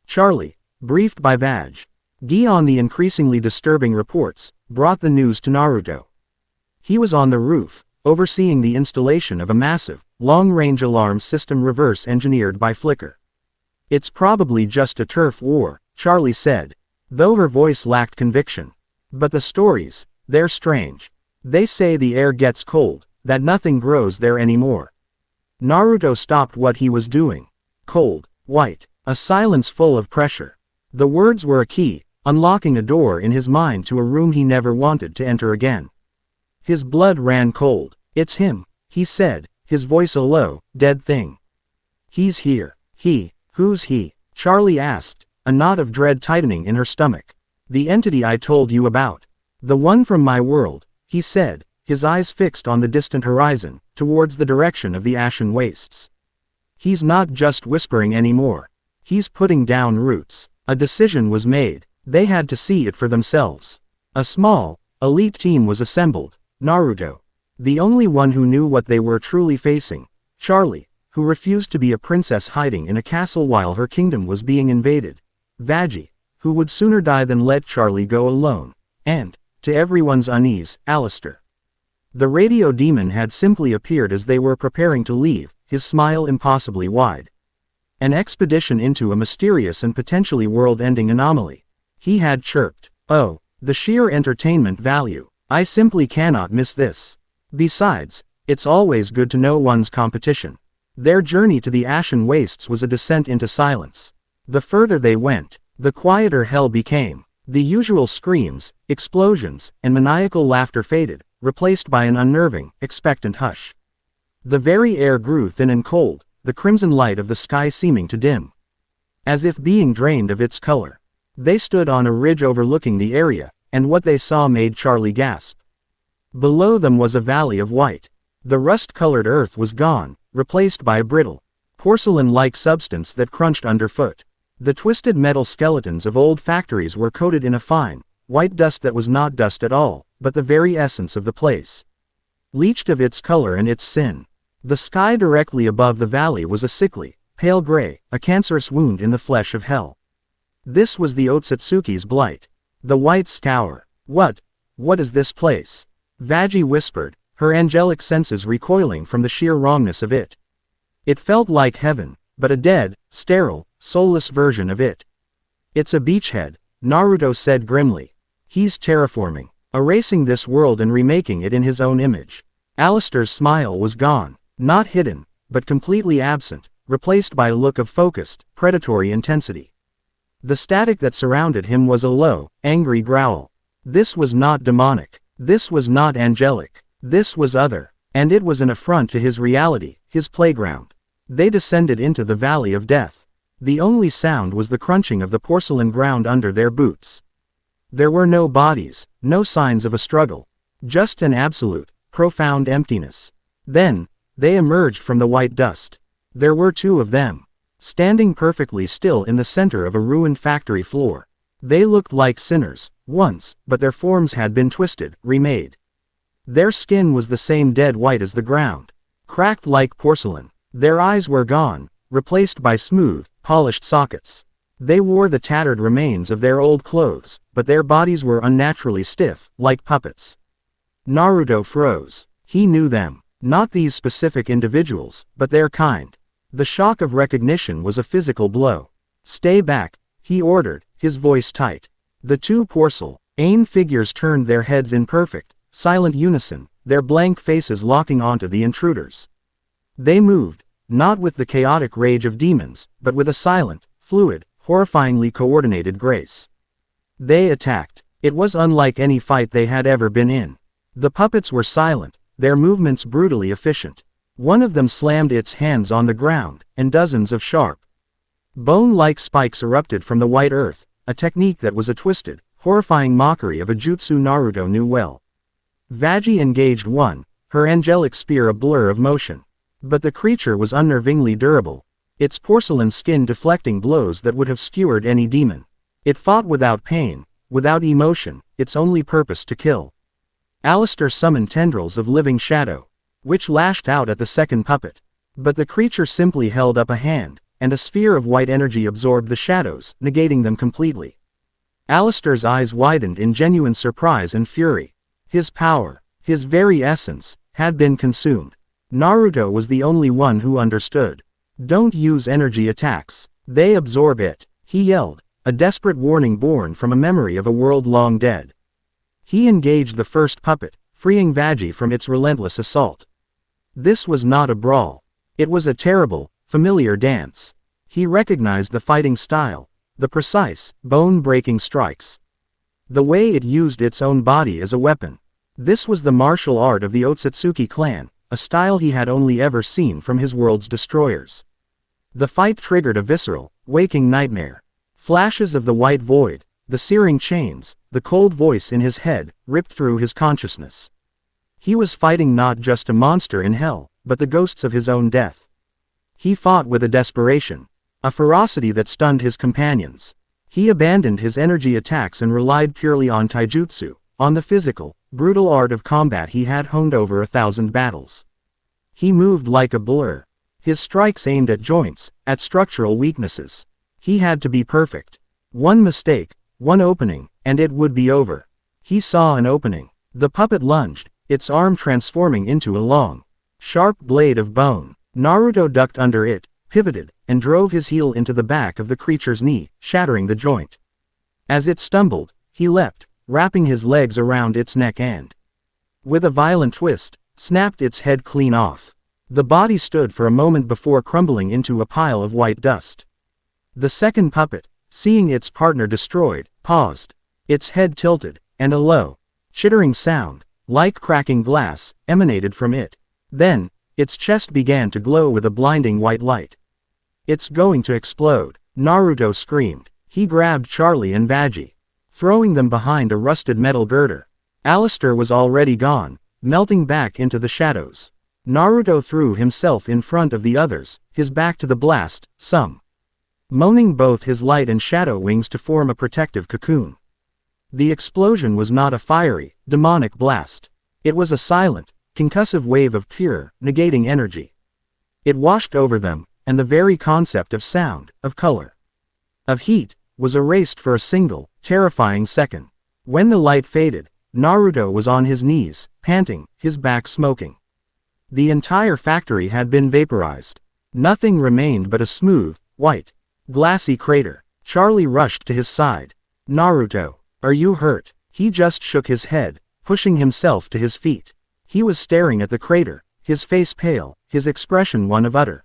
Charlie, briefed by Vaj, Gi on the increasingly disturbing reports, brought the news to Naruto. He was on the roof, overseeing the installation of a massive, long-range alarm system reverse-engineered by Flicker. "It's probably just a turf war," Charlie said, though her voice lacked conviction. "But the stories, they're strange. They say the air gets cold, that nothing grows there anymore." Naruto stopped what he was doing. Cold, white, a silence full of pressure. The words were a key, unlocking a door in his mind to a room he never wanted to enter again. His blood ran cold. "It's him," he said, his voice a low, dead thing. "He's here." Who's he?" Charlie asked, a knot of dread tightening in her stomach. "The entity I told you about. The one from my world," he said, his eyes fixed on the distant horizon, towards the direction of the ashen wastes. "He's not just whispering anymore. He's putting down roots." A decision was made. They had to see it for themselves. A small, elite team was assembled. Naruto, the only one who knew what they were truly facing. Charlie, who refused to be a princess hiding in a castle while her kingdom was being invaded. Vaji, who would sooner die than let Charlie go alone. And, to everyone's unease, Alistair. The radio demon had simply appeared as they were preparing to leave, his smile impossibly wide. An expedition into a mysterious and potentially world-ending anomaly. He had chirped. "Oh, the sheer entertainment value. I simply cannot miss this. Besides, it's always good to know one's competition." Their journey to the ashen wastes was a descent into silence. The further they went, the quieter hell became. The usual screams, explosions, and maniacal laughter faded, replaced by an unnerving, expectant hush. The very air grew thin and cold, the crimson light of the sky seeming to dim, as if being drained of its color. They stood on a ridge overlooking the area, and what they saw made Charlie gasp. Below them was a valley of white. The rust-colored earth was gone, replaced by a brittle, porcelain-like substance that crunched underfoot. The twisted metal skeletons of old factories were coated in a fine, white dust that was not dust at all, but the very essence of the place, leached of its color and its sin. The sky directly above the valley was a sickly, pale gray, a cancerous wound in the flesh of hell. This was the Otsutsuki's blight. The white scour. What is this place?" Vaji whispered, her angelic senses recoiling from the sheer wrongness of it. It felt like heaven, but a dead, sterile, soulless version of it. "It's a beachhead," Naruto said grimly. "He's terraforming, erasing this world and remaking it in his own image." Alistair's smile was gone, not hidden, but completely absent, replaced by a look of focused, predatory intensity. The static that surrounded him was a low, angry growl. This was not demonic. This was not angelic. This was other. And it was an affront to his reality, his playground. They descended into the valley of death. The only sound was the crunching of the porcelain ground under their boots. There were no bodies, no signs of a struggle. Just an absolute, profound emptiness. Then, they emerged from the white dust. There were two of them, standing perfectly still in the center of a ruined factory floor. They looked like sinners, once, but their forms had been twisted, remade. Their skin was the same dead white as the ground, cracked like porcelain. Their eyes were gone, replaced by smooth, polished sockets. They wore the tattered remains of their old clothes, but their bodies were unnaturally stiff, like puppets. Naruto froze. He knew them. Not these specific individuals, but their kind. The shock of recognition was a physical blow. "Stay back," he ordered, his voice tight. The two porcelain figures turned their heads in perfect, silent unison, their blank faces locking onto the intruders. They moved, not with the chaotic rage of demons, but with a silent, fluid, horrifyingly coordinated grace. They attacked. It was unlike any fight they had ever been in. The puppets were silent, their movements brutally efficient. One of them slammed its hands on the ground, and dozens of sharp, bone-like spikes erupted from the white earth, a technique that was a twisted, horrifying mockery of a jutsu Naruto knew well. Vaji engaged one, her angelic spear a blur of motion. But the creature was unnervingly durable, its porcelain skin deflecting blows that would have skewered any demon. It fought without pain, without emotion, its only purpose to kill. Alistair summoned tendrils of living shadow, which lashed out at the second puppet. But the creature simply held up a hand, and a sphere of white energy absorbed the shadows, negating them completely. Alistair's eyes widened in genuine surprise and fury. His power, his very essence, had been consumed. Naruto was the only one who understood. Don't use energy attacks. They absorb it, he yelled, a desperate warning born from a memory of a world long dead. He engaged the first puppet, freeing Veggie from its relentless assault. This was not a brawl. It was a terrible, familiar dance. He recognized the fighting style, the precise, bone-breaking strikes. The way it used its own body as a weapon. This was the martial art of the Otsutsuki clan, a style he had only ever seen from his world's destroyers. The fight triggered a visceral, waking nightmare. Flashes of the white void, the searing chains, the cold voice in his head, ripped through his consciousness. He was fighting not just a monster in hell, but the ghosts of his own death. He fought with a desperation, a ferocity that stunned his companions. He abandoned his energy attacks and relied purely on taijutsu, on the physical, brutal art of combat he had honed over 1,000 battles. He moved like a blur. His strikes aimed at joints, at structural weaknesses. He had to be perfect. One mistake, one opening, and it would be over. He saw an opening. The puppet lunged, its arm transforming into a long, sharp blade of bone. Naruto ducked under it, pivoted, and drove his heel into the back of the creature's knee, shattering the joint. As it stumbled, he leapt, wrapping his legs around its neck and, with a violent twist, snapped its head clean off. The body stood for a moment before crumbling into a pile of white dust. The second puppet, seeing its partner destroyed, paused. Its head tilted, and a low, chittering sound, like cracking glass, emanated from it. Then, its chest began to glow with a blinding white light. "It's going to explode," Naruto screamed. He grabbed Charlie and Veggie, throwing them behind a rusted metal girder. Alistair was already gone, melting back into the shadows. Naruto threw himself in front of the others, his back to the blast, moaning both his light and shadow wings to form a protective cocoon. The explosion was not a fiery, demonic blast. It was a silent, concussive wave of pure, negating energy. It washed over them, and the very concept of sound, of color, of heat, was erased for a single, terrifying second. When the light faded, Naruto was on his knees, panting, his back smoking. The entire factory had been vaporized. Nothing remained but a smooth, white, glassy crater. Charlie rushed to his side. "Naruto, are you hurt?" He just shook his head, pushing himself to his feet. He was staring at the crater, his face pale, his expression one of utter,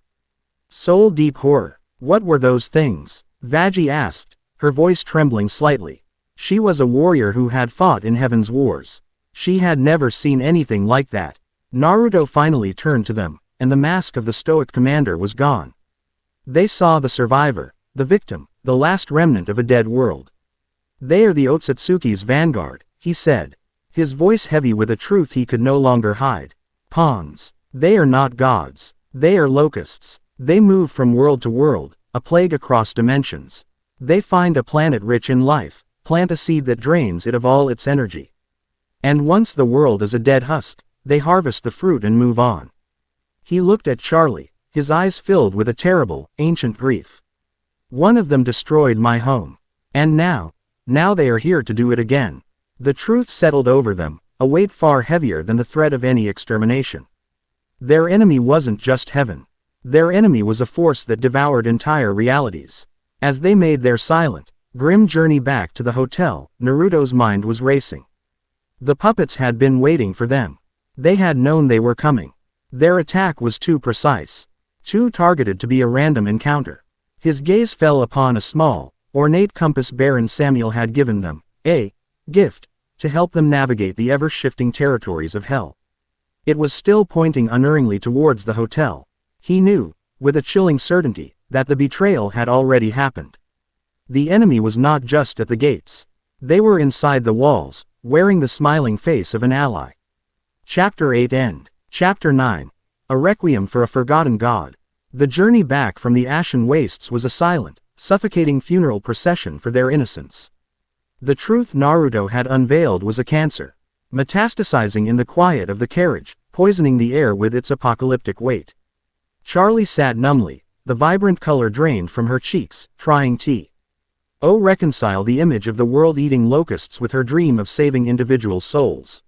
soul-deep horror. "What were those things?" Veggie asked, her voice trembling slightly. She was a warrior who had fought in Heaven's wars. She had never seen anything like that. Naruto finally turned to them, and the mask of the stoic commander was gone. They saw the survivor, the victim, the last remnant of a dead world. "They are the Otsutsuki's vanguard," he said, his voice heavy with a truth he could no longer hide. "Pawns. They are not gods. They are locusts. They move from world to world, a plague across dimensions. They find a planet rich in life, plant a seed that drains it of all its energy. And once the world is a dead husk, they harvest the fruit and move on." He looked at Charlie, his eyes filled with a terrible, ancient grief. "One of them destroyed my home. And now they are here to do it again." The truth settled over them, a weight far heavier than the threat of any extermination. Their enemy wasn't just heaven. Their enemy was a force that devoured entire realities. As they made their silent, grim journey back to the hotel, Naruto's mind was racing. The puppets had been waiting for them. They had known they were coming. Their attack was too precise, too targeted to be a random encounter. His gaze fell upon a small, ornate compass Baron Samuel had given them, a gift, to help them navigate the ever-shifting territories of hell. It was still pointing unerringly towards the hotel. He knew, with a chilling certainty, that the betrayal had already happened. The enemy was not just at the gates. They were inside the walls, wearing the smiling face of an ally. Chapter 8 End. Chapter 9. A Requiem for a Forgotten God. The journey back from the ashen wastes was a silent, suffocating funeral procession for their innocence. The truth Naruto had unveiled was a cancer, metastasizing in the quiet of the carriage, poisoning the air with its apocalyptic weight. Charlie sat numbly, the vibrant color drained from her cheeks, trying to reconcile the image of the world-eating locusts with her dream of saving individual souls.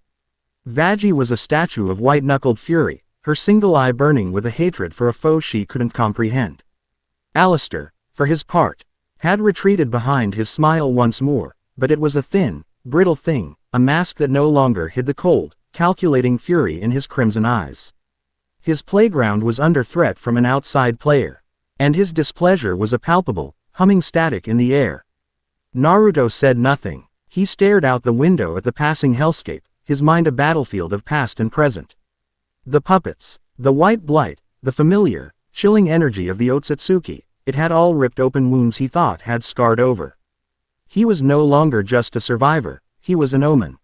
Veggie was a statue of white-knuckled fury, her single eye burning with a hatred for a foe she couldn't comprehend. Alistair, for his part, had retreated behind his smile once more, but it was a thin, brittle thing, a mask that no longer hid the cold, calculating fury in his crimson eyes. His playground was under threat from an outside player, and his displeasure was a palpable, humming static in the air. Naruto said nothing. He stared out the window at the passing hellscape, his mind a battlefield of past and present. The puppets, the white blight, the familiar, chilling energy of the Otsutsuki, it had all ripped open wounds he thought had scarred over. He was no longer just a survivor, he was an omen.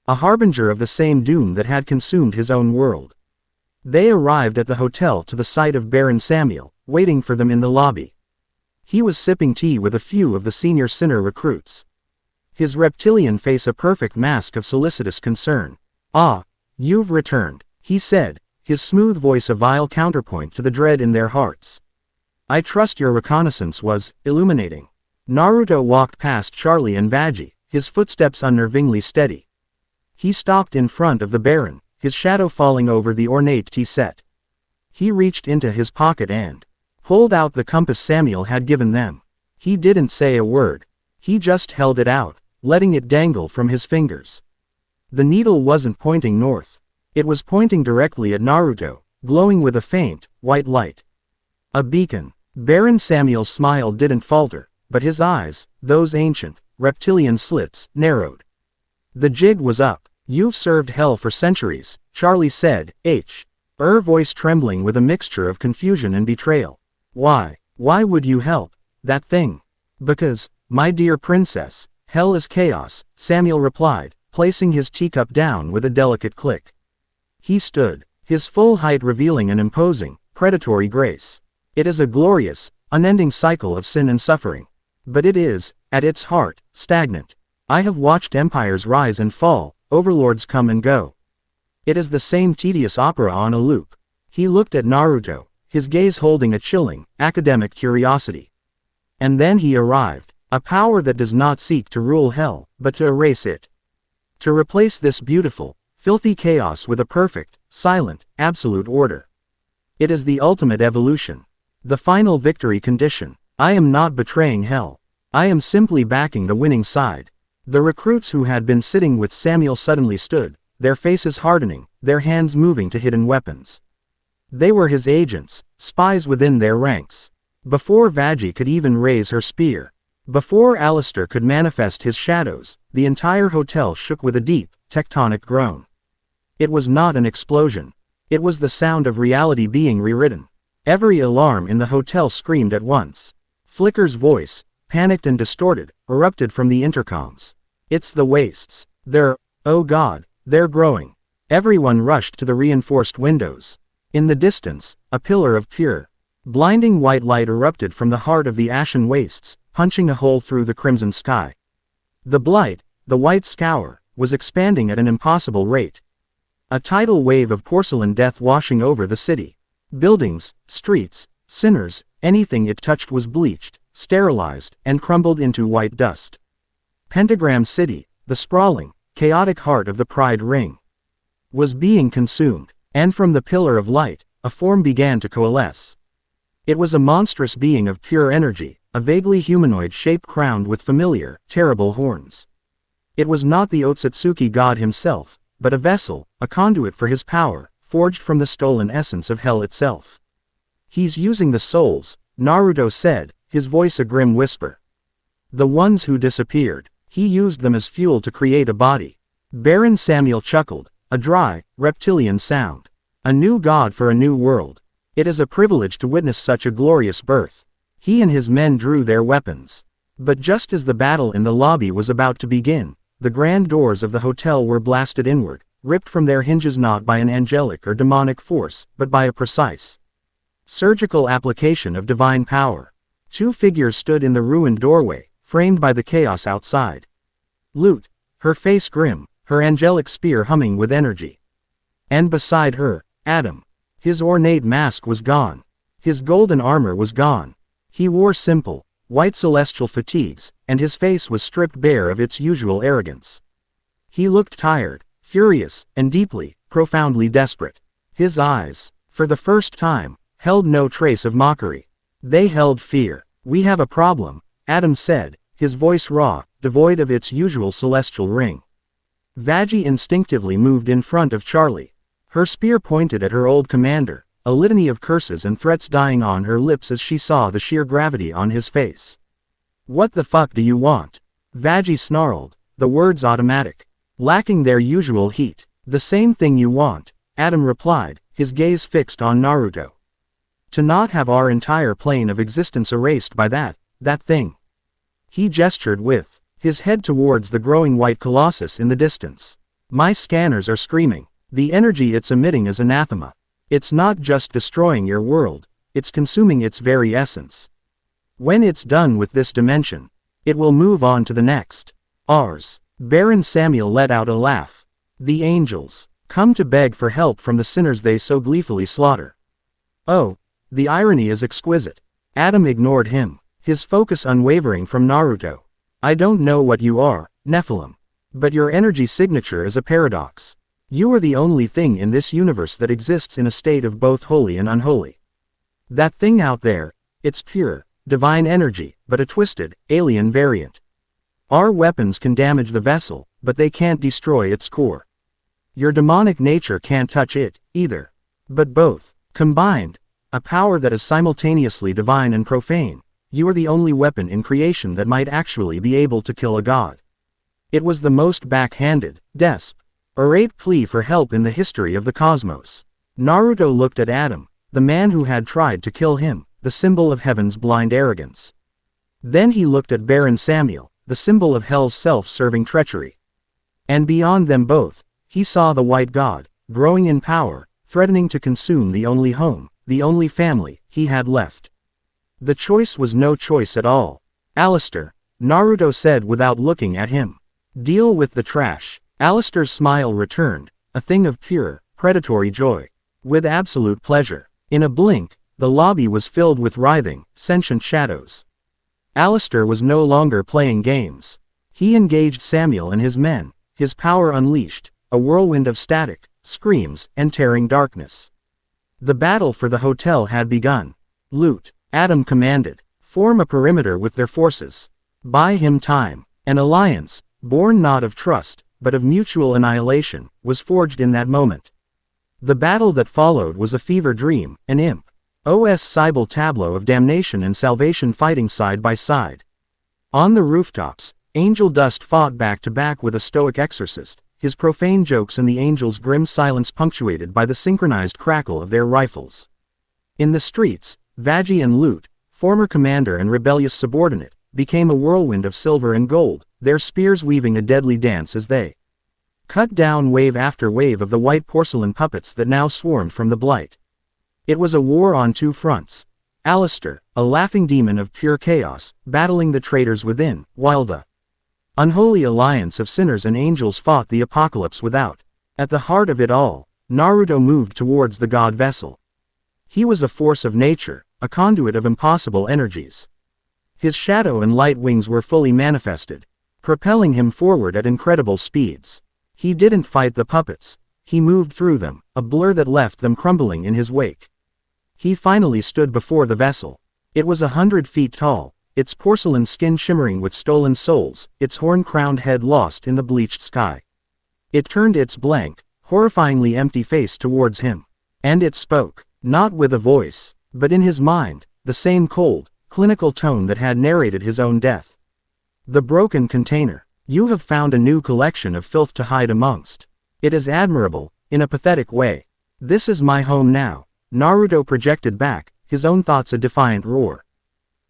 A harbinger of the same doom that had consumed his own world. They arrived at the hotel to the sight of Baron Samuel, waiting for them in the lobby. He was sipping tea with a few of the senior sinner recruits. His reptilian face a perfect mask of solicitous concern. "Ah, you've returned," he said, his smooth voice a vile counterpoint to the dread in their hearts. "I trust your reconnaissance was illuminating." Naruto walked past Charlie and Veggie, his footsteps unnervingly steady. He stopped in front of the Baron, his shadow falling over the ornate tea set. He reached into his pocket and pulled out the compass Samuel had given them. He didn't say a word. He just held it out, letting it dangle from his fingers. The needle wasn't pointing north. It was pointing directly at Naruto, glowing with a faint, white light. A beacon. Baron Samuel's smile didn't falter, but his eyes, those ancient, reptilian slits, narrowed. The jig was up. "You've served hell for centuries," Charlie said, her voice trembling with a mixture of confusion and betrayal. Why would you help that thing?" "Because, my dear princess, hell is chaos," Samuel replied, placing his teacup down with a delicate click. He stood, his full height revealing an imposing, predatory grace. "It is a glorious, unending cycle of sin and suffering. But it is, at its heart, stagnant. I have watched empires rise and fall, overlords come and go. It is the same tedious opera on a loop." He looked at Naruto, his gaze holding a chilling, academic curiosity. "And then he arrived, a power that does not seek to rule hell, but to erase it. To replace this beautiful, filthy chaos with a perfect, silent, absolute order. It is the ultimate evolution. The final victory condition. I am not betraying hell. I am simply backing the winning side." The recruits who had been sitting with Samuel suddenly stood, their faces hardening, their hands moving to hidden weapons. They were his agents, spies within their ranks. Before Veggie could even raise her spear, before Alistair could manifest his shadows, the entire hotel shook with a deep, tectonic groan. It was not an explosion. It was the sound of reality being rewritten. Every alarm in the hotel screamed at once. Flicker's voice, panicked and distorted, erupted from the intercoms. "It's the wastes. Oh God, they're growing." Everyone rushed to the reinforced windows. In the distance, a pillar of pure, blinding white light erupted from the heart of the ashen wastes, punching a hole through the crimson sky. The blight, the white scour, was expanding at an impossible rate. A tidal wave of porcelain death washing over the city. Buildings, streets, sinners, anything it touched was bleached, sterilized, and crumbled into white dust. Pentagram City, the sprawling, chaotic heart of the Pride Ring, was being consumed. And from the pillar of light, a form began to coalesce. It was a monstrous being of pure energy, a vaguely humanoid shape crowned with familiar, terrible horns. It was not the Otsutsuki god himself, but a vessel, a conduit for his power, forged from the stolen essence of hell itself. "He's using the souls," Naruto said, his voice a grim whisper. "The ones who disappeared. He used them as fuel to create a body." Baron Samuel chuckled, a dry, reptilian sound. "A new god for a new world. It is a privilege to witness such a glorious birth." He and his men drew their weapons. But just as the battle in the lobby was about to begin, the grand doors of the hotel were blasted inward, ripped from their hinges not by an angelic or demonic force, but by a precise, surgical application of divine power. Two figures stood in the ruined doorway, framed by the chaos outside. Lute, her face grim, her angelic spear humming with energy. And beside her, Adam. His ornate mask was gone. His golden armor was gone. He wore simple, white celestial fatigues, and his face was stripped bare of its usual arrogance. He looked tired, furious, and deeply, profoundly desperate. His eyes, for the first time, held no trace of mockery. They held fear. "We have a problem," Adam said, his voice raw, devoid of its usual celestial ring. Vagi instinctively moved in front of Charlie. Her spear pointed at her old commander, a litany of curses and threats dying on her lips as she saw the sheer gravity on his face. "What the fuck do you want?" Vagi snarled, the words automatic, lacking their usual heat. "The same thing you want," Adam replied, his gaze fixed on Naruto. "To not have our entire plane of existence erased by that thing." He gestured with his head towards the growing white colossus in the distance. "My scanners are screaming. The energy it's emitting is anathema. It's not just destroying your world, it's consuming its very essence. When it's done with this dimension, it will move on to the next. Ours." Baron Samuel let out a laugh. "The angels come to beg for help from the sinners they so gleefully slaughter." "Oh, the irony is exquisite." Adam ignored him, his focus unwavering from Naruto. "I don't know what you are, Nephilim. But your energy signature is a paradox. You are the only thing in this universe that exists in a state of both holy and unholy. That thing out there, it's pure, divine energy, but a twisted, alien variant. Our weapons can damage the vessel, but they can't destroy its core. Your demonic nature can't touch it, either. But both, combined, a power that is simultaneously divine and profane, you are the only weapon in creation that might actually be able to kill a god." It was the most backhanded, desperate plea for help in the history of the cosmos. Naruto looked at Adam, the man who had tried to kill him, the symbol of heaven's blind arrogance. Then he looked at Baron Samuel, the symbol of hell's self-serving treachery. And beyond them both, he saw the white god, growing in power, threatening to consume the only home, the only family, he had left. The choice was no choice at all. "Alistair," Naruto said without looking at him. "Deal with the trash." Alistair's smile returned, a thing of pure, predatory joy. "With absolute pleasure." In a blink, the lobby was filled with writhing, sentient shadows. Alistair was no longer playing games. He engaged Samuel and his men, his power unleashed, a whirlwind of static, screams, and tearing darkness. The battle for the hotel had begun. "Lute," Adam commanded, "form a perimeter with their forces. Buy him time." An alliance, born not of trust, but of mutual annihilation, was forged in that moment. The battle that followed was a fever dream, an impossible Cybele tableau of damnation and salvation fighting side by side. On the rooftops, Angel Dust fought back to back with a stoic exorcist, his profane jokes and the angels' grim silence punctuated by the synchronized crackle of their rifles. In the streets, Vagi and Lute, former commander and rebellious subordinate, became a whirlwind of silver and gold, their spears weaving a deadly dance as they cut down wave after wave of the white porcelain puppets that now swarmed from the blight. It was a war on two fronts. Alistair, a laughing demon of pure chaos, battling the traitors within, while the unholy alliance of sinners and angels fought the apocalypse without. At the heart of it all, Naruto moved towards the god vessel. He was a force of nature, a conduit of impossible energies. His shadow and light wings were fully manifested, propelling him forward at incredible speeds. He didn't fight the puppets. He moved through them, a blur that left them crumbling in his wake. He finally stood before the vessel. It was 100 feet tall, its porcelain skin shimmering with stolen souls, its horn-crowned head lost in the bleached sky. It turned its blank, horrifyingly empty face towards him. And it spoke, not with a voice, but in his mind, the same cold, clinical tone that had narrated his own death. "The broken container. You have found a new collection of filth to hide amongst. It is admirable, in a pathetic way. This is my home now." Naruto projected back, his own thoughts a defiant roar.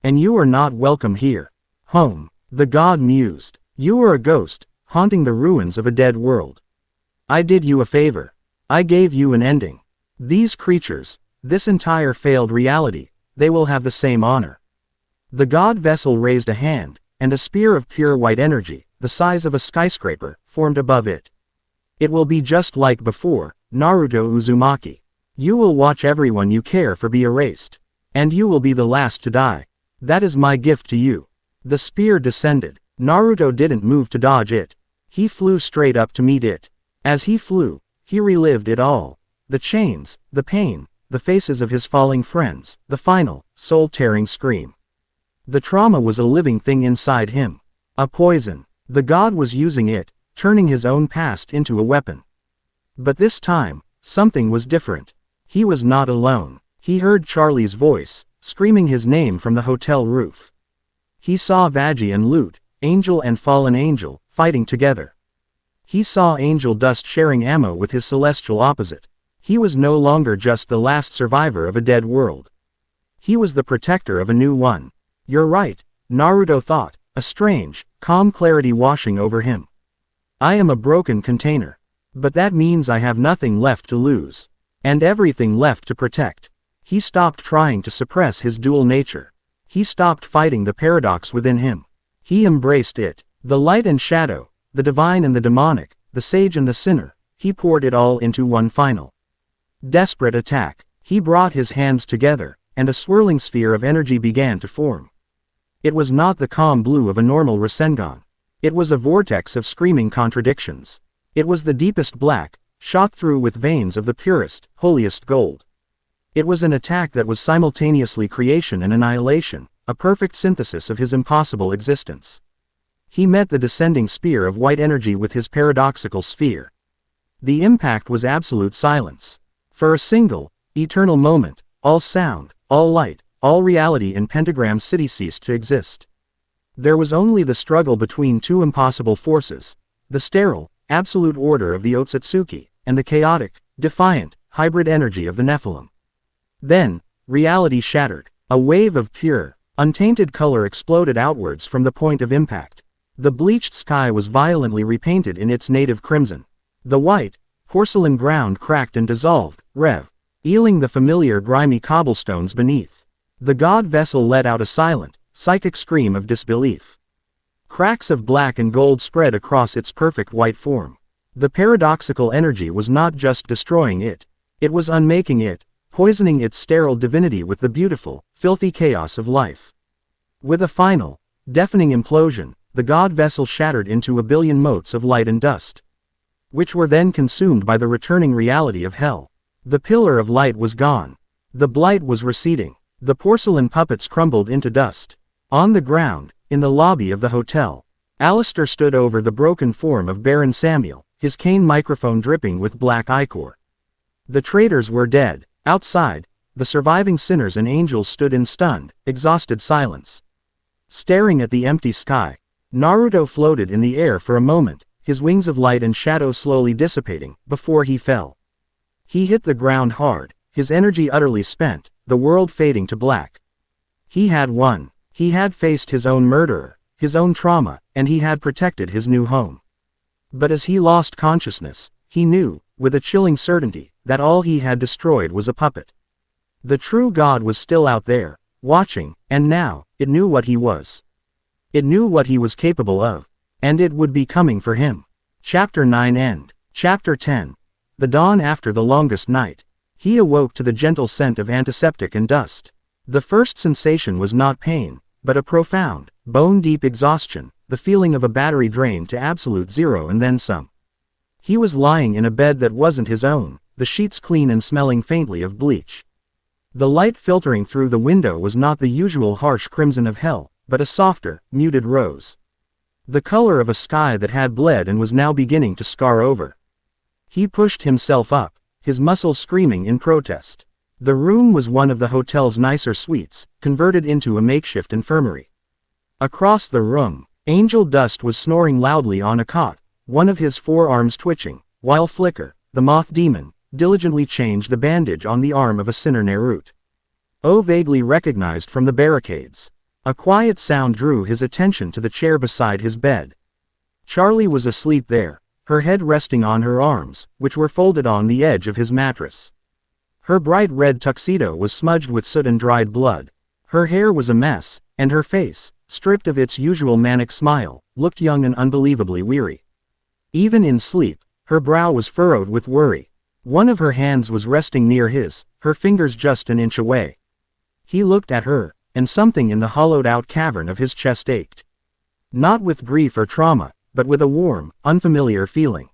"And you are not welcome here." "Home," the god mused. "You are a ghost, haunting the ruins of a dead world. I did you a favor. I gave you an ending. These creatures, this entire failed reality, they will have the same honor. The god vessel raised a hand, and a spear of pure white energy, the size of a skyscraper, formed above it. It will be just like before, Naruto Uzumaki. You will watch everyone you care for be erased. And you will be the last to die. That is my gift to you. The spear descended. Naruto didn't move to dodge it. He flew straight up to meet it. As he flew, he relived it all. The chains, the pain, the faces of his falling friends, the final, soul-tearing scream. The trauma was a living thing inside him. A poison. The god was using it, turning his own past into a weapon. But this time, something was different. He was not alone. He heard Charlie's voice, screaming his name from the hotel roof. He saw Veggie and Loot, Angel and Fallen Angel, fighting together. He saw Angel Dust sharing ammo with his celestial opposite. He was no longer just the last survivor of a dead world. He was the protector of a new one. You're right, Naruto thought, a strange, calm clarity washing over him. I am a broken container. But that means I have nothing left to lose. And everything left to protect. He stopped trying to suppress his dual nature. He stopped fighting the paradox within him. He embraced it. The light and shadow, the divine and the demonic, the sage and the sinner, he poured it all into one final desperate attack. He brought his hands together, and a swirling sphere of energy began to form. It was not the calm blue of a normal Rasengan. It was a vortex of screaming contradictions. It was the deepest black, shot through with veins of the purest, holiest gold. It was an attack that was simultaneously creation and annihilation, a perfect synthesis of his impossible existence. He met the descending spear of white energy with his paradoxical sphere. The impact was absolute silence. For a single, eternal moment, all sound, all light, all reality in Pentagram City ceased to exist. There was only the struggle between two impossible forces, the sterile, absolute order of the Otsutsuki, and the chaotic, defiant, hybrid energy of the Nephilim. Then, reality shattered. A wave of pure, untainted color exploded outwards from the point of impact. The bleached sky was violently repainted in its native crimson. The white, porcelain ground cracked and dissolved, revealing the familiar grimy cobblestones beneath. The god vessel let out a silent, psychic scream of disbelief. Cracks of black and gold spread across its perfect white form. The paradoxical energy was not just destroying it. It was unmaking it, poisoning its sterile divinity with the beautiful, filthy chaos of life. With a final, deafening implosion, the god vessel shattered into a billion motes of light and dust, which were then consumed by the returning reality of hell. The pillar of light was gone. The blight was receding. The porcelain puppets crumbled into dust. On the ground, in the lobby of the hotel, Alistair stood over the broken form of Baron Samuel, his cane microphone dripping with black ichor. The traitors were dead. Outside, the surviving sinners and angels stood in stunned, exhausted silence. Staring at the empty sky, Naruto floated in the air for a moment, his wings of light and shadow slowly dissipating, before he fell. He hit the ground hard, his energy utterly spent, the world fading to black. He had won. He had faced his own murderer, his own trauma, and he had protected his new home. But as he lost consciousness, he knew, with a chilling certainty, that all he had destroyed was a puppet. The true God was still out there, watching, and now, it knew what he was. It knew what he was capable of. And it would be coming for him. Chapter 9 End. Chapter 10. The dawn after the longest night. He awoke to the gentle scent of antiseptic and dust. The first sensation was not pain, but a profound, bone-deep exhaustion, the feeling of a battery drained to absolute zero and then some. He was lying in a bed that wasn't his own, the sheets clean and smelling faintly of bleach. The light filtering through the window was not the usual harsh crimson of hell, but a softer, muted rose. The color of a sky that had bled and was now beginning to scar over. He pushed himself up, his muscles screaming in protest. The room was one of the hotel's nicer suites, converted into a makeshift infirmary. Across the room, Angel Dust was snoring loudly on a cot, one of his forearms twitching, while Flicker, the moth demon, diligently changed the bandage on the arm of a sinner Naruto, vaguely recognized from the barricades. A quiet sound drew his attention to the chair beside his bed. Charlie was asleep there, her head resting on her arms, which were folded on the edge of his mattress. Her bright red tuxedo was smudged with soot and dried blood. Her hair was a mess, and her face, stripped of its usual manic smile, looked young and unbelievably weary. Even in sleep, her brow was furrowed with worry. One of her hands was resting near his, her fingers just an inch away. He looked at her, and something in the hollowed-out cavern of his chest ached. Not with grief or trauma, but with a warm, unfamiliar feeling.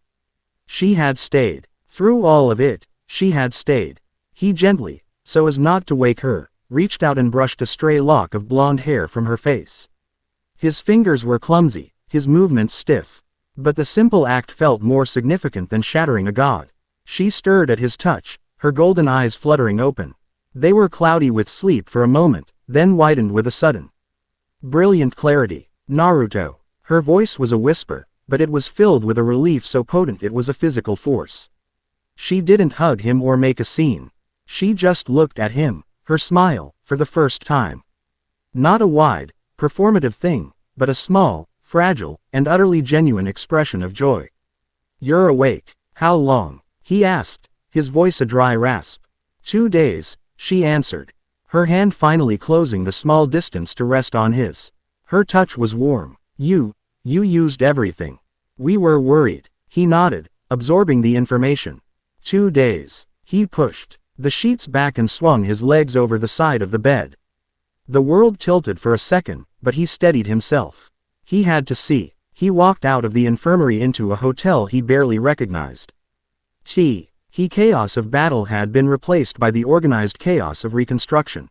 She had stayed. Through all of it, she had stayed. He gently, so as not to wake her, reached out and brushed a stray lock of blonde hair from her face. His fingers were clumsy, his movements stiff. But the simple act felt more significant than shattering a god. She stirred at his touch, her golden eyes fluttering open. They were cloudy with sleep for a moment, then widened with a sudden, brilliant clarity. Naruto. Her voice was a whisper, but it was filled with a relief so potent it was a physical force. She didn't hug him or make a scene. She just looked at him, her smile, for the first time. Not a wide, performative thing, but a small, fragile, and utterly genuine expression of joy. "You're awake. How long?" he asked, his voice a dry rasp. 2 days, she answered, her hand finally closing the small distance to rest on his. Her touch was warm. You used everything. We were worried." He nodded, absorbing the information. 2 days. He pushed the sheets back and swung his legs over the side of the bed. The world tilted for a second, but he steadied himself. He had to see. He walked out of the infirmary into a hotel he barely recognized. Chaos of battle had been replaced by the organized chaos of reconstruction.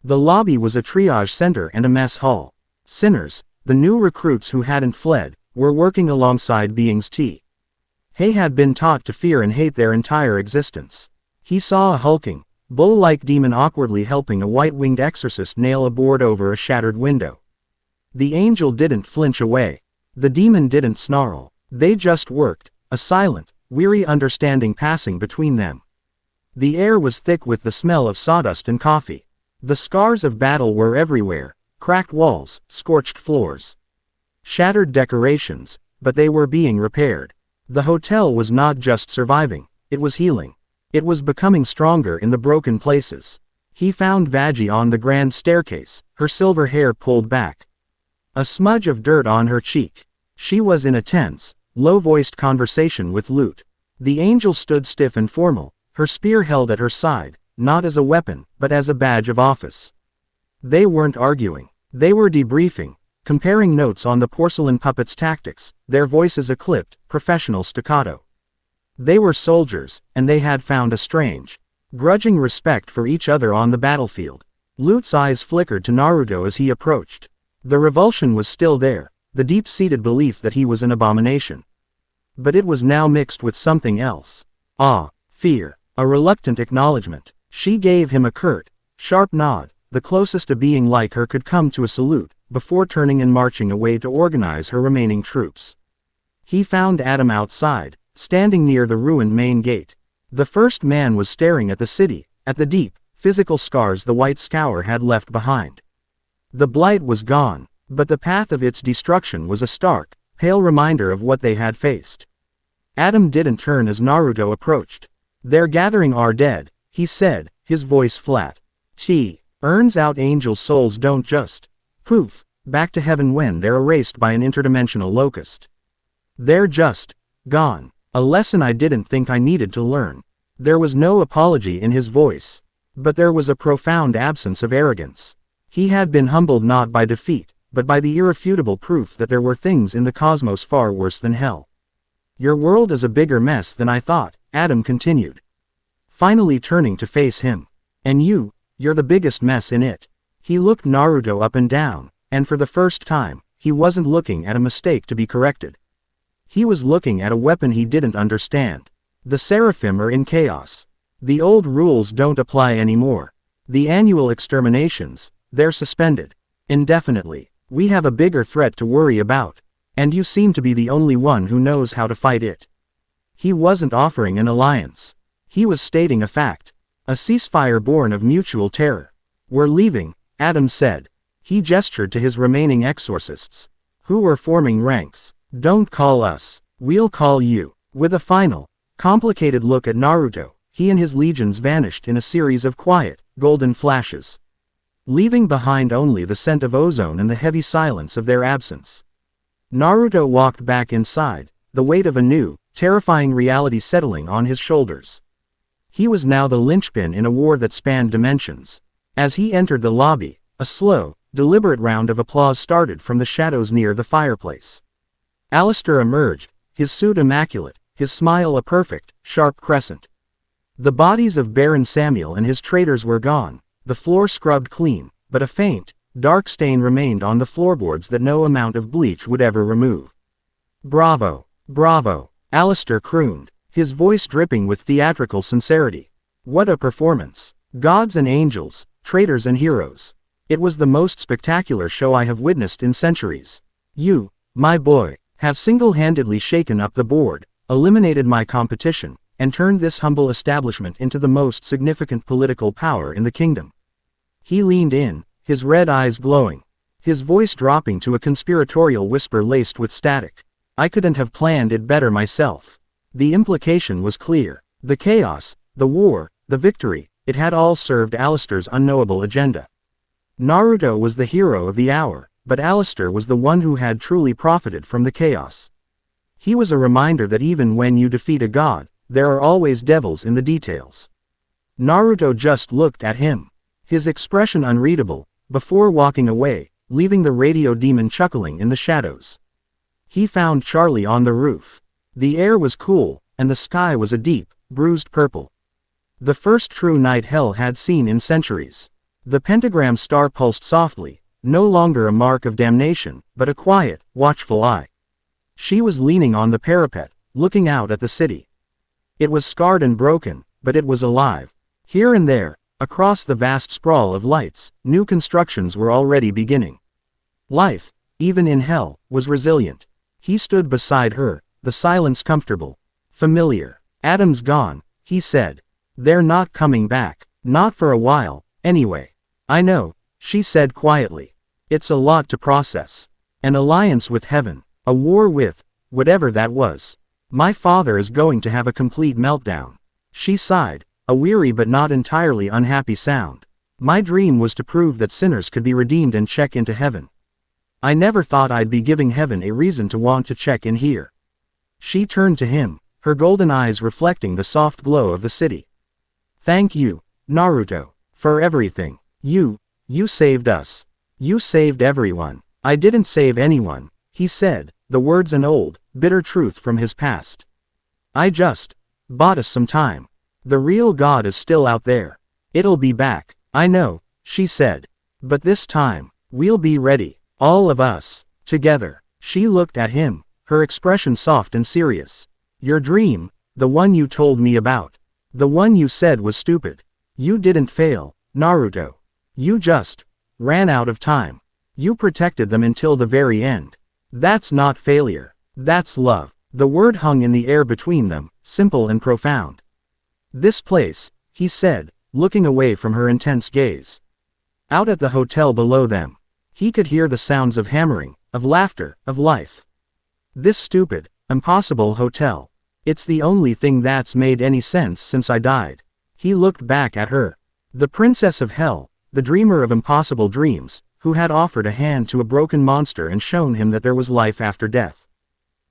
The lobby was a triage center and a mess hall. Sinners, the new recruits who hadn't fled, were working alongside beings He had been taught to fear and hate their entire existence. He saw a hulking, bull-like demon awkwardly helping a white-winged exorcist nail a board over a shattered window. The angel didn't flinch away. The demon didn't snarl. They just worked, a silent, weary understanding passing between them. The air was thick with the smell of sawdust and coffee. The scars of battle were everywhere, cracked walls, scorched floors, shattered decorations, but they were being repaired. The hotel was not just surviving, it was healing. It was becoming stronger in the broken places. He found Vaggie on the grand staircase, her silver hair pulled back, a smudge of dirt on her cheek. She was in a tense, low-voiced conversation with Lute. The angel stood stiff and formal, her spear held at her side, not as a weapon, but as a badge of office. They weren't arguing. They were debriefing, comparing notes on the porcelain puppet's tactics, their voices a clipped, professional staccato. They were soldiers, and they had found a strange, grudging respect for each other on the battlefield. Lute's eyes flickered to Naruto as he approached. The revulsion was still there, the deep-seated belief that he was an abomination. But it was now mixed with something else. Awe, fear, a reluctant acknowledgement. She gave him a curt, sharp nod, the closest a being like her could come to a salute, before turning and marching away to organize her remaining troops. He found Adam outside, standing near the ruined main gate. The first man was staring at the city, at the deep, physical scars the white scour had left behind. The blight was gone, but the path of its destruction was a stark, pale reminder of what they had faced. Adam didn't turn as Naruto approached. "Their gathering are dead," he said, his voice flat. Earns out angel souls don't just poof back to heaven when they're erased by an interdimensional locust. They're just gone. A lesson I didn't think I needed to learn. There was no apology in his voice, but there was a profound absence of arrogance. He had been humbled not by defeat, but by the irrefutable proof that there were things in the cosmos far worse than hell. "Your world is a bigger mess than I thought," Adam continued, finally turning to face him. "And you're the biggest mess in it." He looked Naruto up and down, and for the first time, he wasn't looking at a mistake to be corrected. He was looking at a weapon he didn't understand. The Seraphim are in chaos. The old rules don't apply anymore. The annual exterminations, they're suspended indefinitely. We have a bigger threat to worry about, and you seem to be the only one who knows how to fight it. He wasn't offering an alliance. He was stating a fact. A ceasefire born of mutual terror. "We're leaving," Adam said. He gestured to his remaining exorcists, who were forming ranks. "Don't call us. We'll call you." With a final, complicated look at Naruto, he and his legions vanished in a series of quiet, golden flashes. leaving behind only the scent of ozone and the heavy silence of their absence. Naruto walked back inside, the weight of a new, terrifying reality settling on his shoulders. He was now the linchpin in a war that spanned dimensions. As he entered the lobby, a slow, deliberate round of applause started from the shadows near the fireplace. Alistair emerged, his suit immaculate, his smile a perfect, sharp crescent. The bodies of Baron Samuel and his traitors were gone, the floor scrubbed clean, but a faint, dark stain remained on the floorboards that no amount of bleach would ever remove. "Bravo! Bravo!" Alistair crooned, his voice dripping with theatrical sincerity. "What a performance! Gods and angels, traitors and heroes. It was the most spectacular show I have witnessed in centuries. You, my boy, have single-handedly shaken up the board, eliminated my competition, and turned this humble establishment into the most significant political power in the kingdom." He leaned in, his red eyes glowing, his voice dropping to a conspiratorial whisper laced with static. "I couldn't have planned it better myself." The implication was clear. The chaos, the war, the victory, it had all served Alistair's unknowable agenda. Naruto was the hero of the hour, but Alistair was the one who had truly profited from the chaos. He was a reminder that even when you defeat a god, there are always devils in the details. Naruto just looked at him, his expression unreadable, before walking away, leaving the radio demon chuckling in the shadows. He found Charlie on the roof. The air was cool, and the sky was a deep, bruised purple. The first true night Hell had seen in centuries. The pentagram star pulsed softly, no longer a mark of damnation, but a quiet, watchful eye. She was leaning on the parapet, looking out at the city. It was scarred and broken, but it was alive. Here and there, across the vast sprawl of lights, new constructions were already beginning. Life, even in hell, was resilient. He stood beside her, the silence comfortable, familiar. "Adam's gone," he said. "They're not coming back. Not for a while, anyway." "I know," she said quietly. "It's a lot to process. An alliance with heaven, a war with, whatever that was. My father is going to have a complete meltdown." She sighed, a weary but not entirely unhappy sound. "My dream was to prove that sinners could be redeemed and check into heaven. I never thought I'd be giving heaven a reason to want to check in here." She turned to him, her golden eyes reflecting the soft glow of the city. "Thank you, Naruto, for everything. You saved us. You saved everyone." "I didn't save anyone," he said, the words an old, bitter truth from his past. "I just bought us some time. The real God is still out there. It'll be back." "I know," she said. "But this time, we'll be ready, all of us, together." She looked at him, her expression soft and serious. "Your dream, the one you told me about. The one you said was stupid. You didn't fail, Naruto. You just ran out of time. You protected them until the very end. That's not failure. That's love." The word hung in the air between them, simple and profound. "This place," he said, looking away from her intense gaze. Out at the hotel below them, he could hear the sounds of hammering, of laughter, of life. "This stupid, impossible hotel. It's the only thing that's made any sense since I died." He looked back at her. The princess of hell, the dreamer of impossible dreams, who had offered a hand to a broken monster and shown him that there was life after death.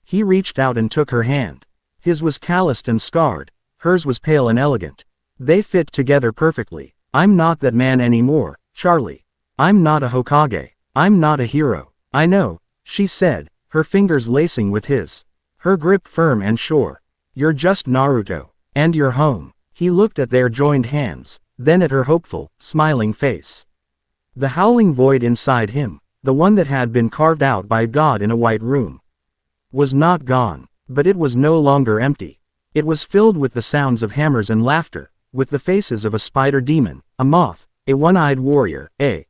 He reached out and took her hand. His was calloused and scarred, hers was pale and elegant. They fit together perfectly. "I'm not that man anymore, Charlie. I'm not a Hokage. I'm not a hero." "I know," she said, her fingers lacing with his, her grip firm and sure. "You're just Naruto. And you're home." He looked at their joined hands, then at her hopeful, smiling face. The howling void inside him, the one that had been carved out by God in a white room, was not gone, but it was no longer empty. It was filled with the sounds of hammers and laughter, with the faces of a spider demon, a moth, a one-eyed warrior, a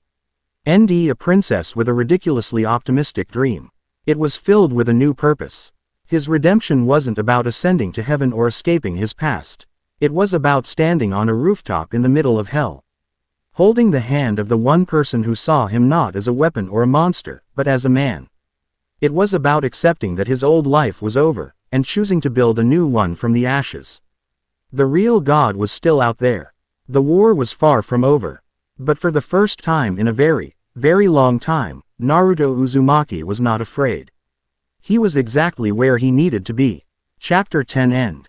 princess with a ridiculously optimistic dream. It was filled with a new purpose. His redemption wasn't about ascending to heaven or escaping his past. It was about standing on a rooftop in the middle of hell, holding the hand of the one person who saw him not as a weapon or a monster, but as a man. It was about accepting that his old life was over, and choosing to build a new one from the ashes. The real God was still out there. The war was far from over. But for the first time in a very, very long time, Naruto Uzumaki was not afraid. He was exactly where he needed to be. Chapter 10 End.